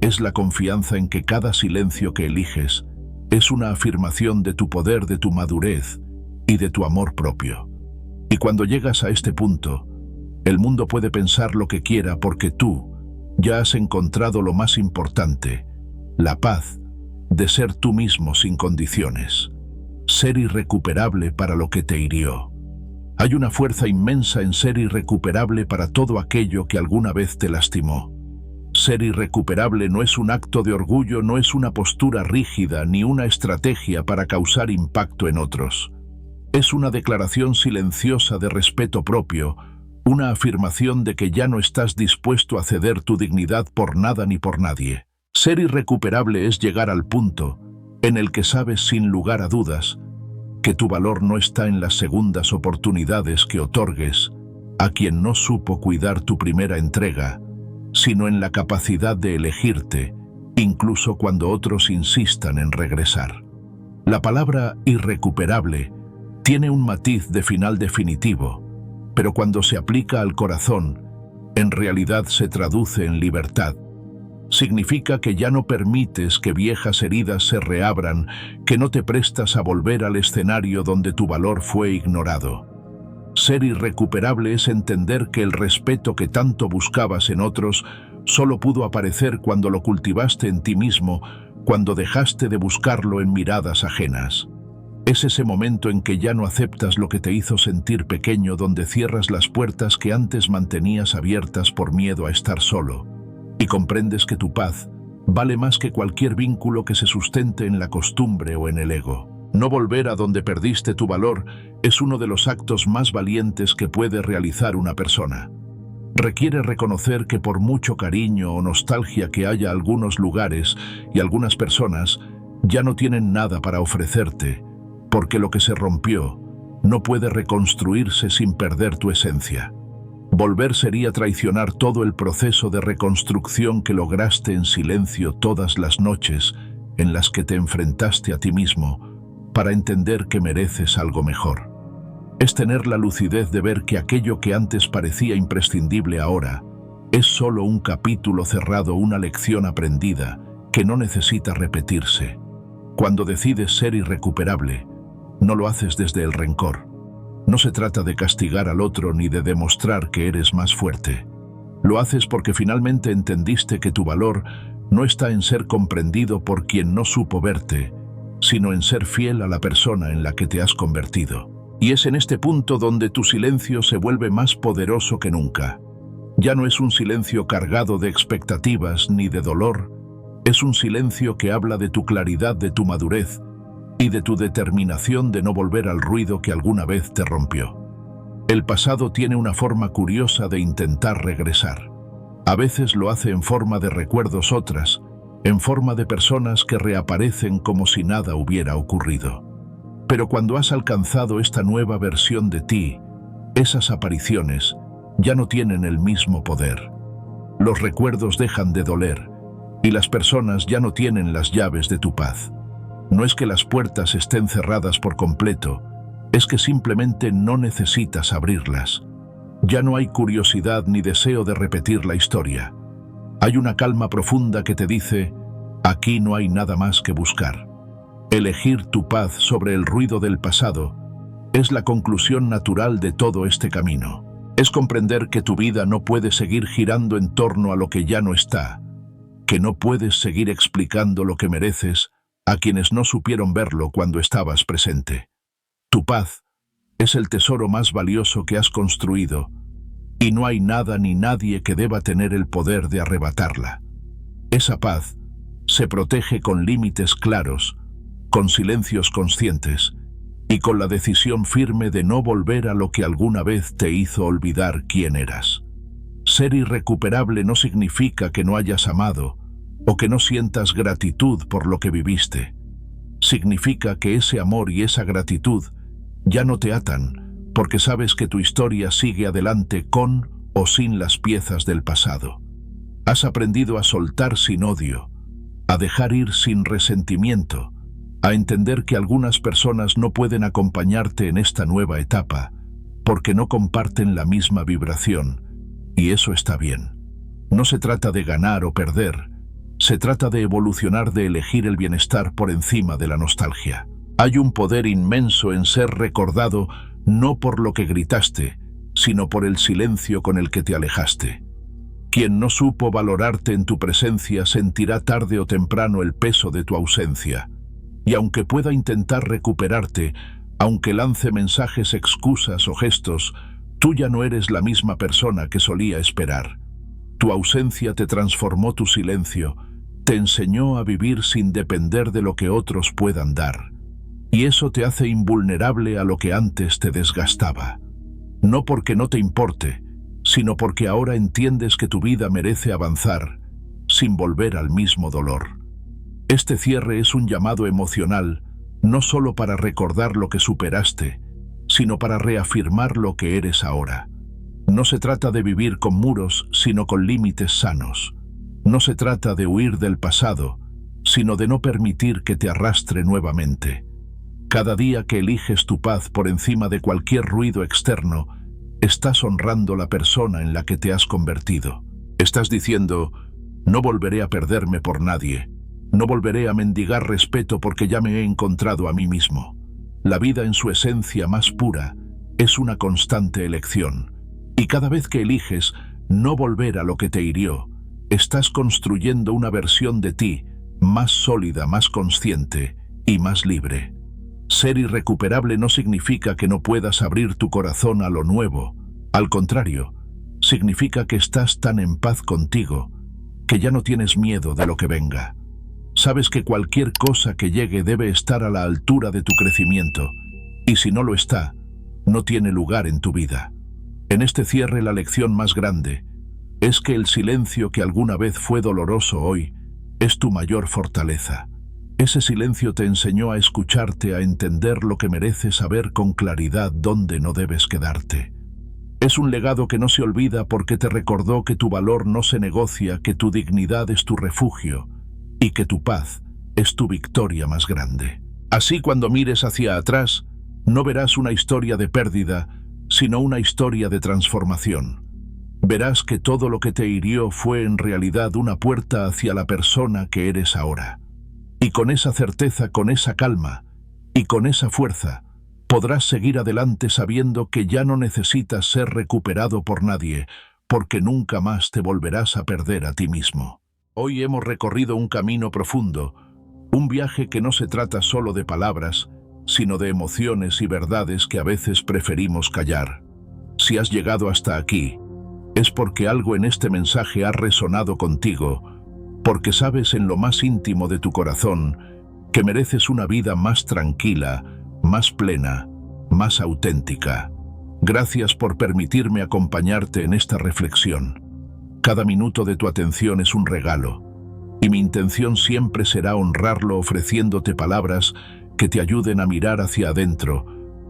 Es la confianza en que cada silencio que eliges es una afirmación de tu poder, de tu madurez y de tu amor propio. Y cuando llegas a este punto, el mundo puede pensar lo que quiera, porque tú ya has encontrado lo más importante, la paz de ser tú mismo sin condiciones, ser irrecuperable para lo que te hirió. Hay una fuerza inmensa en ser irrecuperable para todo aquello que alguna vez te lastimó. Ser irrecuperable no es un acto de orgullo, no es una postura rígida ni una estrategia para causar impacto en otros. Es una declaración silenciosa de respeto propio, una afirmación de que ya no estás dispuesto a ceder tu dignidad por nada ni por nadie. Ser irrecuperable es llegar al punto en el que sabes sin lugar a dudas que tu valor no está en las segundas oportunidades que otorgues a quien no supo cuidar tu primera entrega, sino en la capacidad de elegirte, incluso cuando otros insistan en regresar. La palabra irrecuperable tiene un matiz de final definitivo, pero cuando se aplica al corazón, en realidad se traduce en libertad. Significa que ya no permites que viejas heridas se reabran, que no te prestas a volver al escenario donde tu valor fue ignorado. Ser irrecuperable es entender que el respeto que tanto buscabas en otros solo pudo aparecer cuando lo cultivaste en ti mismo, cuando dejaste de buscarlo en miradas ajenas. Es ese momento en que ya no aceptas lo que te hizo sentir pequeño, donde cierras las puertas que antes mantenías abiertas por miedo a estar solo, y comprendes que tu paz vale más que cualquier vínculo que se sustente en la costumbre o en el ego. No volver a donde perdiste tu valor es uno de los actos más valientes que puede realizar una persona. Requiere reconocer que por mucho cariño o nostalgia que haya, algunos lugares y algunas personas ya no tienen nada para ofrecerte, porque lo que se rompió no puede reconstruirse sin perder tu esencia. Volver sería traicionar todo el proceso de reconstrucción que lograste en silencio todas las noches en las que te enfrentaste a ti mismo para entender que mereces algo mejor. Es tener la lucidez de ver que aquello que antes parecía imprescindible ahora es solo un capítulo cerrado, una lección aprendida que no necesita repetirse. Cuando decides ser irrecuperable, no lo haces desde el rencor. No se trata de castigar al otro ni de demostrar que eres más fuerte. Lo haces porque finalmente entendiste que tu valor no está en ser comprendido por quien no supo verte, sino en ser fiel a la persona en la que te has convertido. Y es en este punto donde tu silencio se vuelve más poderoso que nunca. Ya no es un silencio cargado de expectativas ni de dolor, es un silencio que habla de tu claridad, de tu madurez y de tu determinación de no volver al ruido que alguna vez te rompió. El pasado tiene una forma curiosa de intentar regresar. A veces lo hace en forma de recuerdos, otras en forma de personas que reaparecen como si nada hubiera ocurrido. Pero cuando has alcanzado esta nueva versión de ti, esas apariciones ya no tienen el mismo poder. Los recuerdos dejan de doler y las personas ya no tienen las llaves de tu paz. No es que las puertas estén cerradas por completo, es que simplemente no necesitas abrirlas. Ya no hay curiosidad ni deseo de repetir la historia. Hay una calma profunda que te dice, aquí no hay nada más que buscar. Elegir tu paz sobre el ruido del pasado es la conclusión natural de todo este camino. Es comprender que tu vida no puede seguir girando en torno a lo que ya no está, que no puedes seguir explicando lo que mereces a quienes no supieron verlo cuando estabas presente. Tu paz es el tesoro más valioso que has construido, y no hay nada ni nadie que deba tener el poder de arrebatarla. Esa paz se protege con límites claros, con silencios conscientes y con la decisión firme de no volver a lo que alguna vez te hizo olvidar quién eras. Ser irrecuperable no significa que no hayas amado o que no sientas gratitud por lo que viviste. Significa que ese amor y esa gratitud ya no te atan, porque sabes que tu historia sigue adelante con o sin las piezas del pasado. Has aprendido a soltar sin odio, a dejar ir sin resentimiento, a entender que algunas personas no pueden acompañarte en esta nueva etapa porque no comparten la misma vibración, y eso está bien. No se trata de ganar o perder, se trata de evolucionar, de elegir el bienestar por encima de la nostalgia. Hay un poder inmenso en ser recordado no por lo que gritaste, sino por el silencio con el que te alejaste. Quien no supo valorarte en tu presencia sentirá tarde o temprano el peso de tu ausencia. Y aunque pueda intentar recuperarte, aunque lance mensajes, excusas o gestos, tú ya no eres la misma persona que solía esperar. Tu ausencia te transformó, tu silencio te enseñó a vivir sin depender de lo que otros puedan dar. Y eso te hace invulnerable a lo que antes te desgastaba. No porque no te importe, sino porque ahora entiendes que tu vida merece avanzar sin volver al mismo dolor. Este cierre es un llamado emocional, no solo para recordar lo que superaste, sino para reafirmar lo que eres ahora. No se trata de vivir con muros, sino con límites sanos. No se trata de huir del pasado, sino de no permitir que te arrastre nuevamente. Cada día que eliges tu paz por encima de cualquier ruido externo, estás honrando la persona en la que te has convertido. Estás diciendo, no volveré a perderme por nadie. No volveré a mendigar respeto porque ya me he encontrado a mí mismo. La vida en su esencia más pura es una constante elección. Y cada vez que eliges no volver a lo que te hirió, estás construyendo una versión de ti más sólida, más consciente y más libre. Ser irrecuperable no significa que no puedas abrir tu corazón a lo nuevo. Al contrario, significa que estás tan en paz contigo que ya no tienes miedo de lo que venga. Sabes que cualquier cosa que llegue debe estar a la altura de tu crecimiento, y si no lo está, no tiene lugar en tu vida. En este cierre, la lección más grande es que el silencio que alguna vez fue doloroso hoy es tu mayor fortaleza. Ese silencio te enseñó a escucharte, a entender lo que mereces, a ver con claridad dónde no debes quedarte. Es un legado que no se olvida porque te recordó que tu valor no se negocia, que tu dignidad es tu refugio y que tu paz es tu victoria más grande. Así, cuando mires hacia atrás, no verás una historia de pérdida, sino una historia de transformación. Verás que todo lo que te hirió fue en realidad una puerta hacia la persona que eres ahora. Y con esa certeza, con esa calma y con esa fuerza, podrás seguir adelante sabiendo que ya no necesitas ser recuperado por nadie, porque nunca más te volverás a perder a ti mismo. Hoy hemos recorrido un camino profundo, un viaje que no se trata solo de palabras, sino de emociones y verdades que a veces preferimos callar. Si has llegado hasta aquí, es porque algo en este mensaje ha resonado contigo, porque sabes en lo más íntimo de tu corazón que mereces una vida más tranquila, más plena, más auténtica. Gracias por permitirme acompañarte en esta reflexión. Cada minuto de tu atención es un regalo, y mi intención siempre será honrarlo ofreciéndote palabras que te ayuden a mirar hacia adentro,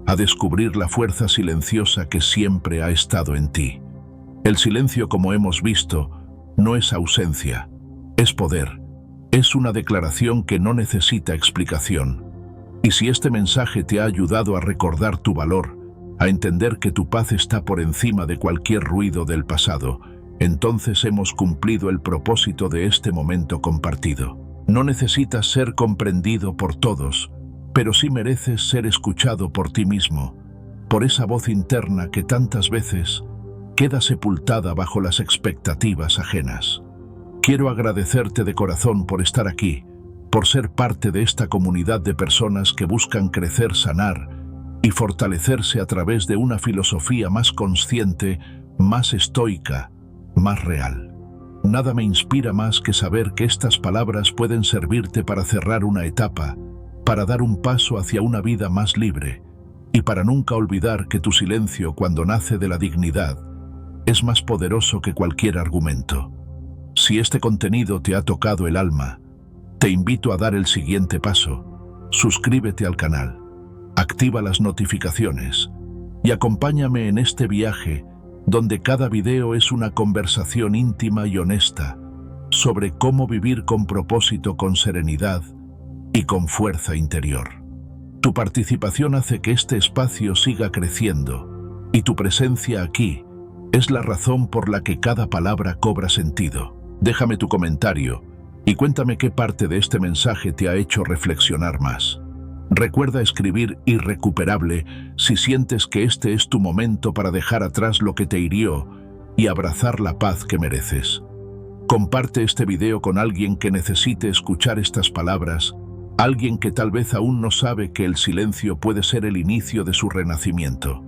a descubrir la fuerza silenciosa que siempre ha estado en ti. El silencio, como hemos visto, no es ausencia, es poder. Es una declaración que no necesita explicación. Y si este mensaje te ha ayudado a recordar tu valor, a entender que tu paz está por encima de cualquier ruido del pasado, entonces hemos cumplido el propósito de este momento compartido. No necesitas ser comprendido por todos, pero sí mereces ser escuchado por ti mismo, por esa voz interna que tantas veces queda sepultada bajo las expectativas ajenas. Quiero agradecerte de corazón por estar aquí, por ser parte de esta comunidad de personas que buscan crecer, sanar y fortalecerse a través de una filosofía más consciente, más estoica, más real. Nada me inspira más que saber que estas palabras pueden servirte para cerrar una etapa, para dar un paso hacia una vida más libre, y para nunca olvidar que tu silencio, cuando nace de la dignidad, es más poderoso que cualquier argumento. Si este contenido te ha tocado el alma, te invito a dar el siguiente paso. Suscríbete al canal, activa las notificaciones y acompáñame en este viaje donde cada video es una conversación íntima y honesta sobre cómo vivir con propósito, con serenidad y con fuerza interior. Tu participación hace que este espacio siga creciendo y tu presencia aquí es la razón por la que cada palabra cobra sentido. Déjame tu comentario y cuéntame qué parte de este mensaje te ha hecho reflexionar más. Recuerda escribir irrecuperable si sientes que este es tu momento para dejar atrás lo que te hirió y abrazar la paz que mereces. Comparte este video con alguien que necesite escuchar estas palabras, alguien que tal vez aún no sabe que el silencio puede ser el inicio de su renacimiento.